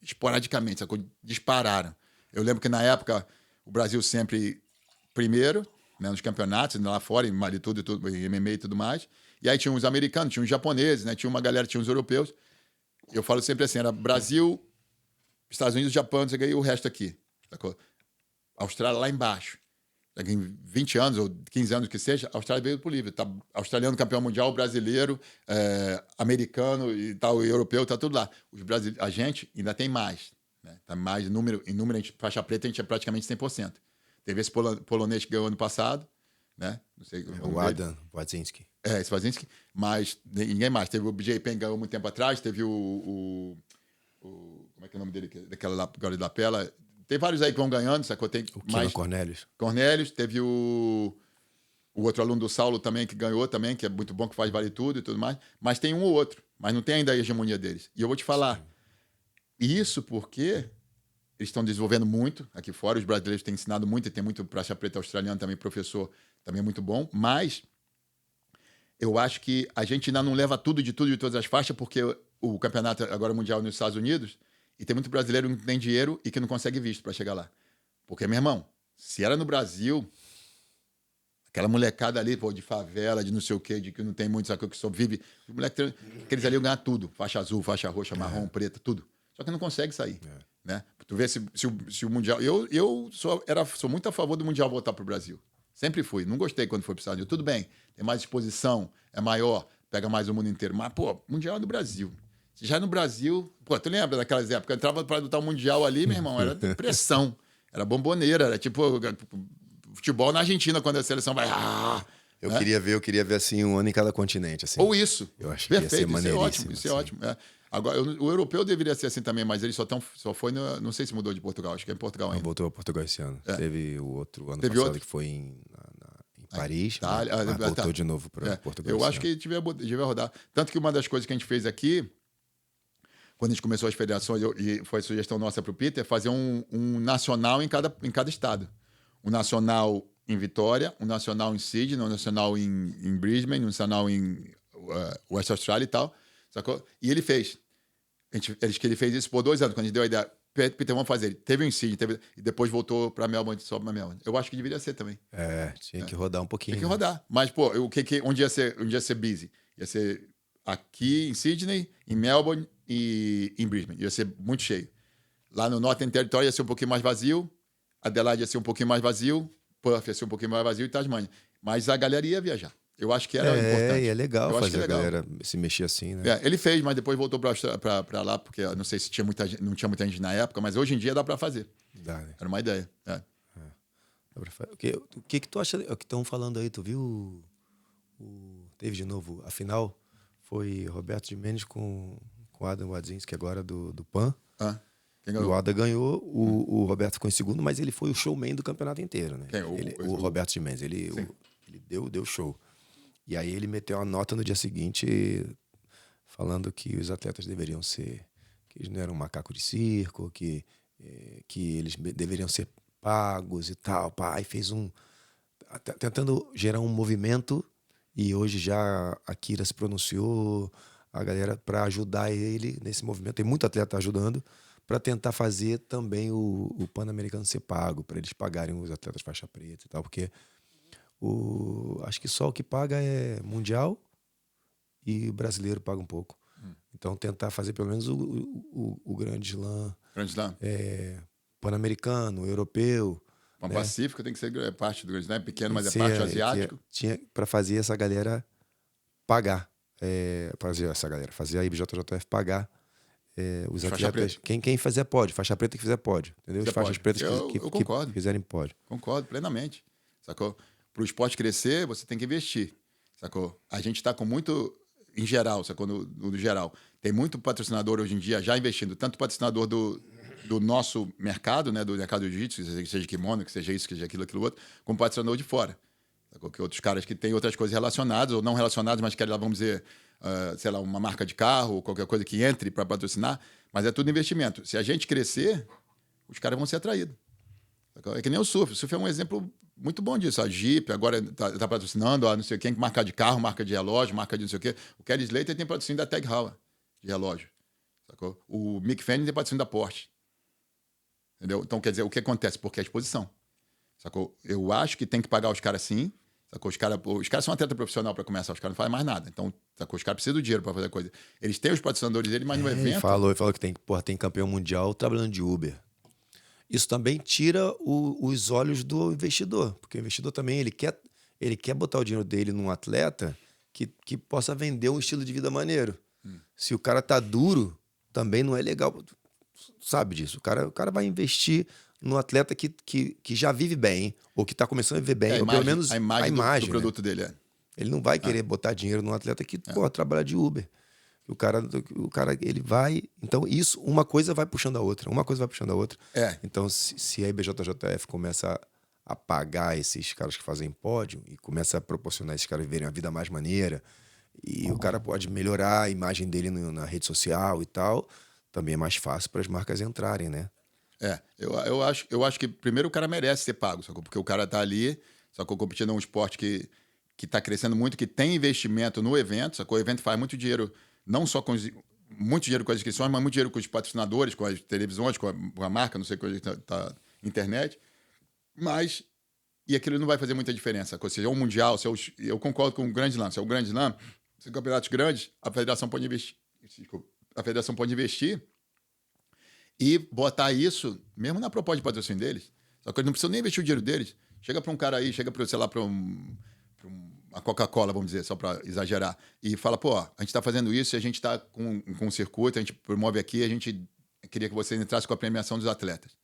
esporadicamente, sacou? Dispararam. Eu lembro que na época o Brasil sempre primeiro, né, nos campeonatos, lá fora, em Maritudo e tudo, em MMA e tudo mais. E aí tinha uns americanos, tinha uns japoneses, né? Tinha uma galera, tinha uns europeus. Eu falo sempre assim, era Brasil, Estados Unidos, Japão, não sei o que, e o resto aqui. Sacou? Austrália lá embaixo. Daqui em 20 anos ou 15 anos que seja, a Austrália veio pro livre. Tá australiano campeão mundial, brasileiro, americano e tal, europeu, tá tudo lá. A gente ainda tem mais. Né? Tá mais em número, faixa preta, a gente é praticamente 100%. Teve esse polonês que ganhou ano passado, né? Não sei, o Adam Wadzinski. Esse Wadzinski, mas ninguém mais. Teve o BJ Penn que ganhou muito tempo atrás, teve como é que é o nome dele? Daquela lá, agora de Lapela. Tem vários aí que vão ganhando, sacou? Tem o mais. Cornelius, teve o outro aluno do Saulo também, que ganhou também, que é muito bom, que faz vale tudo e tudo mais. Mas tem um ou outro, mas não tem ainda a hegemonia deles. E eu vou te falar, isso porque eles estão desenvolvendo muito aqui fora, os brasileiros têm ensinado muito, e tem muito faixa preta australiano também, professor também muito bom, mas eu acho que a gente ainda não leva tudo de todas as faixas, porque o campeonato agora mundial nos Estados Unidos, e tem muito brasileiro que não tem dinheiro e que não consegue visto para chegar lá. Porque, meu irmão, se era no Brasil, aquela molecada ali, pô, de favela, de não sei o quê, de que não tem muito, sabe, que só vive. Os moleques, aqueles ali iam ganhar tudo. Faixa azul, faixa roxa, marrom, preta, tudo. Só que não consegue sair. Né? Tu vê se o Mundial... Eu sou muito a favor do Mundial voltar pro Brasil. Sempre fui. Não gostei quando foi pro Estados Unidos. Tudo bem, tem mais exposição, é maior, pega mais o mundo inteiro. Mas, pô, Mundial é no Brasil. Já no Brasil... Pô, tu lembra daquelas épocas? Eu entrava para lutar o Mundial ali, meu irmão, era pressão. Era bomboneira, era tipo futebol na Argentina, quando a seleção vai... Eu queria ver assim um ano em cada continente. Assim. Ou isso. Eu acho perfeito, que ia ser maneiríssimo. Isso é ótimo. Agora, o europeu deveria ser assim também, mas ele só foi... Não sei se mudou de Portugal, acho que é em Portugal ainda. Voltou a Portugal esse ano. Teve o outro ano Teve passado outro? que foi em Paris, Itália, mas voltou de novo para Portugal. Eu acho que devia rodar. Tanto que uma das coisas que a gente fez aqui, quando a gente começou as federações, e foi sugestão nossa para o Peter, fazer um nacional em cada estado. Um nacional em Vitória, um nacional em Sydney, um nacional em Brisbane, um nacional em West Australia e tal. Sacou? E ele fez. Ele fez isso por 2 anos, quando a gente deu a ideia. Peter, vamos fazer. Teve um Sydney, e depois voltou para Melbourne, só para Melbourne. Eu acho que deveria ser também. Tinha que rodar um pouquinho. Tinha que rodar. Mas, pô, onde ia ser busy? Ia ser aqui em Sydney, em Melbourne e em Brisbane. Ia ser muito cheio. Lá no Northern Territory ia ser um pouquinho mais vazio, Adelaide ia ser um pouquinho mais vazio, Perth ia ser um pouquinho mais vazio e Tasmânia. Mas a galera ia viajar. Eu acho que era importante. E é legal fazer a galera se mexer assim, né? Ele fez, mas depois voltou para lá, porque eu não sei se não tinha muita gente na época, mas hoje em dia dá para fazer. Dá, né? Era uma ideia. O que tu acha? O que estão falando aí? Tu viu? Teve de novo a final? Foi Roberto Gimenez com Adam Wadzinski, agora do PAN. Quem ganhou? O Adam ganhou, o Roberto ficou em segundo, mas ele foi o showman do campeonato inteiro, né? O Roberto Gimenez, ele deu show. E aí ele meteu uma nota no dia seguinte falando que os atletas deveriam ser... que eles não eram macaco de circo, que eles deveriam ser pagos e tal. Aí fez tentando gerar um movimento, e hoje já a Kira se pronunciou, a galera, para ajudar ele nesse movimento. Tem muito atleta ajudando para tentar fazer também o Pan-Americano ser pago, para eles pagarem os atletas faixa preta e tal, porque acho que só o que paga é mundial e o brasileiro paga um pouco. Então tentar fazer pelo menos o Grande Slam, Pan-Americano, europeu. O Pacífico tem que ser parte do Grande Slam, pequeno, mas é parte asiático. Tinha para fazer essa galera pagar, fazer a IBJJF pagar os atletas. Quem fizer pode, faixa preta que fizer pode, entendeu? As faixas pretas que fizerem pode. Concordo plenamente, sacou? Para o esporte crescer, você tem que investir, sacou? A gente está com muito, em geral, sacou? No geral, tem muito patrocinador hoje em dia já investindo, tanto patrocinador do nosso mercado, né, do mercado de jiu-jitsu, que seja kimono, que seja isso, que seja aquilo outro, como patrocinador de fora. Sacou? Que outros caras que têm outras coisas relacionadas, ou não relacionadas, mas querem, vamos dizer, sei lá, uma marca de carro, ou qualquer coisa que entre para patrocinar, mas é tudo investimento. Se a gente crescer, os caras vão ser atraídos. Sacou? É que nem o surf. O surf é um exemplo muito bom disso. A Jeep agora tá patrocinando, não sei quem, marca de carro, marca de relógio, marca de não sei o quê. O Kelly Slater tem patrocínio da Tag Heuer, de relógio. Sacou? O Mick Fanning tem patrocínio da Porsche. Entendeu? Então, quer dizer, o que acontece? Porque é a exposição. Sacou? Eu acho que tem que pagar os caras sim. Sacou? Os caras são um atleta profissional para começar, os caras não fazem mais nada. Então, sacou? Os caras precisam do dinheiro para fazer a coisa. Eles têm os patrocinadores dele, mas no evento... Ele falou que tem campeão mundial trabalhando de Uber. Isso também tira os olhos do investidor, porque o investidor também ele quer botar o dinheiro dele num atleta que possa vender um estilo de vida maneiro. Se o cara tá duro, também não é legal. Sabe disso? O cara vai investir no atleta que já vive bem, ou que está começando a viver bem, ou pelo menos a imagem do né? produto dele. Ele não vai querer botar dinheiro num atleta que trabalha de Uber. O cara, ele vai... Então, uma coisa vai puxando a outra. Uma coisa vai puxando a outra. Então, se a IBJJF começa a pagar esses caras que fazem pódio e começa a proporcionar esses caras viverem uma vida mais maneira, e o cara pode melhorar a imagem dele na rede social e tal, também é mais fácil para as marcas entrarem, né? Eu acho que primeiro o cara merece ser pago, sacou? Porque o cara tá ali, sacou? Competindo em um esporte que tá crescendo muito, que tem investimento no evento, sacou? O evento faz muito dinheiro, não só muito dinheiro com as inscrições, mas muito dinheiro com os patrocinadores, com as televisões, com a marca, não sei coisa internet. Mas, e aquilo não vai fazer muita diferença. Ou seja, o Mundial, eu concordo com o Grand Slam. Se é o Grand Slam, se campeonatos grandes, a federação pode investir. A federação pode investir e botar isso, mesmo na proposta de patrocínio deles. Só que eles não precisam nem investir o dinheiro deles. Chega para um cara aí, chega para, sei lá, para uma Coca-Cola, vamos dizer, só para exagerar, e fala, pô, a gente está fazendo isso e a gente está com um circuito, a gente promove aqui, a gente queria que vocês entrassem com a premiação dos atletas.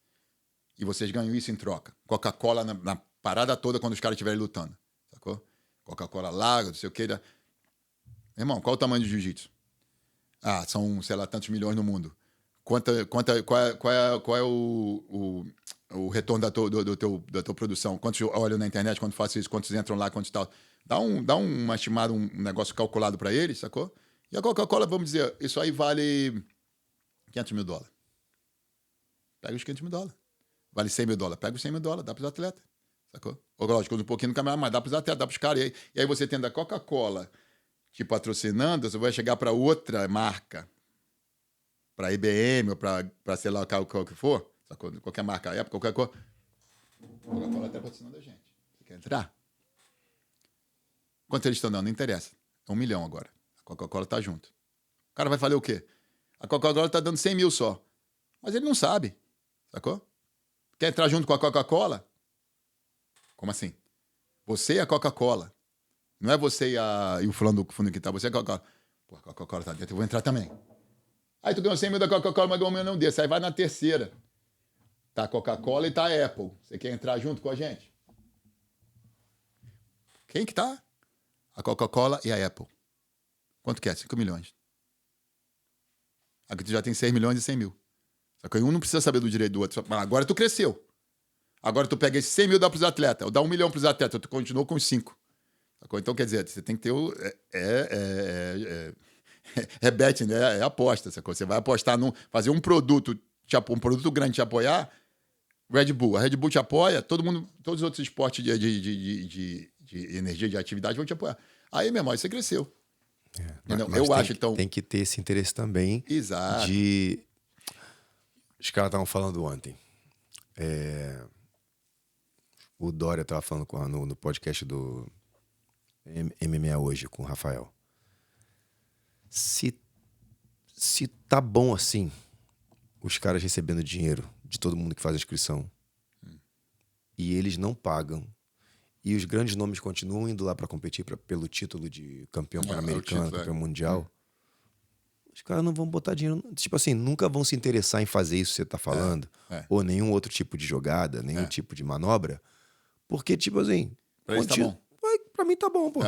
E vocês ganham isso em troca. Coca-Cola na parada toda quando os caras estiverem lutando. Sacou? Coca-Cola lá, não sei o quê. Irmão, qual o tamanho do jiu-jitsu? São, sei lá, tantos milhões no mundo. Qual é o retorno da tua produção? Quantos olham na internet, quando faço isso, quantos entram lá, quantos tal? Dá uma estimada, um negócio calculado para eles, sacou? E a Coca-Cola, vamos dizer, isso aí vale $500 mil. Pega os $500 mil. Vale $100 mil. Pega os $100 mil, dá para os atletas. Sacou? Ou, lógico, um pouquinho no caminhão, mas dá para os atletas, dá para os caras. E aí você tendo a Coca-Cola te patrocinando, você vai chegar para outra marca, para IBM ou para sei lá o que for, sacou? Qualquer marca, época, qualquer coisa. A Coca-Cola está patrocinando a gente. Você quer entrar? Quanto eles estão dando? Não interessa. É $1 milhão agora. A Coca-Cola está junto. O cara vai fazer o quê? A Coca-Cola está dando 100 mil só. Mas ele não sabe. Sacou? Quer entrar junto com a Coca-Cola? Como assim? Você e a Coca-Cola. Não é você e o fulano do fundo que tá. Você é a Coca-Cola. Pô, a Coca-Cola tá dentro, eu vou entrar também. Aí tu ganhou 100 mil da Coca-Cola, mas ganhou 1 milhão desse. Aí vai na terceira. Tá a Coca-Cola e tá a Apple. Você quer entrar junto com a gente? Quem que tá? A Coca-Cola e a Apple. Quanto que é? 5 milhões. Aqui tu já tem 6 milhões e 100 mil. Só que um não precisa saber do direito do outro. Mas agora tu cresceu. Agora tu pega esses 100 mil e dá pros atletas. Ou dá 1 milhão pros atletas. Tu continuou com os 5. Então, quer dizer, você tem que ter o... É betting, né? É aposta. Você vai apostar fazer um produto, um produto grande te apoiar, Red Bull. A Red Bull te apoia, todos os outros esportes de energia, de atividade vão te apoiar. Aí, meu irmão, você cresceu. Eu acho, então... Tem que ter esse interesse também. Exato. Os caras estavam falando ontem. O Dória estava falando no podcast do MMA Hoje com o Rafael. Se tá bom assim, os caras recebendo dinheiro de todo mundo que faz a inscrição e eles não pagam, e os grandes nomes continuam indo lá para competir pelo título de campeão pan-americano, campeão mundial, os caras não vão botar dinheiro. Tipo assim, nunca vão se interessar em fazer isso que você tá falando, ou nenhum outro tipo de jogada, nenhum tipo de manobra, porque, tipo assim, pra eles tá bom. Pra mim tá bom, pô.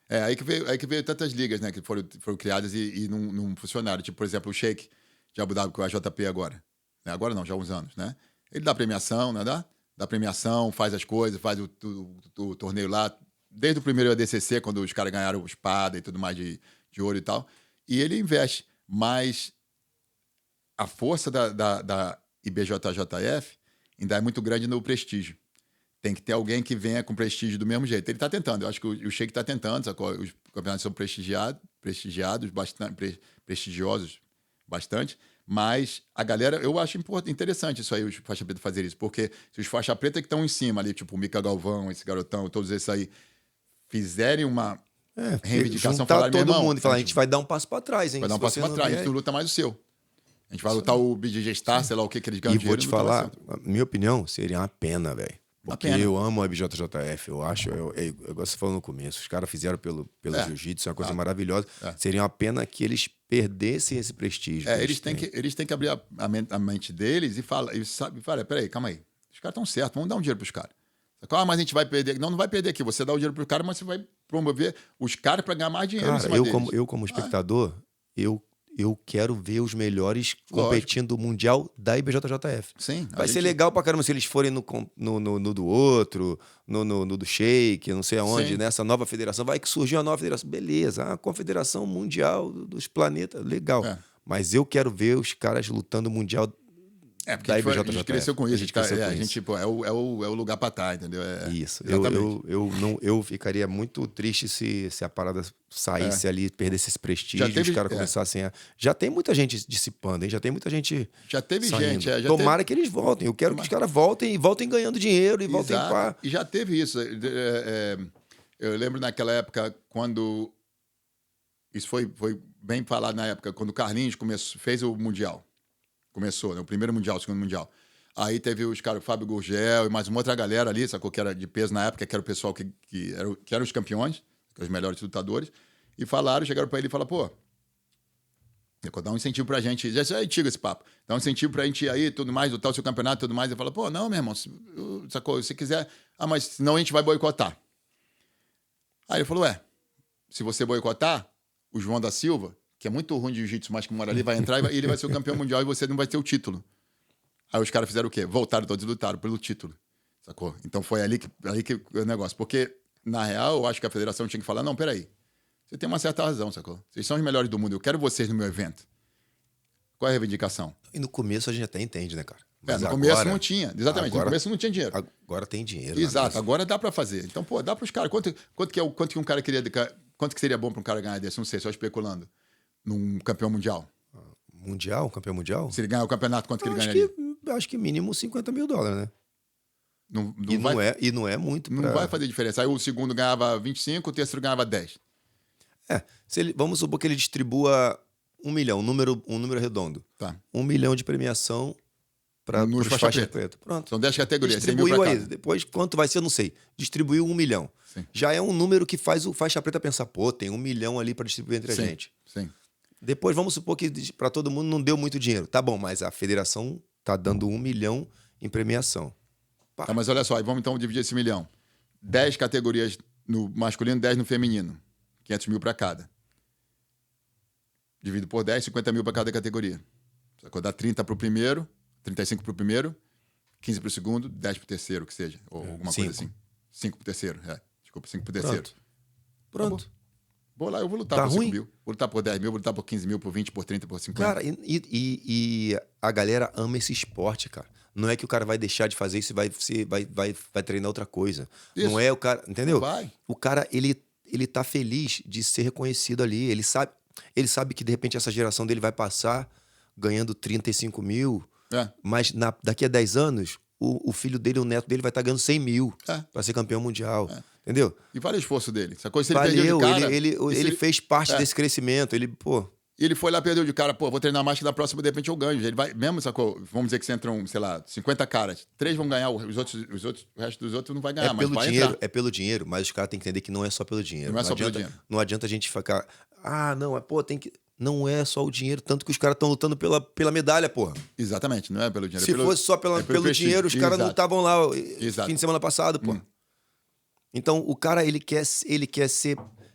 Aí que veio tantas ligas, né, que foram criadas e não funcionaram. Tipo, por exemplo, o Sheik de Abu Dhabi com a JP agora. Né? Agora não, já há uns anos, né? Ele dá premiação, né? Dá premiação, faz as coisas, faz o torneio lá. Desde o primeiro ADCC, quando os caras ganharam espada e tudo mais de ouro e tal. E ele investe. Mas a força da IBJJF ainda é muito grande no prestígio. tem que ter alguém que venha com prestígio do mesmo jeito. Ele tá tentando, eu acho que o Sheik tá tentando, sacou? Os campeonatos são prestigiosos, bastante, mas a galera, eu acho interessante isso aí, os faixa preta fazer isso, porque se os faixa preta que estão em cima ali, tipo o Mica Galvão, esse garotão, todos esses aí, fizerem uma reivindicação, juntar falar, todo irmão, mundo e falar, a gente vai dar um passo pra trás, hein? vai dar um passo pra trás, a gente não luta mais o seu. A gente vai lutar o BJJ Star, sei lá o que eles ganham E dinheiro. vou te falar, minha opinião, seria uma pena, velho. Porque eu amo a BJJF, eu acho, igual você falou no começo, os caras fizeram pelo jiu-jitsu, é uma coisa maravilhosa. Seria uma pena que eles perdessem esse prestígio. Eles têm que abrir a mente deles e falar, peraí, calma aí. Os caras estão certos, vamos dar um dinheiro pros caras. Mas a gente vai perder. Não vai perder aqui. Você dá o dinheiro pro cara, mas você vai promover os caras para ganhar mais dinheiro. Cara, eu como espectador, eu quero ver os melhores competindo o Mundial da IBJJF. Sim. Vai ser legal pra caramba se eles forem no do outro, no do Sheik, não sei aonde, Sim. nessa nova federação. Vai que surgiu a nova federação. Beleza, a Confederação Mundial dos Planetas, legal. Mas eu quero ver os caras lutando o Mundial porque a gente cresceu com isso. A gente é o lugar pra estar, entendeu? Isso. Eu ficaria muito triste se a parada saísse ali, perdesse esse prestígio e os caras começassem a... Já tem muita gente dissipando, hein? Já tem muita gente Já teve saindo. gente. Tomara que eles voltem. Eu quero que os caras voltem ganhando dinheiro e voltem para... E já teve isso. Eu lembro naquela época, quando... Isso foi bem falado na época, quando o Carlinhos fez o Mundial. Começou, né? O primeiro Mundial, o segundo Mundial. Aí teve os caras, o Fábio Gurgel e mais uma outra galera ali, sacou? Que era de peso na época, que era o pessoal que eram os campeões, os melhores lutadores, e chegaram pra ele e falaram, pô, dá um incentivo pra gente. Já é antigo esse papo. Dá um incentivo pra gente ir aí, tudo mais, lutar o seu campeonato, tudo mais. E fala, pô, não, meu irmão, sacou? Se quiser... mas senão a gente vai boicotar. Aí ele falou, se você boicotar, o João da Silva, que é muito ruim de jiu-jitsu, mas que mora ali, vai entrar e ele vai ser o campeão mundial e você não vai ter o título. Aí os caras fizeram o quê? Voltaram todos e lutaram pelo título, sacou? Então foi ali que o negócio. Porque, na real, eu acho que a federação tinha que falar, não, peraí, você tem uma certa razão, sacou? Vocês são os melhores do mundo, eu quero vocês no meu evento. Qual é a reivindicação? E no começo a gente até entende, né, cara? Mas no começo não tinha, exatamente, no começo não tinha dinheiro. Agora tem dinheiro. Exato, agora dá pra fazer. Então, pô, dá pros caras. Quanto que um cara queria... Quanto que seria bom pra um cara ganhar desse? Não sei, só especulando. Num campeão mundial. Mundial? Campeão mundial? Se ele ganhar o campeonato, quanto que ele ganharia? Acho que mínimo $50 mil, né? E não é muito. Não vai fazer diferença. Aí o segundo ganhava 25, o terceiro ganhava 10. Vamos supor que ele distribua 1 milhão, um número redondo. Tá. 1 milhão de premiação para os faixa preta. Pronto. São 10 categorias. Distribuiu aí. Depois, quanto vai ser, eu não sei. Distribuiu 1 milhão. Sim. Já é um número que faz o faixa preta pensar, pô, tem 1 milhão ali para distribuir entre a gente. Sim. Depois, vamos supor que para todo mundo não deu muito dinheiro. Tá bom, mas a federação tá dando 1 milhão em premiação. Tá, mas olha só, vamos então dividir esse 1 milhão. 10 categorias no masculino, 10 no feminino. 500 mil para cada. Divido por 10, 50 mil para cada categoria. Sacou? Dá 30 para o primeiro, 35 para o primeiro, 15 para o segundo, 10 para o terceiro, que seja. Ou alguma coisa assim. 5 para o terceiro. Desculpa, 5 para o terceiro. Pronto. Vou lá, eu vou lutar por 5 mil. Vou lutar por 10 mil, vou lutar por 15 mil, por 20, por 30, por 50. Cara, e a galera ama esse esporte, cara. Não é que o cara vai deixar de fazer isso e vai treinar outra coisa. Isso. Não é o cara... Entendeu? Vai. O cara, ele tá feliz de ser reconhecido ali. Ele sabe que, de repente, essa geração dele vai passar ganhando 35 mil, mas daqui a 10 anos, o filho dele, o neto dele vai estar ganhando 100 mil para ser campeão mundial. Entendeu? E vale o esforço dele. Essa coisa, se ele perdeu de cara... Ele fez parte desse crescimento. Ele foi lá, perdeu de cara, vou treinar mais que da próxima, de repente eu ganho. Ele vai, mesmo, sacou? Vamos dizer que você entram, sei lá, 50 caras. 3 vão ganhar, o resto dos outros não vai ganhar, mas vai entrar. É pelo dinheiro, mas os caras têm que entender que não é só pelo dinheiro. Não adianta a gente ficar... tem que... Não é só o dinheiro, tanto que os caras estão lutando pela medalha, porra. Exatamente, não é pelo dinheiro. Se fosse só pelo dinheiro, os caras não estavam lá fim de semana passado, porra. Então, o cara, ele quer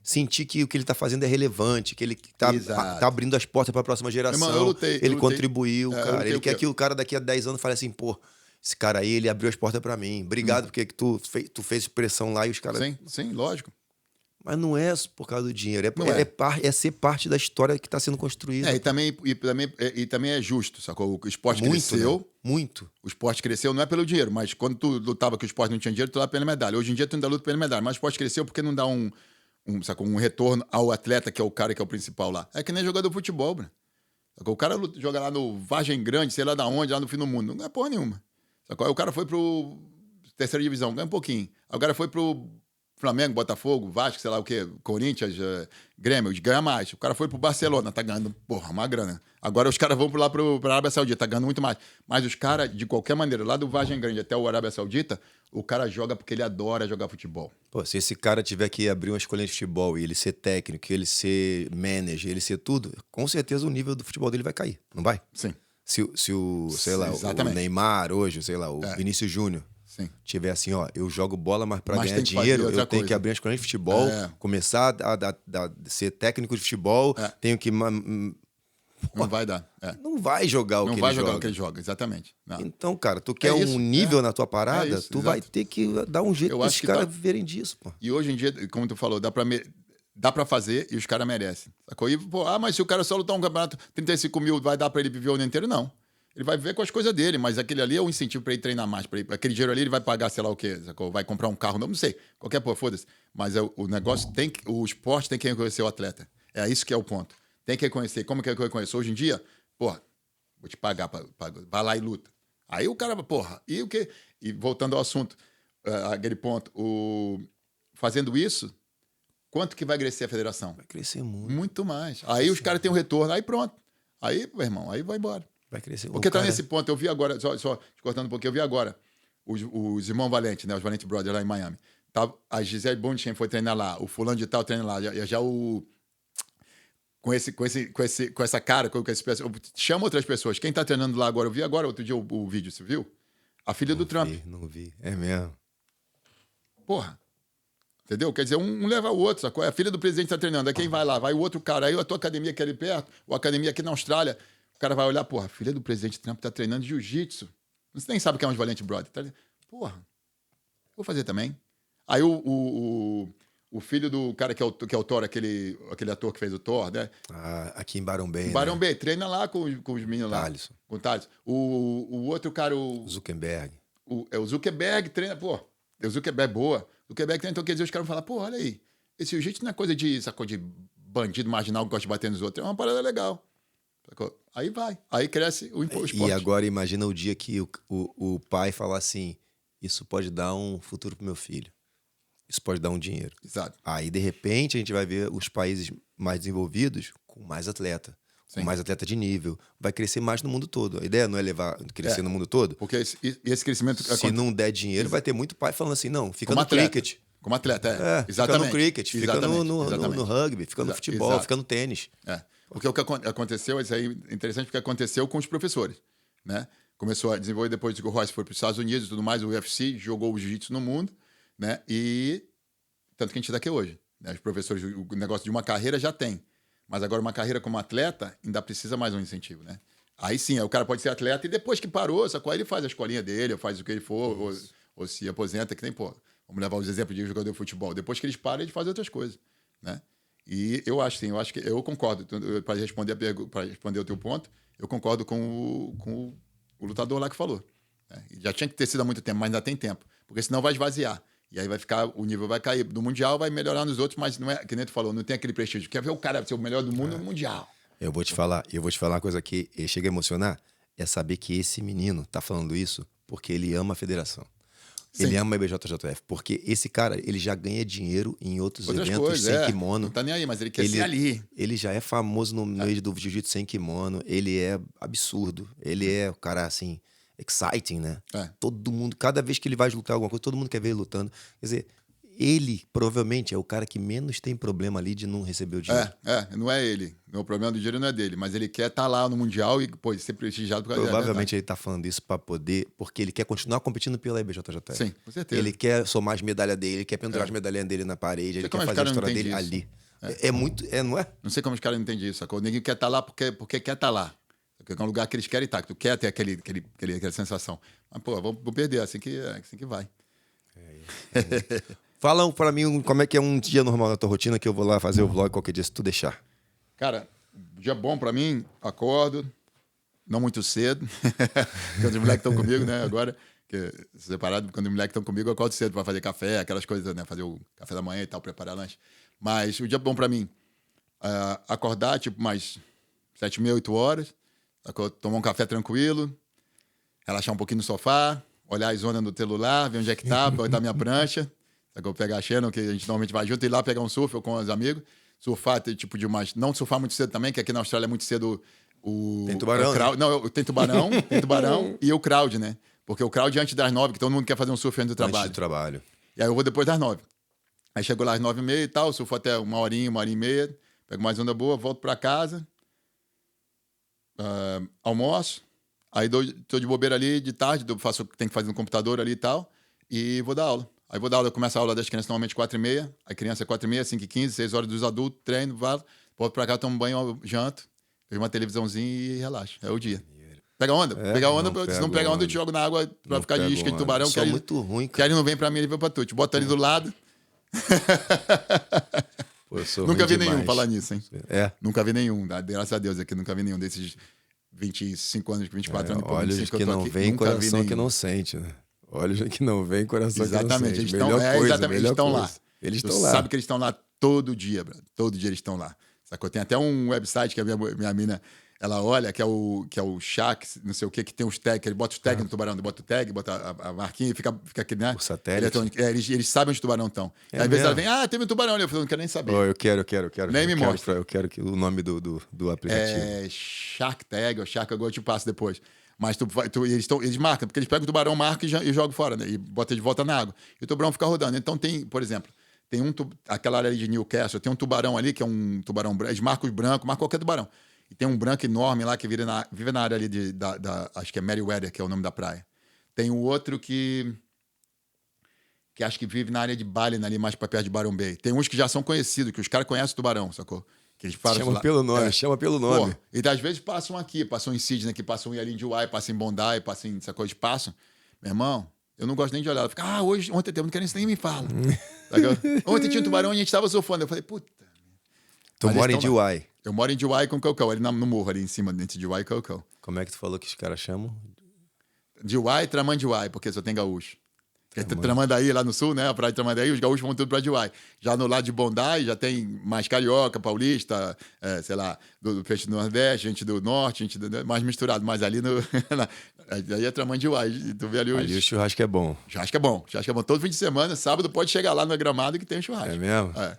sentir que o que ele tá fazendo é relevante, que ele tá abrindo as portas para a próxima geração. Irmão, eu lutei. Contribuiu, cara. Ele quer que o cara daqui a 10 anos fale assim, pô, esse cara aí, ele abriu as portas para mim. Obrigado porque tu fez pressão lá e os caras... Sim, lógico. Mas não é por causa do dinheiro, Não é. é ser parte da história que está sendo construída. E também é justo, sacou? O esporte Muito, cresceu. né? Muito. O esporte cresceu não é pelo dinheiro, mas quando tu lutava que o esporte não tinha dinheiro, tu lutava pela medalha. Hoje em dia tu ainda luta pela medalha, mas o esporte cresceu porque não dá sacou? Um retorno ao atleta, que é o cara que é o principal lá. É que nem jogador de futebol, bro. Sacou? O cara joga lá no Vargem Grande, sei lá da onde, lá no fim do mundo. Não ganha porra nenhuma. Sacou? Aí o cara foi pro terceira divisão, ganha um pouquinho. Aí o cara foi pro Flamengo, Botafogo, Vasco, sei lá o quê, Corinthians, Grêmio, ganha mais. O cara foi pro Barcelona, tá ganhando, porra, uma grana. Agora os caras vão lá pra Arábia Saudita, tá ganhando muito mais. Mas os caras, de qualquer maneira, lá do Vargem Grande até o Arábia Saudita, o cara joga porque ele adora jogar futebol. Pô, se esse cara tiver que abrir uma escolinha de futebol e ele ser técnico, ele ser manager, ele ser tudo, com certeza o nível do futebol dele vai cair, não vai? Sim. Se o sei lá, Exatamente. o Neymar hoje, sei lá, o Vinícius Júnior, Sim. tiver assim, ó, eu jogo bola, mas para Mas ganhar tem que fazer dinheiro, outra eu tenho coisa. que abrir uma escolinha de futebol, começar a ser técnico de futebol, tenho que... Não vai dar. Não vai jogar o que ele joga. Não vai jogar o que ele joga, exatamente. Não. Então, cara, tu quer isso, um nível na tua parada, isso, tu vai ter que dar um jeito Eu pra acho esses que caras tá- verem disso, pô. E hoje em dia, como tu falou, dá pra fazer e os caras merecem. Sacou? E, pô, mas se o cara só lutar um campeonato 35 mil, vai dar pra ele viver o ano inteiro? Não. Ele vai viver com as coisas dele, mas aquele ali é um incentivo pra ele treinar mais. Aquele dinheiro ali ele vai pagar, sei lá o quê, sacou? Vai comprar um carro, não sei. Qualquer porra, foda-se. Mas o negócio o esporte tem que reconhecer o atleta. É isso que é o ponto. Tem que reconhecer. Como que eu reconheço? Hoje em dia, porra, vou te pagar, vai lá e luta. Aí o cara, porra, e o quê? E voltando ao assunto, aquele ponto, fazendo isso, quanto que vai crescer a federação? Vai crescer muito. Muito mais. Aí os caras têm um retorno, aí pronto. Aí, meu irmão, aí vai embora. Vai crescer. Porque tá nesse ponto, eu vi agora, só te cortando um pouquinho, eu vi agora os irmãos Valente, né? Os Valente Brothers lá em Miami. A Gisele Bündchen foi treinar lá, o fulano de tal treina lá, já o... Com essa cara, com esse pessoal. Chama outras pessoas. Quem tá treinando lá agora? Eu vi agora, outro dia, o vídeo, você viu? A filha do Trump. Não vi. É mesmo. Porra. Entendeu? Quer dizer, um leva o outro, sacou? A filha do presidente tá treinando. Aí quem vai lá? Vai o outro cara. Aí a tua academia aqui ali perto, ou a academia aqui na Austrália. O cara vai olhar, porra, a filha do presidente Trump tá treinando jiu-jitsu. Você nem sabe o que é um Valente Brother. Porra, vou fazer também. Aí o filho do cara que é o Thor, aquele ator que fez o Thor, né? Aqui em Barão Bay. Em Barão Bay, treina lá com os meninos lá. Thaleson. Com o Thaleson. O outro cara, Zuckerberg. o Zuckerberg treina, pô. O Zuckerberg é boa. O Zuckerberg treina, então quer dizer, os caras vão falar, pô, olha aí, esse jiu-jitsu não é coisa de bandido marginal que gosta de bater nos outros, é uma parada legal. Sacou? Aí vai, aí cresce o esporte. E agora imagina o dia que o pai falar assim, isso pode dar um futuro pro meu filho. Isso pode dar um dinheiro. Exato. Aí, de repente, a gente vai ver os países mais desenvolvidos com mais atleta. Com mais atleta de nível. Vai crescer mais no mundo todo. A ideia não é crescer no mundo todo? Porque esse crescimento... Se não der dinheiro, vai ter muito pai falando assim, não, fica no cricket. Como atleta, exatamente. Fica no cricket, fica no rugby, fica no futebol, fica no tênis. Porque o que aconteceu, isso aí é interessante, porque aconteceu com os professores, né? Começou a desenvolver depois que o Royce foi para os Estados Unidos e tudo mais, o UFC jogou o jiu-jitsu no mundo, né? E tanto que a gente está aqui hoje. Né? Os professores, o negócio de uma carreira já tem. Mas agora uma carreira como atleta ainda precisa mais um incentivo, né? Aí sim, aí o cara pode ser atleta e depois que parou, sacou? Aí ele faz a escolinha dele, ou faz o que ele for, ou se aposenta, que nem, pô, vamos levar os exemplos de jogador de futebol. Depois que eles param, eles fazem outras coisas, né? E eu acho que eu concordo, para responder o teu ponto, eu concordo com o lutador lá que falou. Né? Já tinha que ter sido há muito tempo, mas ainda tem tempo, porque senão vai esvaziar. E aí o nível vai cair. Do Mundial vai melhorar nos outros, mas não é, que nem tu falou, não tem aquele prestígio. Quer ver o cara ser o melhor do mundo no Mundial. Eu vou te falar uma coisa que chega a emocionar, é saber que esse menino tá falando isso porque ele ama a federação. Sim. Ele ama a IBJJF, porque esse cara, ele já ganha dinheiro em outros eventos coisas, sem kimono. Não tá nem aí, mas ele quer ser ali. Ele já é famoso no meio do jiu-jitsu sem kimono, ele é absurdo, ele é o cara, assim, exciting, né? Todo mundo, cada vez que ele vai lutar alguma coisa, todo mundo quer ver ele lutando. Quer dizer, ele provavelmente é o cara que menos tem problema ali de não receber o dinheiro. Não é ele. O problema do dinheiro não é dele, mas ele quer estar lá no Mundial e ser prestigiado por causa Provavelmente ele tá falando isso para poder, porque ele quer continuar competindo pela IBJJF. Sim, com certeza. Ele quer somar as medalhas dele, ele quer pendurar as medalhas dele na parede, ele quer fazer a história dele ali. É muito, não é? Não sei como os caras não entendem isso, sacou? Ninguém quer estar lá porque quer estar lá. Porque é um lugar que eles querem estar, que tu quer ter aquela sensação. Mas, pô, vou perder, assim que vai. Fala pra mim como é que é um dia normal na tua rotina, que eu vou lá fazer o vlog qualquer dia, se tu deixar. Cara, dia bom pra mim, acordo, não muito cedo. Quando os moleques estão comigo, né, agora, que separado, quando os moleques estão comigo, eu acordo cedo pra fazer café, aquelas coisas, né, fazer o café da manhã e tal, preparar lanche. Mas o dia bom pra mim, acordar, tipo, mais 7h30, 8h, tomar um café tranquilo, relaxar um pouquinho no sofá, olhar as zonas do celular, ver onde é que tá, botar minha prancha, pegar a Shannon, que a gente normalmente vai junto, ir lá pegar um surf ou com os amigos, surfar, tipo de umas... Não surfar muito cedo também, que aqui na Austrália é muito cedo Tem tubarão, né? Não, tem tubarão e o crowd, né? Porque o crowd é antes das 9, que todo mundo quer fazer um surf antes do trabalho. Antes do trabalho. E aí eu vou depois das 9. Aí chego lá às 9h30 e tal, surfo até uma horinha e meia, pego mais onda boa, volto pra casa, almoço, aí tô de bobeira ali de tarde, faço o que tem que fazer no computador ali e tal, e vou dar aula. Aí vou dar aula, eu começo a aula das crianças normalmente 4h30, a criança é 4h30, 5h15, 6 horas dos adultos, treino, volto pra cá, tomo banho, janto, vejo uma televisãozinha e relaxo. É o dia. Pega onda. Pega onda, se não pega onda, eu te jogo na água pra ficar de isca de tubarão. Só muito ruim, cara. Quer ele não vem pra mim, ele vem pra tu. Te bota ali do lado. Pô, eu sou nunca vi demais. nenhum falar nisso, hein? É. Nunca vi nenhum, graças a Deus aqui, nunca vi nenhum desses 25 anos, 24 anos. Olhos que não vem, coração que não sente, né? Olhos que não vem, coração que não sente. Exatamente, eles estão lá. Eles estão lá. Sabe que eles estão lá todo dia, bro. Todo dia eles estão lá. Sacou? Tem até um website que a minha mina, ela olha, que é o Shark, não sei o que tem os tags, ele bota os tags no tubarão, bota o tag, bota a marquinha e fica aquele, né? O satélite. Eles sabem onde o tubarão estão. Às vezes ela vem, teve um tubarão ali, eu falo, não quero nem saber. Eu quero. Nem me mostra. Eu quero o nome do aplicativo. É Shark Tag, ou Shark, agora eu te passo depois. Mas eles marcam, porque eles pegam o tubarão, marcam e jogam fora, né? E botam de volta na água. E o tubarão fica rodando. Então tem, por exemplo, aquela área ali de Newcastle, tem um tubarão ali, que é um tubarão branco, eles marcam os brancos, marcam qualquer tubarão. E tem um branco enorme lá que vive na área ali acho que é Merriweather, que é o nome da praia. Tem um outro que acho que vive na área de Ballina, ali mais pra perto de Byron Bay. Tem uns que já são conhecidos, que os caras conhecem o tubarão, sacou? Que eles chama pelo nome. Pô, e às vezes passam aqui, passam em Sydney, aqui, passam em Alindiuai, passam em Bondi, passam em, sacou? Eles passam. Meu irmão, eu não gosto nem de olhar. Ela fica, ontem tem, não quero nem me fala. Ontem tinha um tubarão e a gente tava surfando. Eu falei, puta. Tu mora em Dewey? Eu moro em Dewey com Cocão, ali no morro, ali em cima, entre Dewey e Cocão. Como é que tu falou que os caras chamam? Dewey, Tramandiuai, porque só tem gaúcho. Tramandaí, lá no sul, né? A praia de Tramandaí, os gaúchos vão tudo pra Dewey. Já no lado de Bondi, já tem mais carioca, paulista, sei lá, do peixe do Nordeste, gente do Norte, mais misturado. Mas ali aí é Tramandiuai. Tu vê ali o churrasco é bom. Churrasco é bom. Todo fim de semana, sábado, pode chegar lá no Gramado que tem um churrasco. É mesmo? É.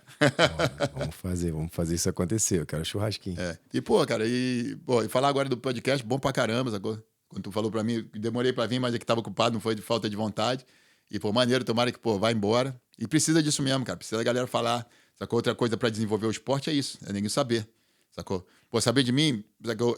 Vamos fazer isso acontecer. Eu quero churrasquinho. E, cara, e falar agora do podcast, bom pra caramba, sacou? Quando tu falou pra mim, demorei pra vir, mas é que tava ocupado, não foi de falta de vontade. E, maneiro, tomara que, vai embora. E precisa disso mesmo, cara. Precisa da galera falar. Sacou? Outra coisa pra desenvolver o esporte é isso. É ninguém saber. Sacou? Saber de mim, sacou?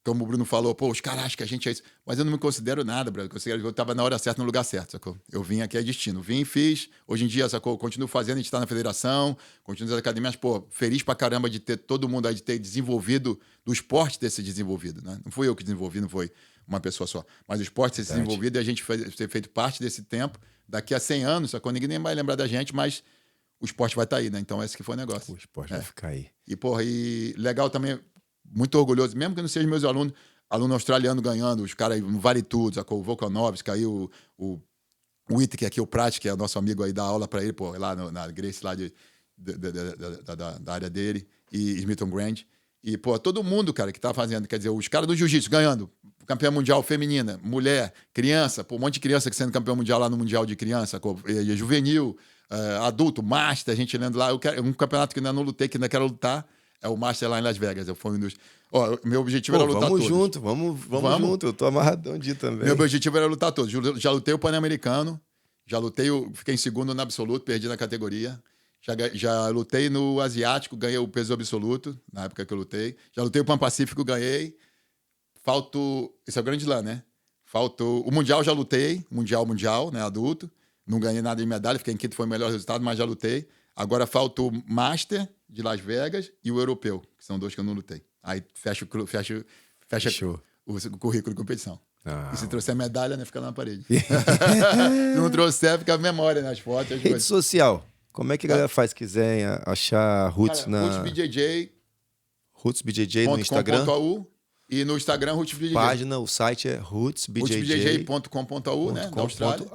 Como o Bruno falou, os caras acham que a gente é isso. Mas eu não me considero nada, brother. Eu tava na hora certa, no lugar certo, sacou? Eu vim aqui, é destino. Vim, fiz. Hoje em dia, sacou? Continuo fazendo, a gente tá na federação, continuo nas academias, feliz pra caramba de ter todo mundo aí, de ter desenvolvido, do esporte ter se desenvolvido, né? Não fui eu que desenvolvi, não foi uma pessoa só. Mas o esporte ter se desenvolvido e a gente ter feito parte desse tempo. Daqui a 100 anos, sacou? Ninguém nem vai lembrar da gente, mas o esporte vai estar aí, né? Então esse que foi o negócio. O esporte vai ficar aí. E legal também, muito orgulhoso, mesmo que não sejam meus aluno australiano ganhando, os caras no Vale Tudo, sacou? O Volkanovski, aí o Whittaker, aqui o Prat, que é o nosso amigo aí, dá aula pra ele, lá na Grace, lá da área dele, e Smithton Grand. E, todo mundo, cara, que tá fazendo, quer dizer, os caras do jiu-jitsu ganhando, campeã mundial feminina, mulher, criança, um monte de criança que sendo campeão mundial lá no Mundial de Criança, juvenil, adulto, Master, a gente lendo lá. Um campeonato que ainda não lutei, que ainda quero lutar, é o Master lá em Las Vegas. Eu fui um dos... meu objetivo era lutar todos. Vamos junto, eu tô amarradão de também. Meu objetivo era lutar todos. Já lutei o Pan-Americano, fiquei em segundo no absoluto, perdi na categoria. Já lutei no Asiático, ganhei o peso absoluto, na época que eu lutei. Já lutei o Pan-Pacífico, ganhei. Esse é o grande lã, né? O Mundial já lutei, Mundial, né, adulto. Não ganhei nada de medalha, fiquei em quinto, foi o melhor resultado, mas já lutei. Agora falta o Master de Las Vegas e o Europeu, que são dois que eu não lutei. Aí fecha o currículo de competição. E se trouxer medalha, né? Fica lá na parede. Se não trouxer, fica a memória nas fotos. Rede social. Como é que a galera faz se quiser achar Roots Cara, Roots BJJ. Roots BJJ no Instagram. E no Instagram, Roots BJJ. Página, o site é rootsbjj.com.au, né? Da Austrália.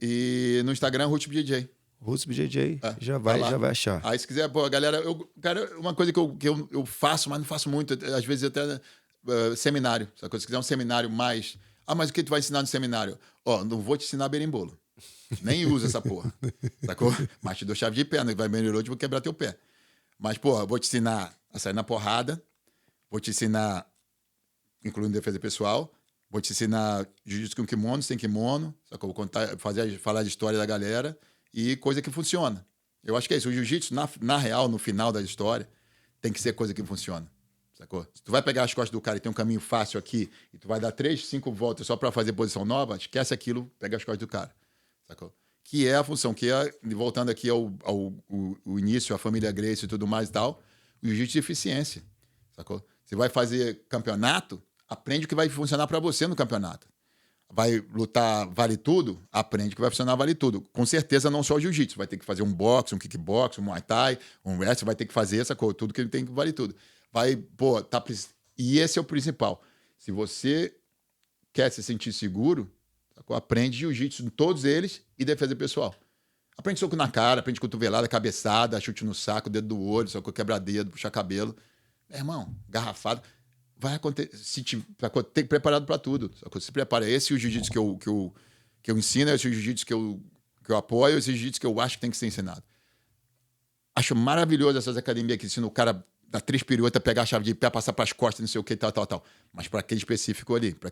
E no Instagram, Roots BJJ. Roots BJJ, já vai achar. Aí, se quiser, pô, galera, cara, uma coisa que eu faço, mas não faço muito, às vezes até seminário. Sacou? Se quiser um seminário mais. Mas o que tu vai ensinar no seminário? Não vou te ensinar berimbolo. Nem usa essa porra. Sacou? Mas te dou chave de perna, que vai melhorar, eu vou quebrar teu pé. Mas, porra, vou te ensinar a sair na porrada, vou te ensinar, incluindo defesa pessoal, vou te ensinar jiu-jitsu com kimono, sem kimono, sacou? Vou falar de história da galera e coisa que funciona. Eu acho que é isso. O jiu-jitsu, na real, no final da história, tem que ser coisa que funciona. Sacou? Se tu vai pegar as costas do cara e tem um caminho fácil aqui, e tu vai dar 3, 5 voltas só para fazer posição nova, esquece aquilo, pega as costas do cara. Sacou? Que é a função, voltando aqui ao início, a família Gracie e tudo mais e tal, o jiu-jitsu de eficiência. Sacou? Você vai fazer campeonato, aprende o que vai funcionar para você no campeonato. Vai lutar vale tudo, aprende que vai funcionar vale tudo. Com certeza não só o jiu-jitsu, vai ter que fazer um boxe, um kickbox, um muay thai, um wrestling, vai ter que fazer essa coisa, tudo que ele tem que vale tudo. E esse é o principal. Se você quer se sentir seguro, sacou? Aprende jiu-jitsu em todos eles e defesa pessoal. Aprende soco na cara, aprende cotovelada, cabeçada, chute no saco, dedo do olho, sacou? Quebrar dedo, puxar cabelo. Meu irmão, garrafado. Vai acontecer. Tem que ir preparado para tudo. Se prepara. Esse é o jiu-jitsu que eu ensino, esse é o jiu-jitsu que eu apoio, esse é o jiu-jitsu que eu acho que tem que ser ensinado. Acho maravilhoso essas academias que ensinam o cara dar 3 piruetas, pegar a chave de pé, passar para as costas, não sei o que, tal. Mas para aquele específico ali, para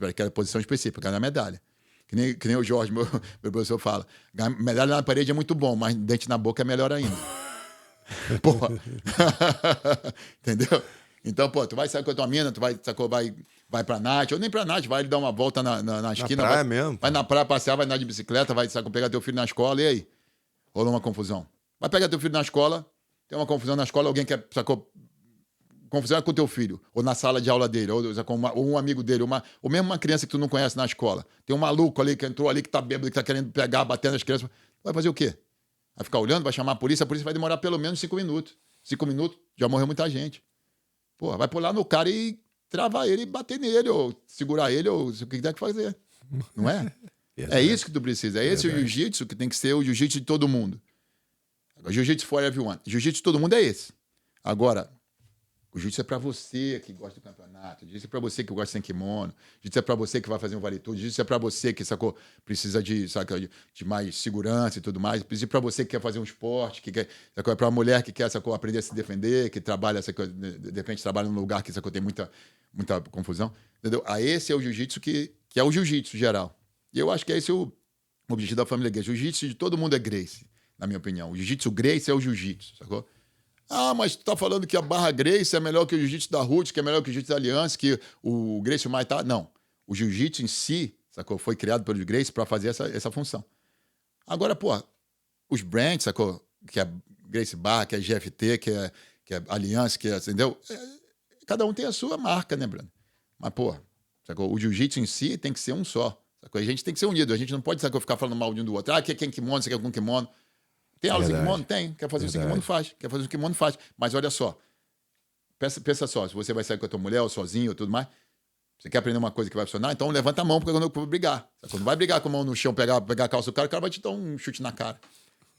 aquela posição específica, ganhar medalha. Que nem o Jorge, meu professor, fala. Medalha na parede é muito bom, mas dente na boca é melhor ainda. Porra. Entendeu? Então, pô, tu vai sair com a tua mina, tu vai pra night, ou nem pra night, vai dar uma volta na esquina. Na praia mesmo. Vai na praia passear, vai andar de bicicleta, vai pegar teu filho na escola, e aí? Rolou uma confusão. Vai pegar teu filho na escola, tem uma confusão na escola, alguém quer, confusão é com teu filho, ou na sala de aula dele, ou um amigo dele, ou mesmo uma criança que tu não conhece na escola. Tem um maluco ali que entrou ali, que tá bêbado, que tá querendo pegar, batendo as crianças. Vai fazer o quê? Vai ficar olhando, vai chamar a polícia vai demorar pelo menos 5 minutos. 5 minutos, já morreu muita gente. Pô, vai pular no cara e travar ele, e bater nele, ou segurar ele, ou o que der que fazer. Não é? É isso que tu precisa. É esse o jiu-jitsu que tem que ser o jiu-jitsu de todo mundo. Jiu-jitsu for everyone. Jiu-jitsu de todo mundo é esse. Agora, o jiu-jitsu é pra você que gosta do campeonato. O jiu-jitsu é pra você que gosta de sem kimono. O jiu-jitsu é pra você que vai fazer um vale tudo. O jiu-jitsu é pra você que, precisa de mais segurança e tudo mais. Precisa pra você que quer fazer um esporte, é pra mulher que quer, aprender a se defender, que trabalha, de repente trabalha num lugar que, tem muita confusão. Entendeu? Esse é o jiu-jitsu que é o jiu-jitsu geral. E eu acho que esse é o objetivo da família Gracie. O jiu-jitsu de todo mundo é Gracie, na minha opinião. O jiu-jitsu Gracie é o jiu-jitsu, sacou? Mas tu tá falando que a barra Gracie é melhor que o jiu-jitsu da Roots, que é melhor que o jiu-jitsu da Aliança, que o Gracie Muay Thai. Não. O jiu-jitsu em si, sacou? Foi criado pelo Gracie para fazer essa função. Agora, pô, os brands, sacou? Que é Gracie Barra, que é GFT, que é Aliança, que é, entendeu? Cada um tem a sua marca, né, Bruno? Mas, pô, sacou? O jiu-jitsu em si tem que ser um só. Sacou? A gente tem que ser unido. A gente não pode, ficar falando mal de um do outro. Que é kimono, você quer com kimono. Tem aula de kimono? Tem. Quer fazer o kimono? Faz. Quer fazer o kimono? Faz. Mas olha só. Pensa só. Se você vai sair com a tua mulher ou sozinho ou tudo mais, você quer aprender uma coisa que vai funcionar? Então levanta a mão, porque quando eu vou brigar. Quando vai brigar com a mão no chão, pegar a calça do cara, o cara vai te dar um chute na cara.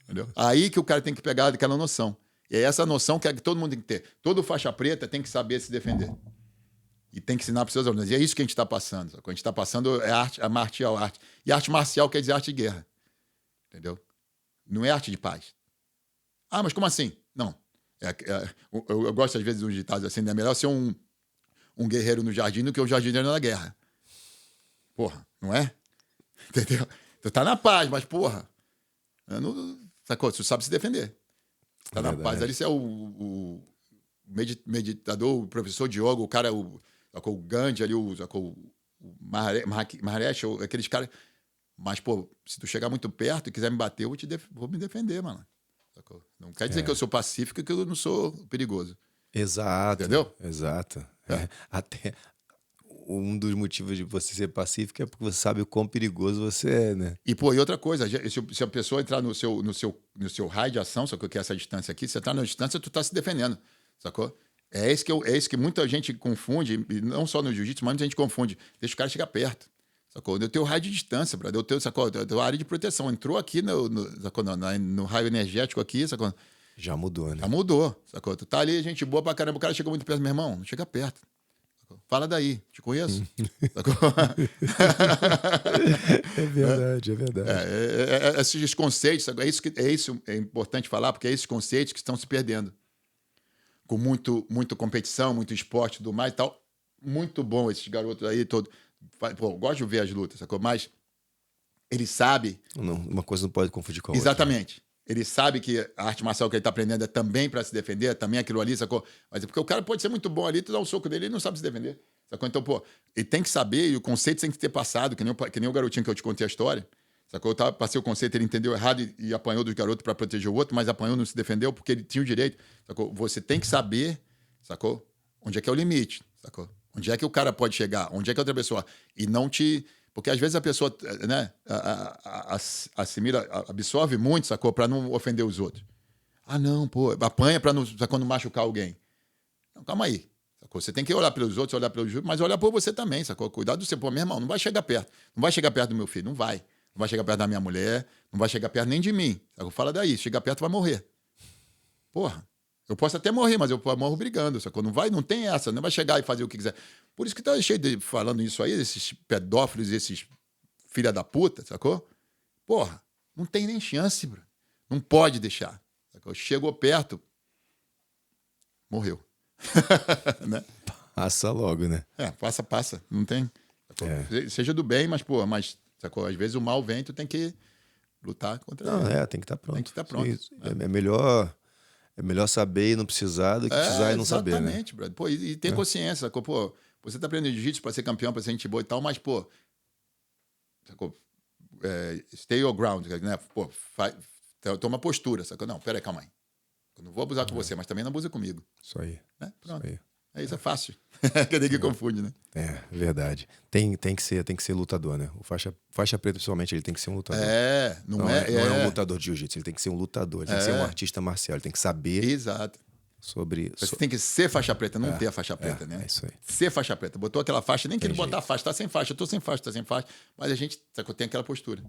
Entendeu? Aí que o cara tem que pegar aquela noção. E é essa noção que todo mundo tem que ter. Todo faixa preta tem que saber se defender. E tem que ensinar para os seus alunos. E é isso que a gente está passando. O que a gente está passando é a marcial arte. E arte marcial quer dizer arte de guerra. Entendeu? Não é arte de paz. Mas como assim? Não. Eu gosto, às vezes, de uns ditados assim, né? É melhor ser um guerreiro no jardim do que um jardineiro na guerra. Porra, não é? Entendeu? Tu tá na paz, mas, porra, sacou? Tu sabe se defender. Tá na paz. Ali você é o meditador, o professor de yoga, o cara, o Gandhi ali, o Maharesh, aqueles caras. Mas, pô, se tu chegar muito perto e quiser me bater, eu vou me defender, mano. Sacou? Não quer dizer que eu sou pacífico e que eu não sou perigoso. Exato. Entendeu? Exato. Até um dos motivos de você ser pacífico é porque você sabe o quão perigoso você é, né? E, pô, e outra coisa, se a pessoa entrar no seu raio de ação, sacou? Que é essa distância aqui, você tá na distância, tu tá se defendendo, sacou? É isso que muita gente confunde, e não só no jiu-jitsu, mas muita gente confunde. Deixa o cara chegar perto, sacou? Deu teu raio de distância, brother. Sacou? Deu área de proteção. Entrou aqui sacou? No raio energético aqui, sacou? Já mudou, né? Já mudou, sacou? Tu tá ali, gente boa pra caramba, o cara chegou muito perto, meu irmão, não chega perto. Sacou? Fala daí, te conheço. Sacou? É verdade, é verdade. Esses conceitos, é importante falar, porque é esses conceitos que estão se perdendo. Com muito competição, muito esporte e tudo mais e tal. Muito bom esses garotos aí, todo. Pô, eu gosto de ver as lutas, sacou? Mas ele sabe. Não, uma coisa não pode confundir com a outra. Exatamente. Ele sabe que a arte marcial que ele está aprendendo é também para se defender, é também aquilo ali, sacou? Mas é porque o cara pode ser muito bom ali, tu dá um soco dele, ele não sabe se defender. Sacou? Então, pô, ele tem que saber e o conceito tem que ter passado, que nem o garotinho que eu te contei a história. Sacou? Eu passei o conceito, ele entendeu errado e apanhou dos garotos para proteger o outro, mas apanhou, não se defendeu porque ele tinha o direito. Sacou? Você tem que saber, sacou? Onde é que é o limite, sacou? Onde é que o cara pode chegar? Onde é que a outra pessoa... E não te... Porque às vezes a pessoa, né, assimila, absorve muito, sacou? Para não ofender os outros. Ah, não, pô, apanha para não machucar alguém. Não, calma aí. Sacou? Você tem que olhar pelos outros, olhar pelos outros, mas olhar por você também, sacou? Cuidado do seu, pô, meu irmão, não vai chegar perto. Não vai chegar perto do meu filho, não vai. Não vai chegar perto da minha mulher, não vai chegar perto nem de mim. Sacou? Fala daí, se chegar perto vai morrer. Porra. Eu posso até morrer, mas eu morro brigando, sacou? Não tem essa, não vai chegar e fazer o que quiser. Por isso que tá cheio de falando isso aí, esses pedófilos, esses filha da puta, sacou? Porra, não tem nem chance, bro. Não pode deixar. Sacou? Chegou perto, morreu. Né? Passa logo, né? Passa. Não tem. Seja do bem, mas, pô, sacou? Às vezes o mal vem, tu tem que lutar contra ele. Não, tem que estar pronto. Tem que estar pronto. É melhor saber e não precisar do que precisar e não saber, né? Exatamente, brother. Pô, e ter consciência, sacou? Pô, você tá aprendendo jiu-jitsu pra ser campeão, pra ser gente boa e tal, mas, pô, sacou? Stay your ground, né? Pô, toma postura, sacou? Não, peraí, calma aí. Eu não vou abusar com você, mas também não abusa comigo. Isso aí. Né? Pronto. Isso aí. Isso é fácil. Que ninguém confunde, né? É, verdade. Tem que ser lutador, né? O faixa preta, principalmente, ele tem que ser um lutador. Não é um lutador de jiu-jitsu, ele tem que ser um lutador, ele tem que ser um artista marcial, ele tem que saber. Exato. Você tem que ser faixa preta, não ter a faixa preta, né? É isso aí. Ser faixa preta. Botou aquela faixa, nem que ele botar a faixa, tá sem faixa, eu tô sem faixa, tá sem faixa. Mas a gente tem aquela postura.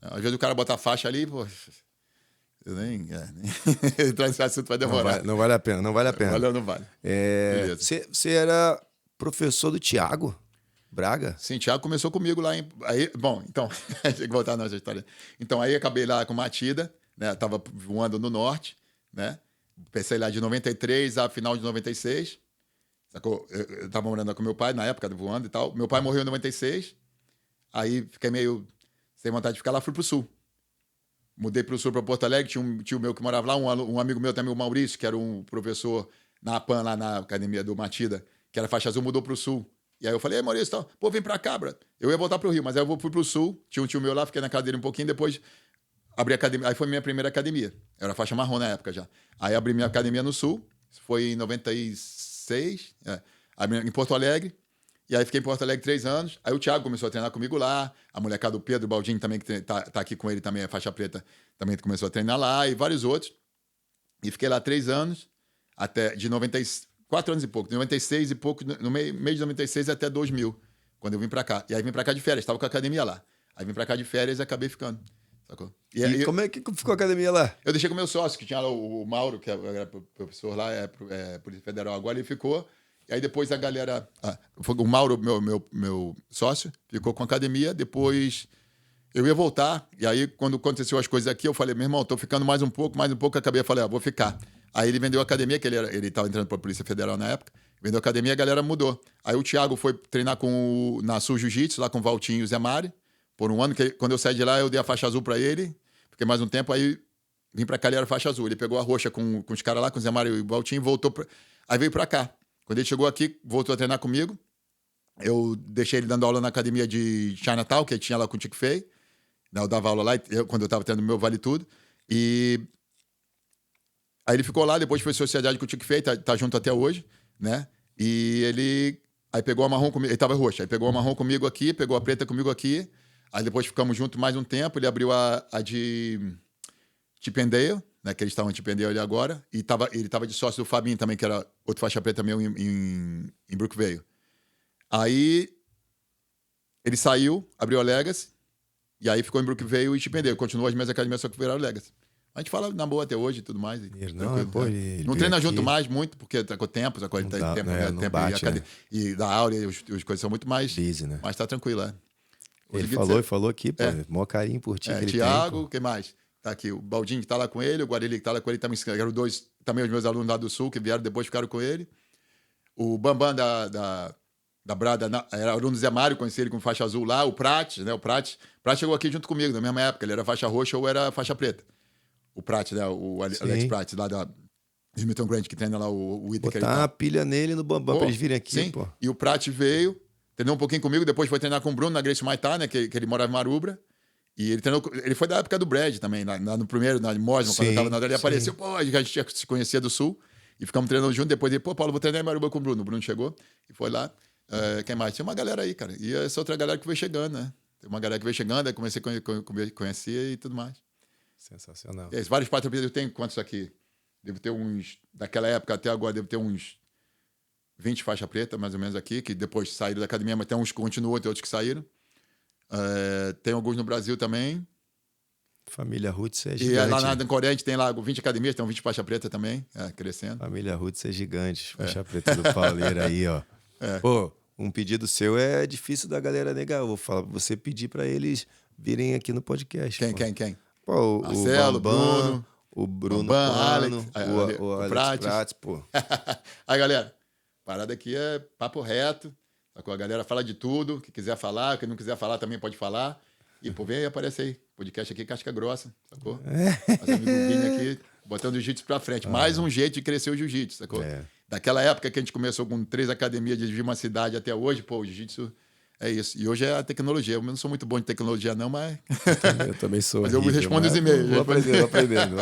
Às vezes o cara bota a faixa ali, pô. Eu nem entrar nesse assunto vai demorar. Não vale a pena. Não vale. Você era professor do Thiago Braga? Sim, Thiago começou comigo lá em. Bom, então, tem que voltar na nossa história. Então, aí acabei lá com Matida, né? Tava voando no norte, né? Pensei lá de 93 a final de 96. Sacou? Eu tava morando com meu pai na época, voando e tal. Meu pai morreu em 96. Aí fiquei meio sem vontade de ficar lá, fui pro sul. Mudei pro sul, para Porto Alegre. Tinha um tio meu que morava lá, um amigo meu também, o Maurício, que era um professor na APAN, lá na academia do Matida, que era faixa azul, mudou pro sul. E aí eu falei, Maurício, tal, pô, vem pra cá, bro. Eu ia voltar pro Rio, mas aí eu fui pro sul. Tinha um tio meu lá, fiquei na casa dele um pouquinho, depois abri a academia. Aí foi minha primeira academia. Eu era faixa marrom na época já. Aí abri minha academia no sul. Isso foi em 96, em Porto Alegre. E aí fiquei em Porto Alegre 3 anos. Aí o Thiago começou a treinar comigo lá. A molecada do Pedro Baldini também, que tá aqui com ele também, é faixa preta, também começou a treinar lá. E vários outros. E fiquei lá 3 anos, até de 4 anos e pouco. De 96 e pouco, no meio de 96 até 2000, quando eu vim pra cá. E aí vim pra cá de férias, estava com a academia lá. Aí vim pra cá de férias e acabei ficando. Sacou? E como é que ficou a academia lá? Eu deixei com o meu sócio, que tinha lá o Mauro, que era professor lá, Polícia Federal agora, ele ficou. E aí depois a galera... o Mauro, meu sócio, ficou com a academia. Depois eu ia voltar. E aí, quando aconteceu as coisas aqui, eu falei, meu irmão, tô ficando mais um pouco. Acabei, eu falei, vou ficar. Aí ele vendeu a academia, que ele estava entrando para a Polícia Federal na época. Vendeu a academia, a galera mudou. Aí o Thiago foi treinar na Sul Jiu-Jitsu, lá com o Valtinho e o Zé Mari, por um ano. Quando eu saí de lá, eu dei a faixa azul para ele. Fiquei mais um tempo, aí vim para cá, ele era faixa azul. Ele pegou a roxa com os caras lá, com o Zé Mari e o Valtinho, voltou. Aí veio para cá. Quando ele chegou aqui, voltou a treinar comigo. Eu deixei ele dando aula na academia de Chinatown, que ele tinha lá com o Tic Fei. Eu dava aula lá, quando eu estava tendo meu Vale Tudo. E aí ele ficou lá, depois foi sociedade com o Tic Fei, tá junto até hoje, né? E ele Aí pegou a marrom comigo, ele tava roxo, aí pegou a marrom comigo aqui, pegou a preta comigo aqui, aí depois ficamos juntos mais um tempo, ele abriu a de Chippendale, né, que eles estavam em Chippendale ali agora, e ele tava de sócio do Fabinho também, que era outro faixa preta meu em Brookvale. Aí ele saiu, abriu a Legacy, e aí ficou em Brookvale e Chippendale, continuou as minhas academias, só que viraram Legacy. A gente fala na boa até hoje e tudo mais. Não treina junto mais muito, porque tá com o tempo, tá com tempo, bate, e da aula e as coisas são muito mais. Busy, né? Mas tá tranquilo, Ele falou aqui, pô, maior carinho por ti. Thiago, quem mais? Tá aqui, o Baldinho que tá lá com ele, o Guarili que tá lá com ele, também eram dois, também os meus alunos lá do Sul, que vieram depois, ficaram com ele. O Bambam da Brada, era aluno do Zé Mário, conheci ele com faixa azul lá, o Prat, né? O Prat chegou aqui junto comigo, na mesma época, ele era faixa roxa ou era faixa preta. O Prat, né? O Alex Prat, lá da Smithton Grant, que treina lá o Ita. Botar uma pilha nele no Bambam pra eles virem aqui, sim. Pô. E o Prat veio, treinou um pouquinho comigo, depois foi treinar com o Bruno na Grace Maitá, né? Que ele morava em Marubra. E ele foi da época do Brad também, lá no primeiro, na Mosman, quando eu tava na hora, ele apareceu, pô, a gente já se conhecia do Sul, e ficamos treinando junto, depois ele, pô, Paulo, vou treinar em Marubra com o Bruno. O Bruno chegou e foi lá. Quem mais? Tinha uma galera aí, cara. E essa outra galera que veio chegando, né? Tem uma galera que veio chegando, aí comecei a conhecer e tudo mais. Sensacional. E vários patrocínios, eu tenho quantos aqui? Devo ter uns, daquela época até agora, devo ter uns 20 faixa preta, mais ou menos aqui, que depois saíram da academia, mas tem uns que continuam, tem outros que saíram. Tem alguns no Brasil também. Família Roots é gigante. E lá na Coreia a gente tem lá 20 academias, tem 20 faixa preta também, crescendo. Família Roots é gigante, faixa preta do Pauleira aí, ó. Pô, um pedido seu é difícil da galera negar. Eu vou falar, você pedir pra eles virem aqui no podcast. Quem? Pô, Marcelo, Bruno. O Bruno Bambam, Pano, o Alex Prats, pô. Aí, galera, a parada aqui é papo reto. A galera fala de tudo. Quem quiser falar, quem não quiser falar também pode falar. E, pô, vem aí, aparece aí. Podcast aqui, casca grossa, sacou? Mas amigo Vini aqui, botando o jiu-jitsu pra frente. Mais um jeito de crescer o jiu-jitsu, sacou? Daquela época que a gente começou com 3 academias de uma cidade até hoje, pô, o jiu-jitsu é isso. E hoje é a tecnologia. Eu não sou muito bom de tecnologia, não, mas. Eu também sou. Mas eu respondo os e-mails. Vou aprendendo.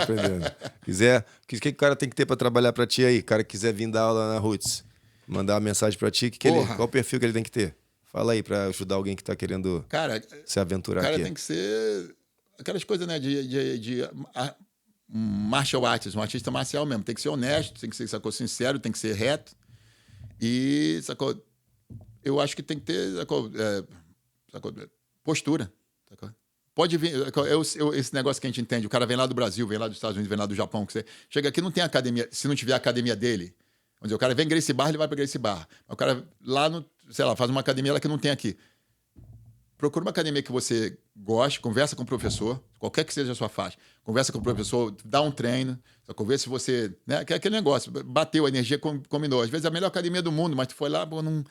Quiser, o que o cara tem que ter pra trabalhar pra ti aí? O cara quiser vir dar aula na Roots, mandar uma mensagem pra ti, qual o perfil que ele tem que ter? Fala aí pra ajudar alguém que tá querendo se aventurar aqui. O cara tem que ser aquelas coisas, né, de martial arts, um artista marcial mesmo. Tem que ser honesto, tem que ser, sacou, sincero, tem que ser reto. E, sacou, eu acho que tem que ter, sacou, postura. Sacou? Pode vir, esse negócio que a gente entende, o cara vem lá do Brasil, vem lá dos Estados Unidos, vem lá do Japão, que você chega aqui, não tem academia, se não tiver a academia dele. Vamos dizer, o cara vem em Gracie Barra, ele vai para Gracie Barra. O cara lá, sei lá, faz uma academia lá que não tem aqui. Procura uma academia que você goste, conversa com o professor, qualquer que seja a sua faixa. Conversa com o professor, dá um treino, conversa se você... Né, que é aquele negócio, bateu a energia, combinou. Às vezes é a melhor academia do mundo, mas tu foi lá, pô, não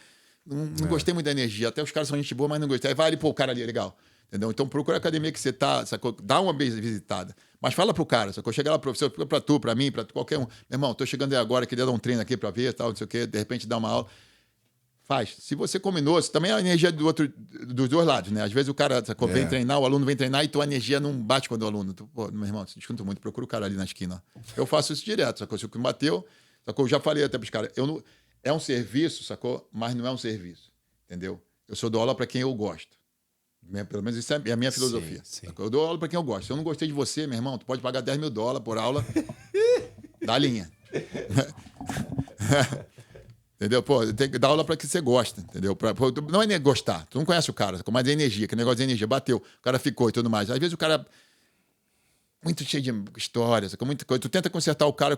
gostei muito da energia. Até os caras são gente boa, mas não gostei. Aí vai ali, pô, o cara ali é legal. Entendeu? Então procura a academia que você tá, sacou? Dá uma visitada. Mas fala pro cara, sacou? Chega lá, professor, pra tu, pra mim, pra qualquer um. Meu irmão, tô chegando aí agora, queria dar um treino aqui pra ver, tal, não sei o quê, de repente dá uma aula. Faz. Se você combinou, também é a energia dos dois lados, né? Às vezes o cara, sacou, vem treinar, o aluno vem treinar e tua energia não bate quando o aluno. Pô, meu irmão, desconto muito, procura o cara ali na esquina. Eu faço isso direto, sacou? Se o que bateu, sacou? Eu já falei até pros caras, é um serviço, sacou? Mas não é um serviço, entendeu? Eu só dou aula pra quem eu gosto. Pelo menos isso é a minha filosofia. Sim. Eu dou aula pra quem eu gosto. Se eu não gostei de você, meu irmão, tu pode pagar $10 mil por aula da linha. Entendeu? Pô, tem que dar aula pra que você gosta, entendeu? Não é gostar, tu não conhece o cara, mas é energia, que negócio de energia, bateu, o cara ficou e tudo mais. Às vezes o cara muito cheio de histórias, com muita coisa, tu tenta consertar o cara,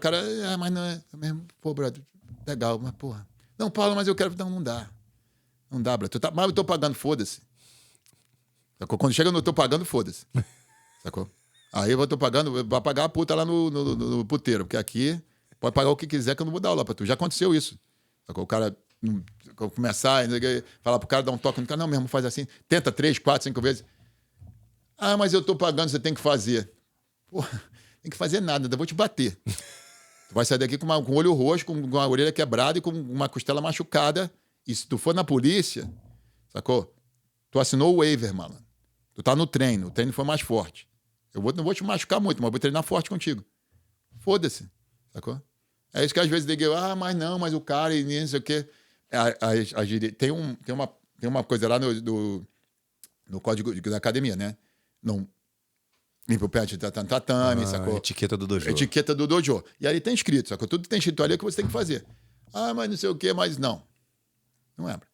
mas não é mesmo, pô, brother, legal, mas porra. Não, Paulo, mas eu quero, não dá. Não dá, brother. Mas eu tô pagando, foda-se. Sacou? Quando chega no tô pagando, foda-se. Sacou? Aí eu tô pagando, vai pagar a puta lá no puteiro, porque aqui pode pagar o que quiser que eu não vou dar aula pra tu. Já aconteceu isso. Sacou? O cara começar, falar pro cara, dar um toque no cara, não, mesmo, faz assim. Tenta 3, 4, 5 vezes. Ah, mas eu tô pagando, você tem que fazer. Porra, tem que fazer nada, ainda vou te bater. Tu vai sair daqui com o olho roxo, com uma orelha quebrada e com uma costela machucada. E se tu for na polícia, sacou? Tu assinou o waiver, mano. Tu tá no treino, o treino foi mais forte. Eu não vou te machucar muito, mas vou treinar forte contigo. Foda-se, sacou? É isso que às vezes digo, mas não, mas o cara e não sei o quê. Tem uma coisa lá no código da academia, né? Não limpa o pé de tatame, sacou? Etiqueta do dojo. Etiqueta do dojo. E aí tem escrito, sacou? Tudo tem escrito ali que você tem que fazer. Ah, mas não sei o quê, mas não. Não lembra.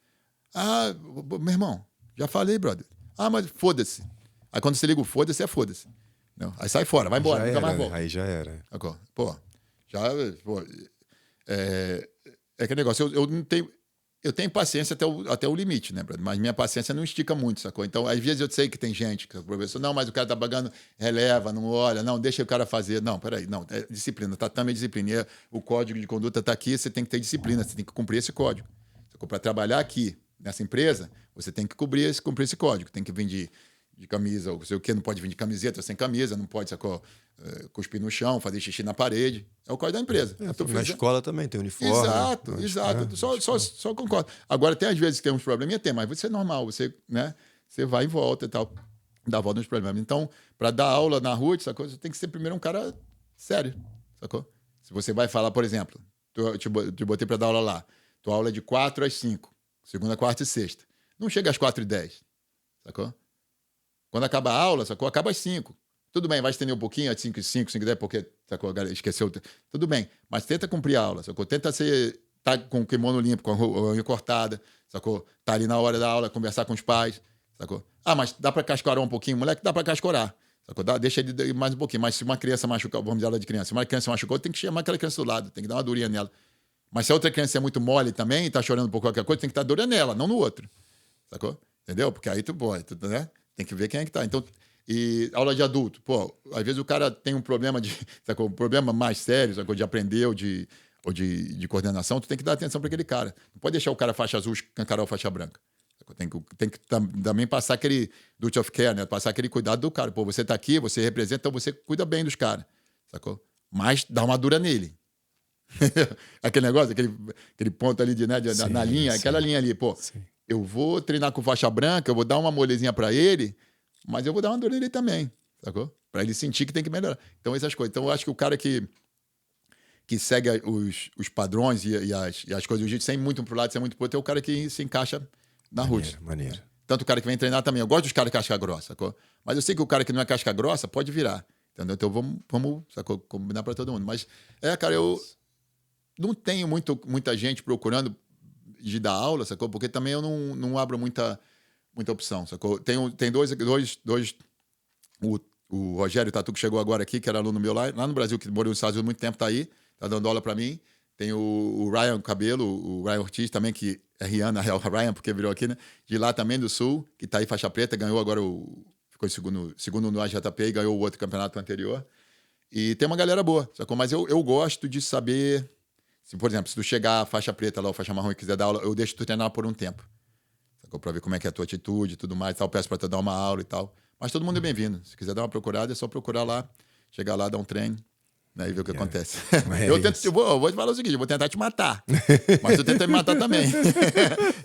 Ah, meu irmão, já falei, brother. Ah, mas foda-se. Aí quando você liga o foda-se, é foda-se. Não. Aí sai fora, vai embora, nunca mais volta. Aí já era. Sacou? Pô, é aquele negócio, eu não tenho... Eu tenho paciência até o limite, né, brother? Mas minha paciência não estica muito, sacou? Então, às vezes eu sei que tem gente, que o professor, não, mas o cara tá pagando, releva, não olha, não, deixa o cara fazer. Não, peraí, não, é disciplina, tatame é disciplina. O código de conduta tá aqui, você tem que ter disciplina, você tem que cumprir esse código. Para trabalhar aqui, nessa empresa, você tem que cumprir esse código. Tem que vir de camisa, ou sei o quê, não pode vir de camiseta sem camisa, não pode, sacou, cuspir no chão, fazer xixi na parede. É o código da empresa. Na escola também tem uniforme. Exato. Só concordo. Agora, tem às vezes que tem uns probleminha, mas você é normal, você vai e volta e tal, dá a volta nos problemas. Então, para dar aula na rua, sacou, você tem que ser primeiro um cara sério, sacou? Se você vai falar, por exemplo, eu te botei para dar aula lá, tua aula é de 4 às 5, segunda, quarta e sexta. Não chega às 4h10, sacou? Quando acaba a aula, sacou? Acaba às 5. Tudo bem, vai estender um pouquinho, às 5h05, 5h10, porque, sacou? Esqueceu. Tudo bem, mas tenta cumprir a aula, sacou? Tenta tá com o kimono limpo, com a unha cortada, sacou? Tá ali na hora da aula, conversar com os pais, sacou? Ah, mas dá pra cascorar um pouquinho? Moleque, dá pra cascorar, sacou? Deixa ele ir mais um pouquinho. Mas se uma criança machucar, vamos dizer aula de criança, se uma criança machucou, tem que chamar aquela criança do lado, tem que dar uma durinha nela. Mas se a outra criança é muito mole também, tá chorando por qualquer coisa, tem que estar dura nela, não no outro, sacou? Entendeu? Porque aí tu, né? Tem que ver quem é que tá. Então, e aula de adulto, às vezes o cara tem um problema sacou? Um problema mais sério, sacou? De aprender ou de coordenação, tu tem que dar atenção para aquele cara. Não pode deixar o cara faixa azul escancarar o faixa branca. Sacou? Tem que também passar aquele duty of care, né? Passar aquele cuidado do cara. Você tá aqui, você representa, então você cuida bem dos caras, sacou? Mas dá uma dura nele. Aquele negócio, aquele ponto ali na linha, sim. Aquela linha ali, sim. Eu vou treinar com faixa branca, eu vou dar uma molezinha para ele, mas eu vou dar uma dor nele também, sacou? Para ele sentir que tem que melhorar. Então, essas coisas. Então, eu acho que o cara que segue os padrões e as coisas do jiu-jitsu, sem muito pro lado, sem muito pro outro, é o cara que se encaixa na roots. Maneiro. Tanto o cara que vem treinar também. Eu gosto dos caras casca grossa, sacou? Mas eu sei que o cara que não é casca grossa pode virar, entendeu? Então, vamos sacou? Combinar para todo mundo. Mas, cara, eu não tenho muita gente procurando de dar aula, sacou? Porque também eu não abro muita opção, sacou? Tem dois o Rogério Tatu, que chegou agora aqui, que era aluno meu lá no Brasil, que morou nos Estados Unidos há muito tempo, tá aí, tá dando aula para mim. Tem o Ryan Cabelo, o Ryan Ortiz também, que é Rihanna, Ryan, porque virou aqui, né? De lá também do Sul, que tá aí faixa preta, ganhou agora ficou em segundo no AJP e ganhou o outro campeonato anterior. E tem uma galera boa, sacou? Mas eu gosto de saber... por exemplo, se tu chegar a faixa preta lá, ou faixa marrom e quiser dar aula, eu deixo tu treinar por um tempo. Sacou? Pra ver como é que é a tua atitude e tudo mais. Tal. Peço pra tu dar uma aula e tal. Mas todo mundo é bem-vindo. Se quiser dar uma procurada, é só procurar lá, chegar lá, dar um treino, né, e ver o que acontece. Eu vou te falar o seguinte, eu vou tentar te matar. Mas tu tenta me matar também.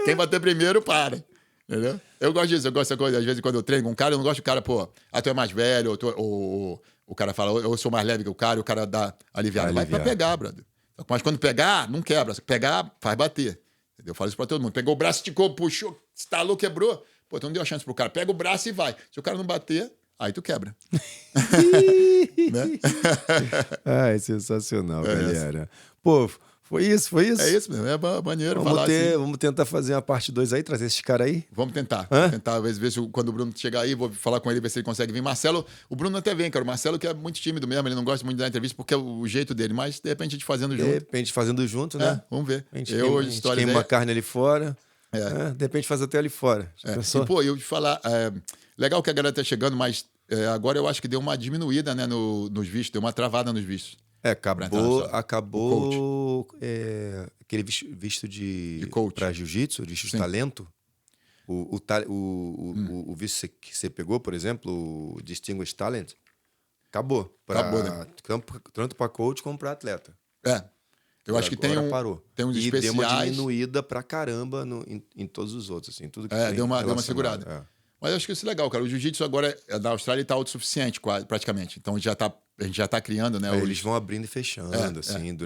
Quem bater primeiro, para. Entendeu? Eu gosto disso, eu gosto dessa coisa. Às vezes, quando eu treino com um cara, eu não gosto do cara, tu é mais velho, ou o cara fala, eu sou mais leve que o cara, e o cara dá aliviado. Vai pra pegar, brother. Mas quando pegar, não quebra. Se pegar, faz bater. Entendeu? Eu falo isso pra todo mundo. Pegou o braço, esticou, puxou, estalou, quebrou. Pô, então não deu a chance pro cara. Pega o braço e vai. Se o cara não bater, aí tu quebra. Né? Ai, sensacional, galera. Pô, foi isso? É isso mesmo, é maneiro falar assim. Vamos tentar fazer uma parte 2 aí, trazer esses caras aí? Vamos tentar. Vamos tentar, ver se quando o Bruno chegar aí, vou falar com ele, ver se ele consegue vir. Marcelo, o Bruno até vem, cara. O Marcelo que é muito tímido mesmo, ele não gosta muito de dar entrevista porque é o jeito dele, mas de repente a gente fazendo junto. De repente fazendo junto, né? Vamos ver. A gente queima uma carne ali fora. De repente faz até ali fora. E, pô, eu te falar, legal que a galera tá chegando, mas agora eu acho que deu uma diminuída, né, nos vistos, deu uma travada nos vistos. Acabou aquele visto de coach para jiu-jitsu, visto de talento. O visto que você pegou, por exemplo, o Distinguished Talent, acabou, né? Tanto para coach como para atleta. Eu acho que tem uns especiais. E deu uma diminuída pra caramba em todos os outros, assim, tudo que tem deu uma segurada. Mas eu acho que isso é legal, cara. O jiu-jitsu agora da Austrália está autossuficiente, praticamente. Então a gente já tá criando, né? Eles vão abrindo e fechando, assim,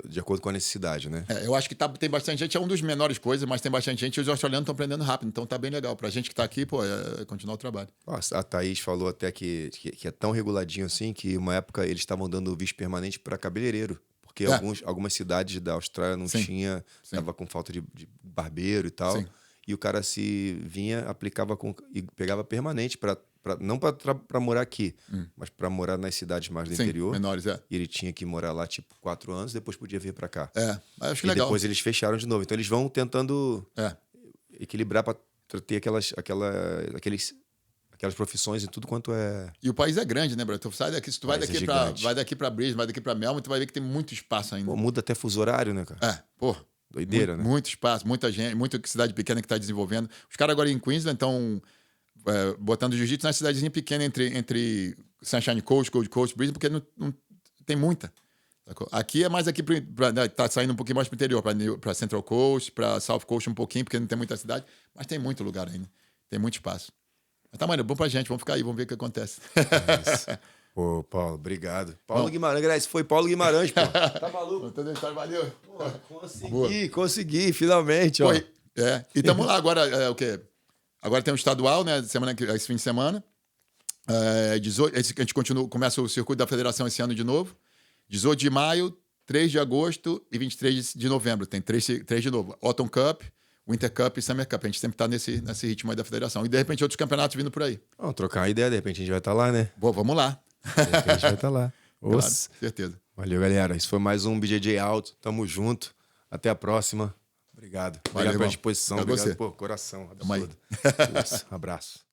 de acordo com a necessidade, né? Eu acho que tem bastante gente, é um dos menores coisas, mas tem bastante gente, e os australianos estão aprendendo rápido, então tá bem legal. Pra gente que tá aqui, pô, continuar o trabalho. Nossa, a Thaís falou até que é tão reguladinho assim que uma época eles estavam dando visto permanente para cabeleireiro. Porque algumas cidades da Austrália não tinha, estava com falta de barbeiro e tal. Sim. E o cara se vinha, aplicava e pegava permanente, não para morar aqui, mas para morar nas cidades mais do interior. Menores, E ele tinha que morar lá, tipo, 4 anos, depois podia vir para cá. Acho que e legal. Depois eles fecharam de novo. Então eles vão tentando equilibrar para ter aquelas profissões e tudo quanto é... E o país é grande, né, Bruno? Tu sai daqui, se tu vai daqui para Brisbane, vai daqui para Melbourne, tu vai ver que tem muito espaço ainda. Pô, muda até fuso horário, né, cara? Doideira, né? Muito espaço, muita gente, muita cidade pequena que está desenvolvendo. Os caras agora em Queensland estão botando jiu-jitsu na cidadezinha pequena entre Sunshine Coast, Gold Coast, Brisbane, porque não tem muita. Aqui é mais tá saindo um pouquinho mais para o interior, para Central Coast, para South Coast um pouquinho, porque não tem muita cidade, mas tem muito lugar ainda, tem muito espaço. Mas tá, mano, é bom pra gente, vamos ficar aí, vamos ver o que acontece. Pô, Paulo, obrigado. Paulo Guimarães, galera, esse foi Paulo Guimarães, pô. Tá maluco? Valeu. Pô, consegui, finalmente, ó. E tamo lá agora, o quê? Agora tem um estadual, né, esse fim de semana. 18, a gente começa o circuito da federação esse ano de novo. 18 de maio, 3 de agosto e 23 de novembro. Tem três de novo. Autumn Cup, Winter Cup e Summer Cup. A gente sempre tá nesse ritmo aí da federação. E, de repente, outros campeonatos vindo por aí. Vamos trocar uma ideia. De repente, a gente vai estar lá, né? Vamos lá. De repente, a gente vai estar lá. Claro, certeza. Valeu, galera. Isso foi mais um BJJ Out. Tamo junto. Até a próxima. Obrigado. Obrigado pela disposição. Obrigado por coração. Absurdo. Abraço.